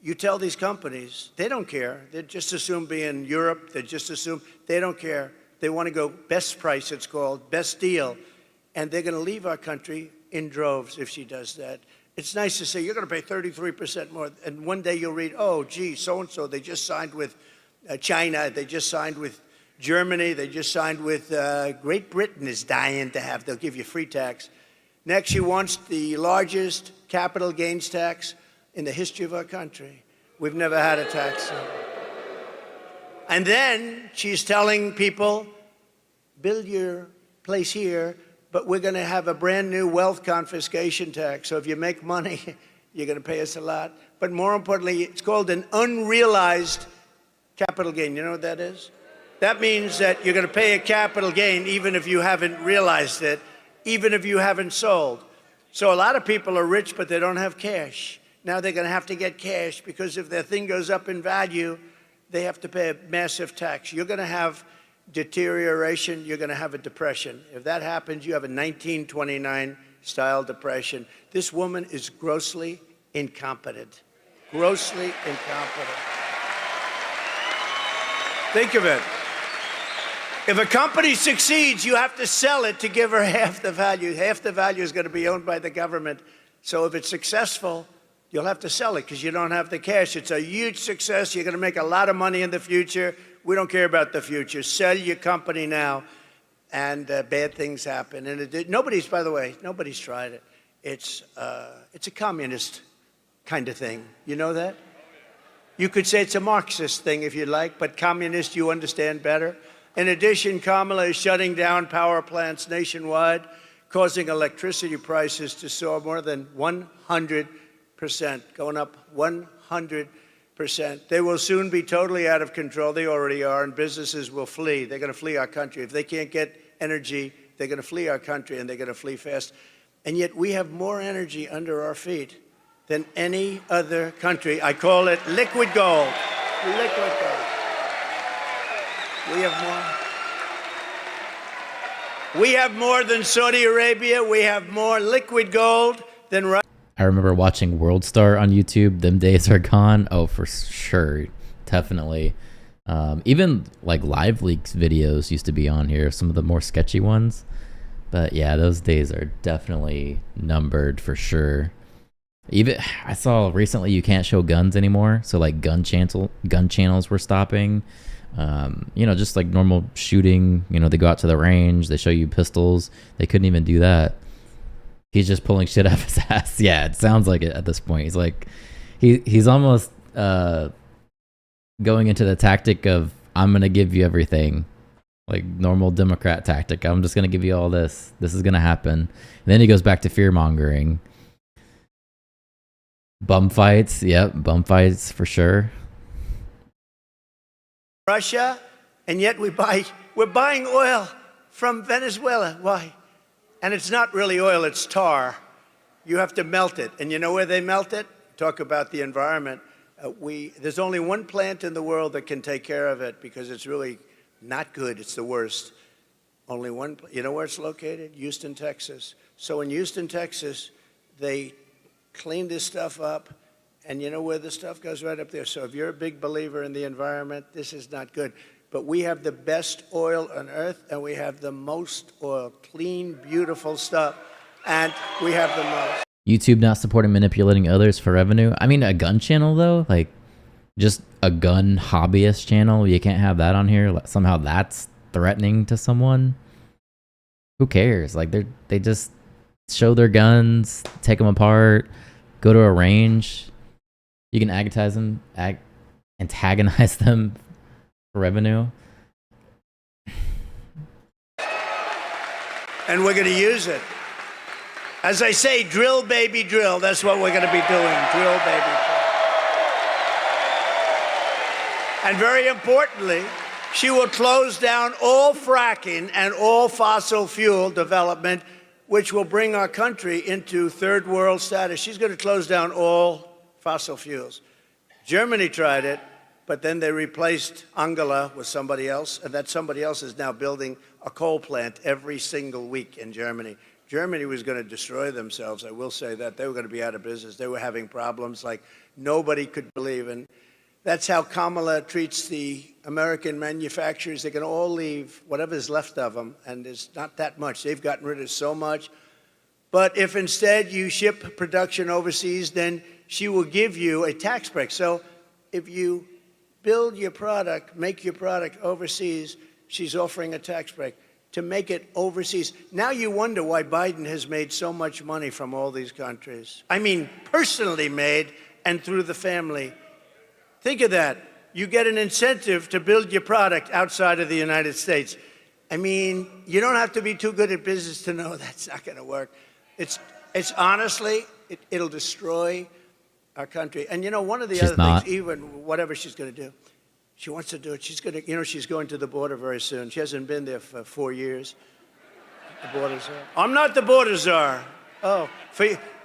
You tell these companies, they don't care. They just assume be in Europe. They just assume they don't care. They want to go best price, it's called, best deal. And they're going to leave our country in droves if she does that. It's nice to say, you're going to pay 33% more. And one day you'll read, oh, gee, so-and-so, they just signed with China. They just signed with Germany. They just signed with Great Britain is dying to have. They'll give you free tax. Next, she wants the largest capital gains tax in the history of our country. We've never had a tax. And then she's telling people, build your place here, but we're going to have a brand new wealth confiscation tax. So if you make money, you're going to pay us a lot. But more importantly, it's called an unrealized capital gain. You know what that is? That means that you're going to pay a capital gain even if you haven't realized it, even if you haven't sold. So a lot of people are rich, but they don't have cash. Now they're going to have to get cash because if their thing goes up in value, they have to pay a massive tax. You're going to have deterioration. You're going to have a depression. If that happens, you have a 1929 style depression. This woman is grossly incompetent. Grossly incompetent. Think of it. If a company succeeds, you have to sell it to give her half the value. Half the value is going to be owned by the government. So if it's successful, you'll have to sell it because you don't have the cash. It's a huge success. You're going to make a lot of money in the future. We don't care about the future. Sell your company now, and bad things happen. And nobody's, by the way, nobody's tried it. It's a communist kind of thing. You know that? You could say it's a Marxist thing if you like, but communist you understand better. In addition, Kamala is shutting down power plants nationwide, causing electricity prices to soar more than 100%, going up 100%. They will soon be totally out of control. They already are, and businesses will flee. They're going to flee our country. If they can't get energy, they're going to flee our country, and they're going to flee fast. And yet we have more energy under our feet than any other country. I call it liquid gold. Liquid gold. We have more. We have more than Saudi Arabia. We have more liquid gold than Russia. I remember watching World Star on YouTube. Them days are gone. Oh, for sure. Definitely. Even like Live Leaks videos used to be on here, some of the more sketchy ones. But yeah, those days are definitely numbered for sure. Even I saw recently you can't show guns anymore. So like gun channels were stopping. Just like normal shooting, they go out to the range, they show you pistols. They couldn't even do that. He's just pulling shit out of his ass. Yeah, it sounds like it at this point. He's like, he's almost going into the tactic of, I'm going to give you everything. Like normal Democrat tactic. I'm just going to give you all this. This is going to happen. And then he goes back to fear mongering. Bum fights. Yep, bum fights for sure. Russia, and yet we're buying oil from Venezuela. Why? And it's not really oil, it's tar. You have to melt it. And you know where they melt it? Talk about the environment. There's only one plant in the world that can take care of it because it's really not good. It's the worst. Only one. You know where it's located? Houston, Texas. So in Houston, Texas, they clean this stuff up. And you know where the stuff goes? Right up there. So if you're a big believer in the environment, this is not good. But we have the best oil on earth, and we have the most oil. Clean, beautiful stuff. And we have the most. YouTube not supporting manipulating others for revenue. I mean, a gun channel, though, like just a gun hobbyist channel, you can't have that on here. Somehow that's threatening to someone. Who cares? Like, they just show their guns, take them apart, go to a range. You can antagonize them for revenue. And we're going to use it. As I say, drill, baby, drill. That's what we're going to be doing. Drill, baby, drill. And very importantly, she will close down all fracking and all fossil fuel development, which will bring our country into third world status. She's going to close down all fossil fuels. Germany tried it, but then they replaced Angela with somebody else, and that somebody else is now building a coal plant every single week in Germany. Germany was going to destroy themselves, I will say that. They were going to be out of business. They were having problems like nobody could believe. And that's how Kamala treats the American manufacturers. They can all leave whatever's left of them, and there's not that much. They've gotten rid of so much. But if instead you ship production overseas, then she will give you a tax break. So if you build your product, make your product overseas, she's offering a tax break to make it overseas. Now you wonder why Biden has made so much money from all these countries. I mean, personally made and through the family. Think of that. You get an incentive to build your product outside of the United States. I mean, you don't have to be too good at business to know that's not going to work. It's honestly, it'll destroy our country. And you know, one of the other things, even whatever she's going to do, she wants to do it. She's going to, she's going to the border very soon. She hasn't been there for 4 years. The border czar. I'm not the border czar. Oh,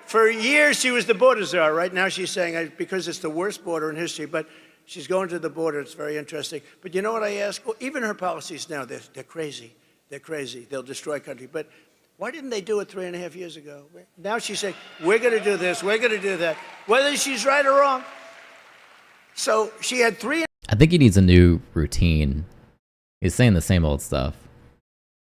for years she was the border czar. Right now she's saying, because it's the worst border in history, but she's going to the border. It's very interesting. But you know what I ask? Well, even her policies now, they're crazy. They're crazy. They'll destroy country. But why didn't they do it 3.5 years ago? Now she's saying, we're going to do this, we're going to do that, whether she's right or wrong. So she had I think he needs a new routine. He's saying the same old stuff.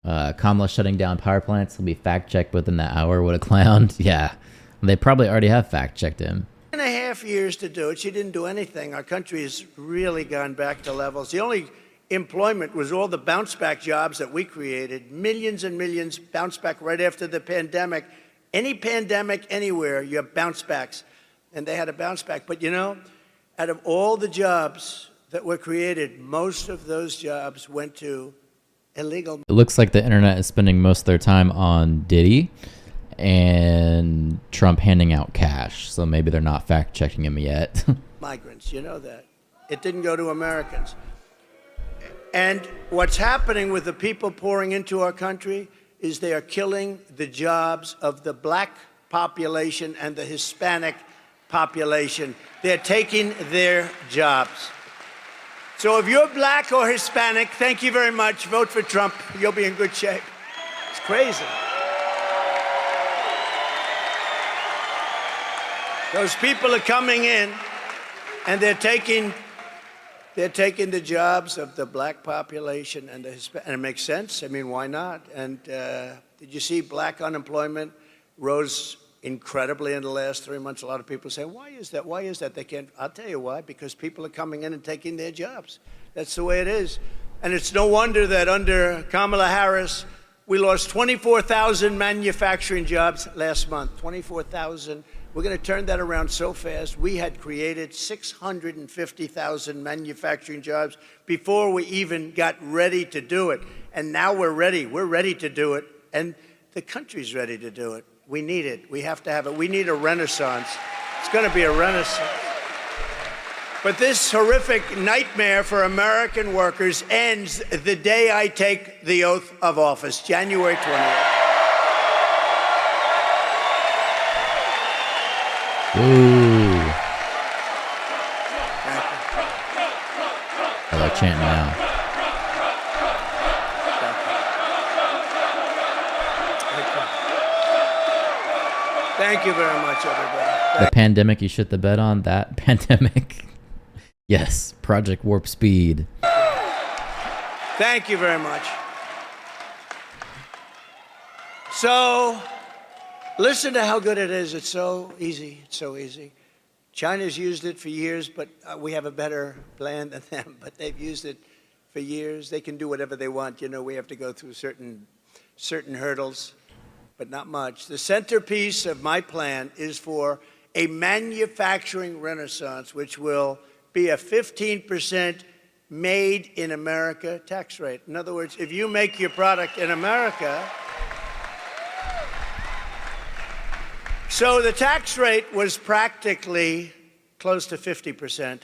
Kamala shutting down power plants will be fact-checked within the hour. What a clown. Yeah. They probably already have fact-checked him. 3.5 years to do it. She didn't do anything. Our country has really gone back to levels. The only employment was all the bounce-back jobs that we created. Millions and millions bounced back right after the pandemic. Any pandemic anywhere, you have bounce-backs. And they had a bounce-back. But you know, out of all the jobs that were created, most of those jobs went to illegal. It looks like the internet is spending most of their time on Diddy and Trump handing out cash. So maybe they're not fact-checking him yet. Migrants, you know that. It didn't go to Americans. And what's happening with the people pouring into our country is they are killing the jobs of the black population and the Hispanic population. They're taking their jobs. So if you're black or Hispanic, thank you very much. Vote for Trump. You'll be in good shape. It's crazy. Those people are coming in, and they're taking the jobs of the black population and the Hispanic, and it makes sense. I mean, why not? And did you see black unemployment rose incredibly in the last 3 months? A lot of people say, why is that? Why is that? They can't. I'll tell you why. Because people are coming in and taking their jobs. That's the way it is. And it's no wonder that under Kamala Harris, we lost 24,000 manufacturing jobs last month. 24,000. We're going to turn that around so fast. We had created 650,000 manufacturing jobs before we even got ready to do it. And now we're ready. We're ready to do it. And the country's ready to do it. We need it. We have to have it. We need a renaissance. It's going to be a renaissance. But this horrific nightmare for American workers ends the day I take the oath of office, January 20th. Ooh. I like chanting now. Thank you very much, everybody. The pandemic you shit the bed on, that pandemic. Yes, Project Warp Speed. Thank you very much. So, listen to how good it is. It's so easy. It's so easy. China's used it for years, but we have a better plan than them. But they've used it for years. They can do whatever they want. You know, we have to go through certain hurdles, but not much. The centerpiece of my plan is for a manufacturing renaissance, which will be a 15% made in America tax rate. In other words, if you make your product in America, so the tax rate was practically close to 50%.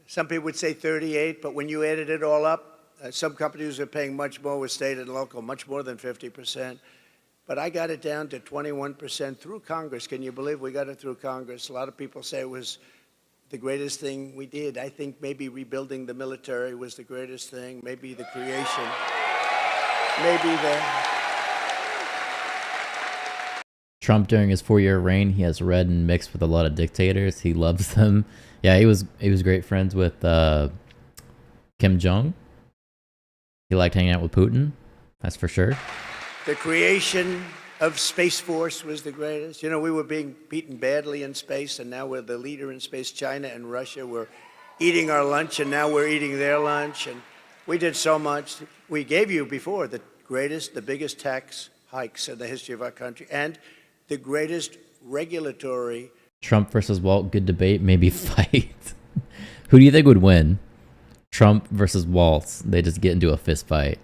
Some people would say 38, but when you added it all up, some companies are paying much more with state and local, much more than 50%. But I got it down to 21% through Congress. Can you believe we got it through Congress? A lot of people say it was the greatest thing we did. I think maybe rebuilding the military was the greatest thing. Maybe the creation. Maybe the... Trump during his 4-year reign, he has read and mixed with a lot of dictators. He loves them. Yeah, he was great friends with Kim Jong. He liked hanging out with Putin. That's for sure. The creation of Space Force was the greatest. You know, we were being beaten badly in space, and now we're the leader in space. China and Russia were eating our lunch, and now we're eating their lunch. And we did so much. We gave you before the biggest tax hikes in the history of our country, and the greatest regulatory. Trump versus Walt, good debate, maybe fight. Who do you think would win? Trump versus Walt. They just get into a fist fight.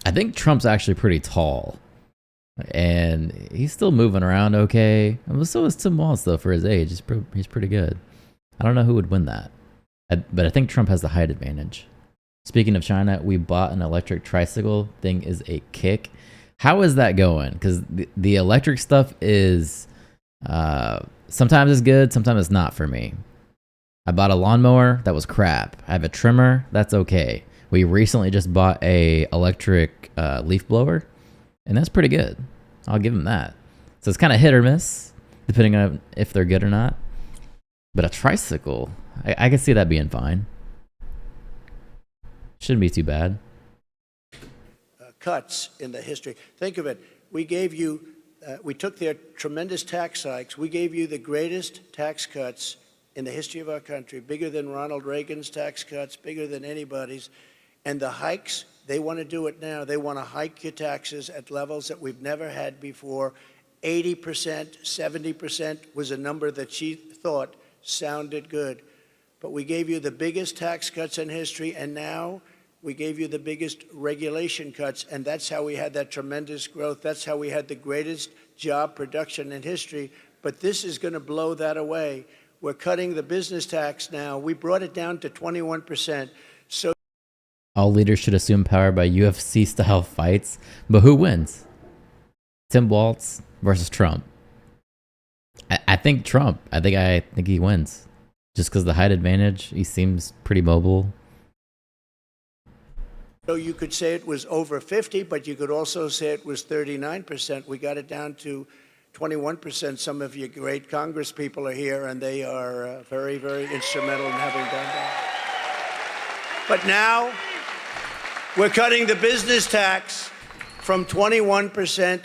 I think Trump's actually pretty tall. And he's still moving around okay. So is Tim Walz, though, for his age. He's pretty good. I don't know who would win that. But I think Trump has the height advantage. Speaking of China, we bought an electric tricycle. Thing is a kick. How is that going? Because the electric stuff is sometimes it's good, sometimes it's not for me. I bought a lawnmower. That was crap. I have a trimmer. That's okay. We recently just bought a electric leaf blower. And that's pretty good. I'll give them that. So it's kind of hit or miss, depending on if they're good or not. But a tricycle, I can see that being fine. Shouldn't be too bad. Cuts in the history. Think of it. We gave you, we took their tremendous tax hikes. We gave you the greatest tax cuts in the history of our country, bigger than Ronald Reagan's tax cuts, bigger than anybody's. And the hikes, they want to do it now. They want to hike your taxes at levels that we've never had before. 80%, 70% was a number that she thought sounded good. But we gave you the biggest tax cuts in history, and now we gave you the biggest regulation cuts, and that's how we had that tremendous growth. That's how we had the greatest job production in history. But this is going to blow that away. We're cutting the business tax now. We brought it down to 21%. So all leaders should assume power by UFC-style fights. But who wins? Tim Walz versus Trump. I think Trump. I think he wins. Just because of the height advantage. He seems pretty mobile. So you could say it was over 50, but you could also say it was 39%. We got it down to 21%. Some of you great Congress people are here, and they are very, very instrumental in having done that. But now we're cutting the business tax from 21%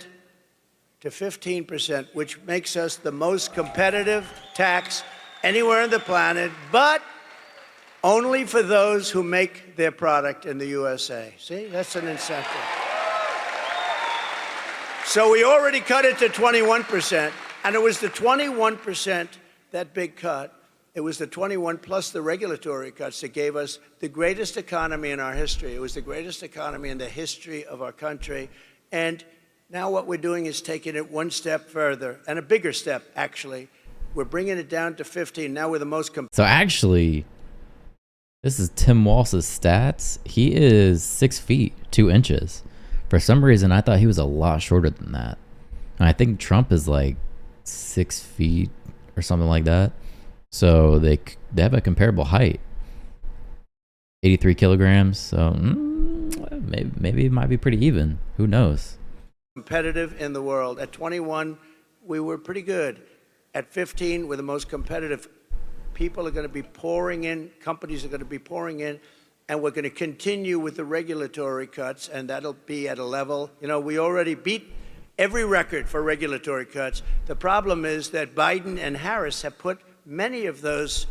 to 15%, which makes us the most competitive tax anywhere on the planet, but only for those who make their product in the USA. See, that's an incentive. So we already cut it to 21%, and it was the 21%, that big cut, it was the 21 plus the regulatory cuts that gave us the greatest economy in our history. It was the greatest economy in the history of our country. And now what we're doing is taking it one step further, and a bigger step, actually. We're bringing it down to 15. Now we're the most So actually, this is Tim Walz's stats. He is 6 feet 2 inches. For some reason, I thought he was a lot shorter than that. And I think Trump is like 6 feet or something like that. So they have a comparable height. 83 kilograms. So maybe it might be pretty even. Who knows? competitive in the world. At 21, we were pretty good. At 15, we're the most competitive. People are going to be pouring in, companies are going to be pouring in, and we're going to continue with the regulatory cuts, and that'll be at a level, you know, we already beat every record for regulatory cuts. The problem is that Biden and Harris have put many of those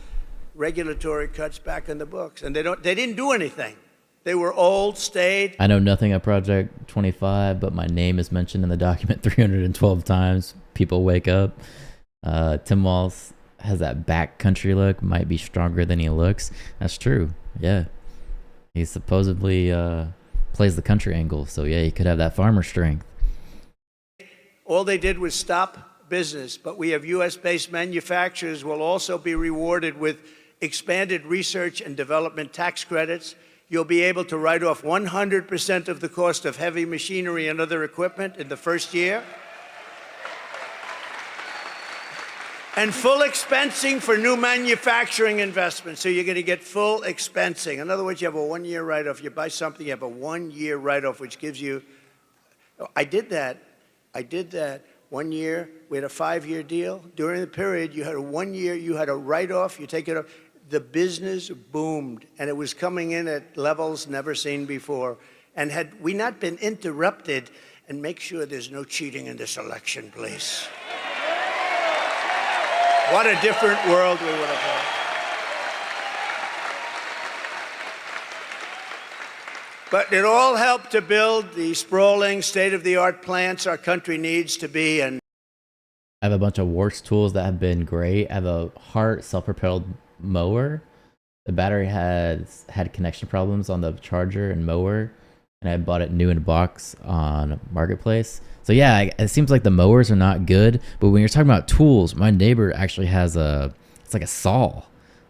regulatory cuts back in the books, and they didn't do anything. They were old, stayed. I know nothing of Project 25, but my name is mentioned in the document 312 times. People wake up. Tim Walz has that backcountry look, might be stronger than he looks. That's true. Yeah. He supposedly plays the country angle. So, yeah, he could have that farmer strength. All they did was stop business, but we have U.S.-based manufacturers will also be rewarded with expanded research and development tax credits. You'll be able to write off 100% of the cost of heavy machinery and other equipment in the first year. And full expensing for new manufacturing investments. So you're going to get full expensing. In other words, you have a one-year write-off. You buy something, you have a one-year write-off, which gives you... I did that. 1 year, we had a 5-year deal. During the period, you had a 1 year, you had a write-off, you take it off. The business boomed, and it was coming in at levels never seen before. And had we not been interrupted, and make sure there's no cheating in this election, please. What a different world we would have had. But it all helped to build the sprawling, state-of-the-art plants our country needs to be. And I have a bunch of works tools that have been great. I have a Hart self-propelled mower. The battery had connection problems on the charger and mower, and I bought it new in a box on Marketplace. So yeah, it seems like the mowers are not good, but when you're talking about tools, my neighbor actually has it's like a saw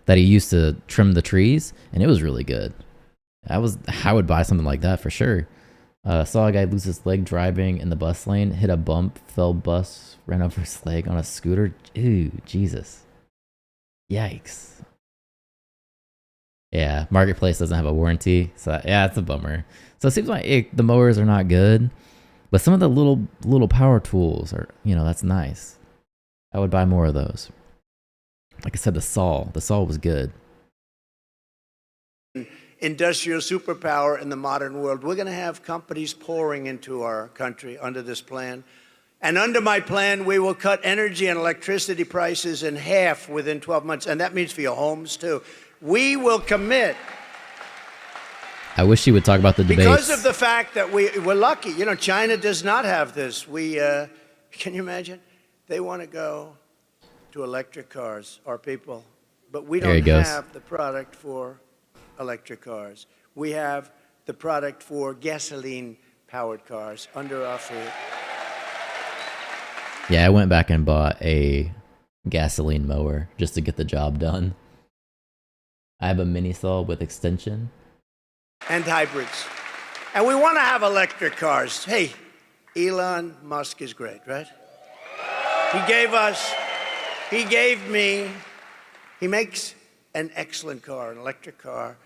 that he used to trim the trees, and it was really good. I would buy something like that for sure. Saw a guy lose his leg driving in the bus lane, hit a bump, fell bus, ran over his leg on a scooter. Ew, Jesus. Yikes. Yeah, Marketplace doesn't have a warranty, so yeah, it's a bummer. So it seems like the mowers are not good, but some of the little power tools are, that's nice. I would buy more of those. Like I said, the saw was good. industrial superpower in the modern world. We're going to have companies pouring into our country under this plan. And under my plan, we will cut energy and electricity prices in half within 12 months. And that means for your homes, too. We will commit. I wish you would talk about the debates. Because of the fact that we're lucky. You know, China does not have this. Can you imagine? They want to go to electric cars, our people. But we don't have the product for electric cars. We have the product for gasoline-powered cars under our feet. Yeah, I went back and bought a gasoline mower just to get the job done. I have a mini saw with extension. And hybrids. And we want to have electric cars. Hey, Elon Musk is great, right? He makes an excellent car, an electric car,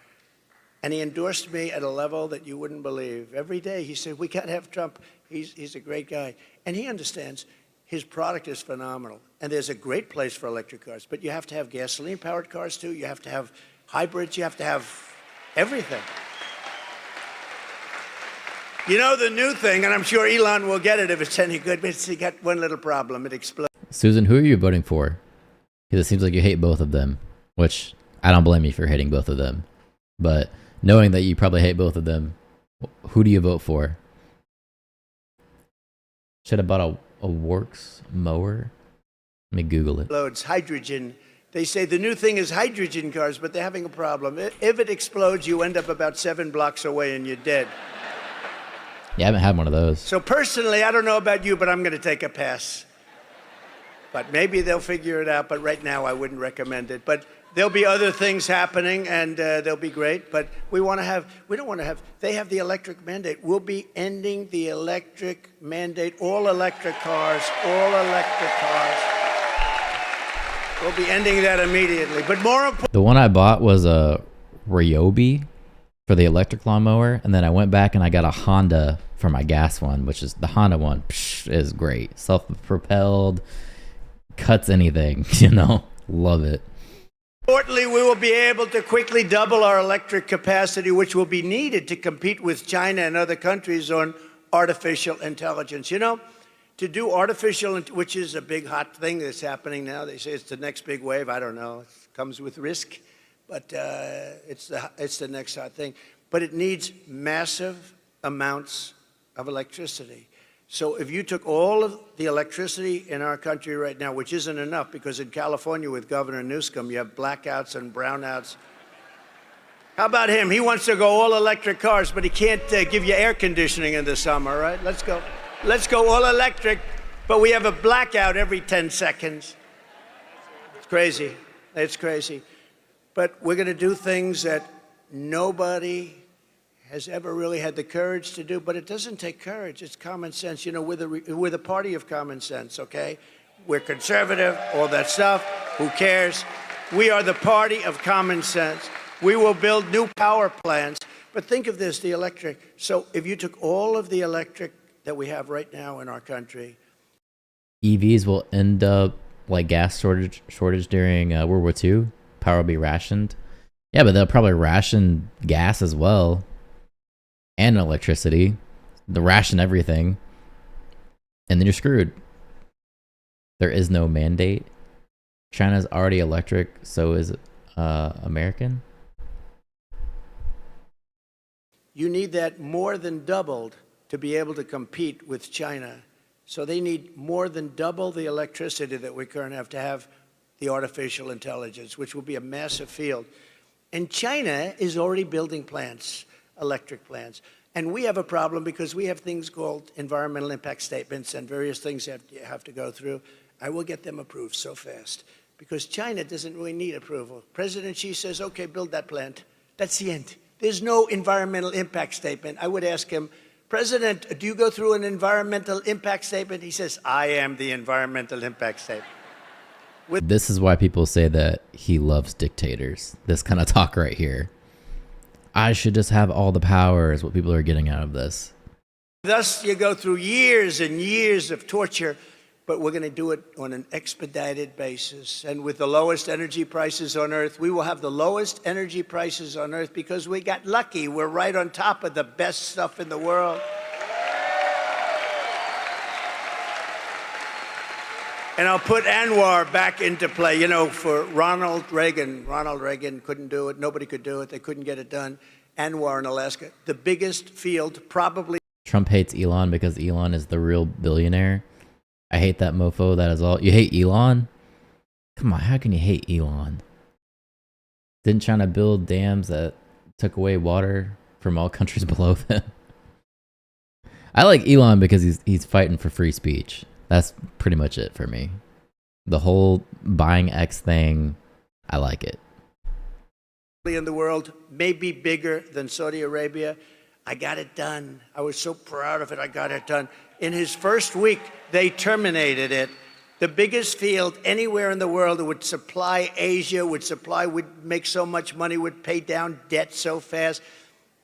and he endorsed me at a level that you wouldn't believe. Every day he said, we can't have Trump. He's a great guy. And he understands his product is phenomenal. And there's a great place for electric cars, but you have to have gasoline-powered cars too. You have to have hybrids. You have to have everything. You know the new thing, and I'm sure Elon will get it if it's any good, but it's got one little problem. It explodes. Susan, who are you voting for? Because it seems like you hate both of them, which I don't blame you for hating both of them. But knowing that you probably hate both of them, who do you vote for? Should have bought a Works mower. Let me Google it. Explodes hydrogen. They say the new thing is hydrogen cars, but they're having a problem. If it explodes, you end up about 7 blocks away and you're dead. Yeah, I haven't had one of those. So personally, I don't know about you, but I'm going to take a pass. But maybe they'll figure it out. But right now, I wouldn't recommend it. But there'll be other things happening, and they'll be great. But we don't want to have, they have the electric mandate. We'll be ending the electric mandate, all electric cars. We'll be ending that immediately. But more important, The one I bought was a Ryobi for the electric lawnmower, and then I went back and I got a Honda for my gas one, which is the Honda one. Is great, self-propelled, cuts anything, you know, love it. importantly, we will be able to quickly double our electric capacity, which will be needed to compete with China and other countries on artificial intelligence. You know, to do artificial, which is a big hot thing that's happening now. They say it's the next big wave. I don't know. It comes with risk, but it's the next hot thing. But it needs massive amounts of electricity. So if you took all of the electricity in our country right now, which isn't enough, because in California with Governor Newsom, you have blackouts and brownouts. How about him? He wants to go all electric cars, but he can't give you air conditioning in the summer, right? Let's go all electric, but we have a blackout every 10 seconds. It's crazy. It's crazy. But we're going to do things that nobody has ever really had the courage to do, but it doesn't take courage. It's common sense. You know, we're the party of common sense, okay? We're conservative, all that stuff. Who cares? We are the party of common sense. We will build new power plants. But think of this, the electric. So if you took all of the electric that we have right now in our country. EVs will end up like gas shortage during World War II. Power will be rationed. Yeah, but they'll probably ration gas as well. And electricity. They'll ration everything. And then you're screwed. There is no mandate. China's already electric, so is American. You need that more than doubled to be able to compete with China. So they need more than double the electricity that we currently have to have the artificial intelligence, which will be a massive field. And China is already building plants, electric plants. And we have a problem because we have things called environmental impact statements and various things you have to go through. I will get them approved so fast because China doesn't really need approval. President Xi says, okay, build that plant. That's the end. There's no environmental impact statement. I would ask him, President, do you go through an environmental impact statement? He says, I am the environmental impact statement. This is why people say that he loves dictators. This kind of talk right here. I should just have all the power is what people are getting out of this. Thus, you go through years and years of torture, but we're going to do it on an expedited basis. And with the lowest energy prices on Earth, we will have the lowest energy prices on Earth because we got lucky. We're right on top of the best stuff in the world. And I'll put Anwar back into play. You know, for Ronald Reagan couldn't do it. Nobody could do it. They couldn't get it done. Anwar in Alaska, the biggest field probably. Trump hates Elon because Elon is the real billionaire. I hate that mofo. That is all. You hate Elon? Come on, how can you hate Elon? Didn't China build dams that took away water from all countries below them? I like Elon because he's fighting for free speech. That's pretty much it for me. The whole buying X thing, I like it. In the world, maybe bigger than Saudi Arabia. I got it done. I was so proud of it. I got it done. In his first week, they terminated it. The biggest field anywhere in the world that would supply Asia, would make so much money, would pay down debt so fast.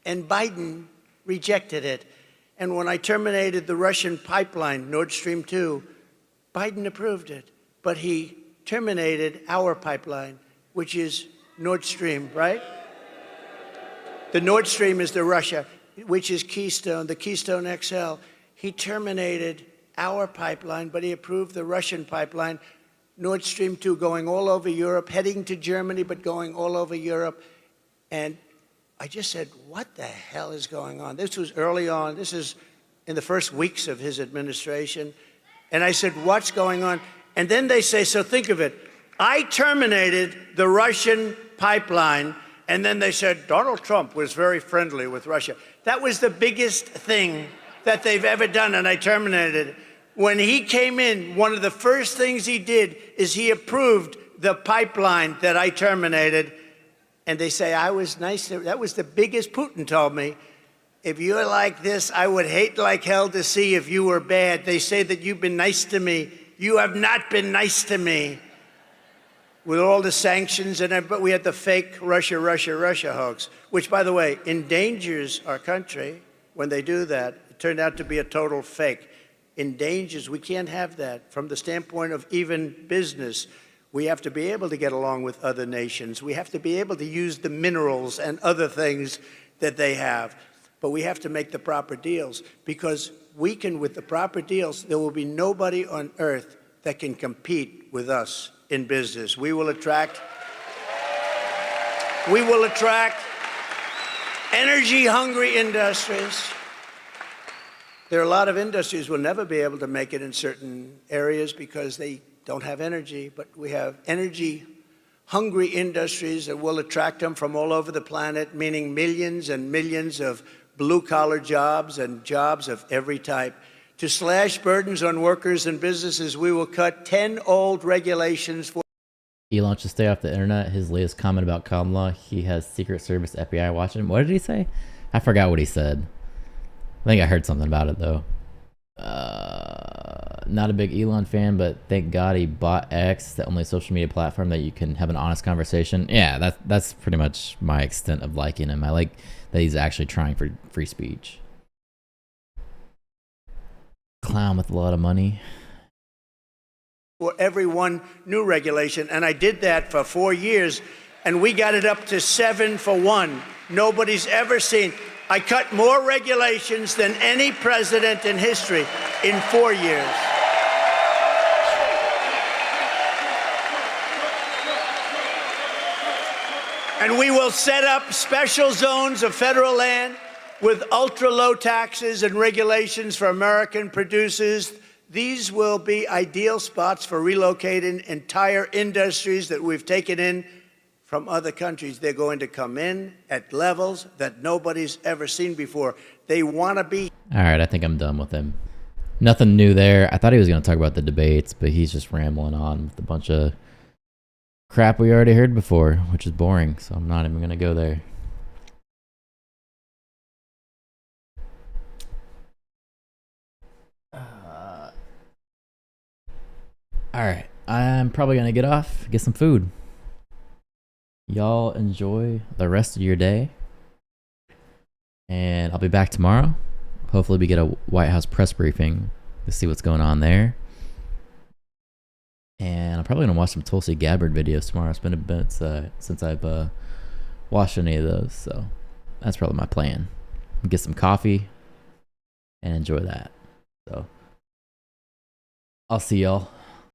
And Biden rejected it. And when I terminated the Russian pipeline, Nord Stream 2, Biden approved it, but he terminated our pipeline, which is Nord Stream, right? The Nord Stream is the Russia, which is Keystone, the Keystone XL. He terminated our pipeline, but he approved the Russian pipeline, Nord Stream 2, going all over Europe, heading to Germany, but going all over Europe. And I just said, what the hell is going on? This was early on. This is in the first weeks of his administration. And I said, what's going on? And then they say, so think of it. I terminated the Russian pipeline, and then they said, Donald Trump was very friendly with Russia. That was the biggest thing that they've ever done, and I terminated it. When he came in, one of the first things he did is he approved the pipeline that I terminated. And they say, I was nice. That was the biggest. Putin told me, if you're like this, I would hate like hell to see if you were bad. They say that you've been nice to me. You have not been nice to me. With all the sanctions, but we had the fake Russia hoax, which, by the way, endangers our country when they do that. It turned out to be a total fake. Endangers, we can't have that. From the standpoint of even business, we have to be able to get along with other nations. We have to be able to use the minerals and other things that they have. But we have to make the proper deals, because we can, with the proper deals, there will be nobody on earth that can compete with us in business. We will attract energy-hungry industries. There are a lot of industries will never be able to make it in certain areas because they don't have energy, but we have energy-hungry industries that will attract them from all over the planet, meaning millions and millions of blue-collar jobs and jobs of every type. To slash burdens on workers and businesses, we will cut 10 old regulations for Elon should stay off the internet. His latest comment about Kamala, he has Secret Service FBI watching him. What did he say? I forgot what he said. I think I heard something about it, though. Not a big Elon fan, but thank God he bought X, the only social media platform that you can have an honest conversation. Yeah, that's pretty much my extent of liking him. I like that he's actually trying for free speech. Clown with a lot of money. For every one new regulation, and I did that for 4 years, and we got it up to 7 for 1. Nobody's ever seen. I cut more regulations than any president in history in 4 years. And we will set up special zones of federal land with ultra-low taxes and regulations for American producers. These will be ideal spots for relocating entire industries that we've taken in from other countries. They're going to come in at levels that nobody's ever seen before. They want to be. All right, I think I'm done with him. Nothing new there. I thought he was going to talk about the debates, but he's just rambling on with a bunch of crap we already heard before, which is boring, so I'm not even going to go there. All right, I'm probably going to get off, get some food. Y'all enjoy the rest of your day. And I'll be back tomorrow. Hopefully we get a White House press briefing to see what's going on there. And I'm probably going to watch some Tulsi Gabbard videos tomorrow. It's been a bit since I've watched any of those. So that's probably my plan. Get some coffee and enjoy that. So I'll see y'all.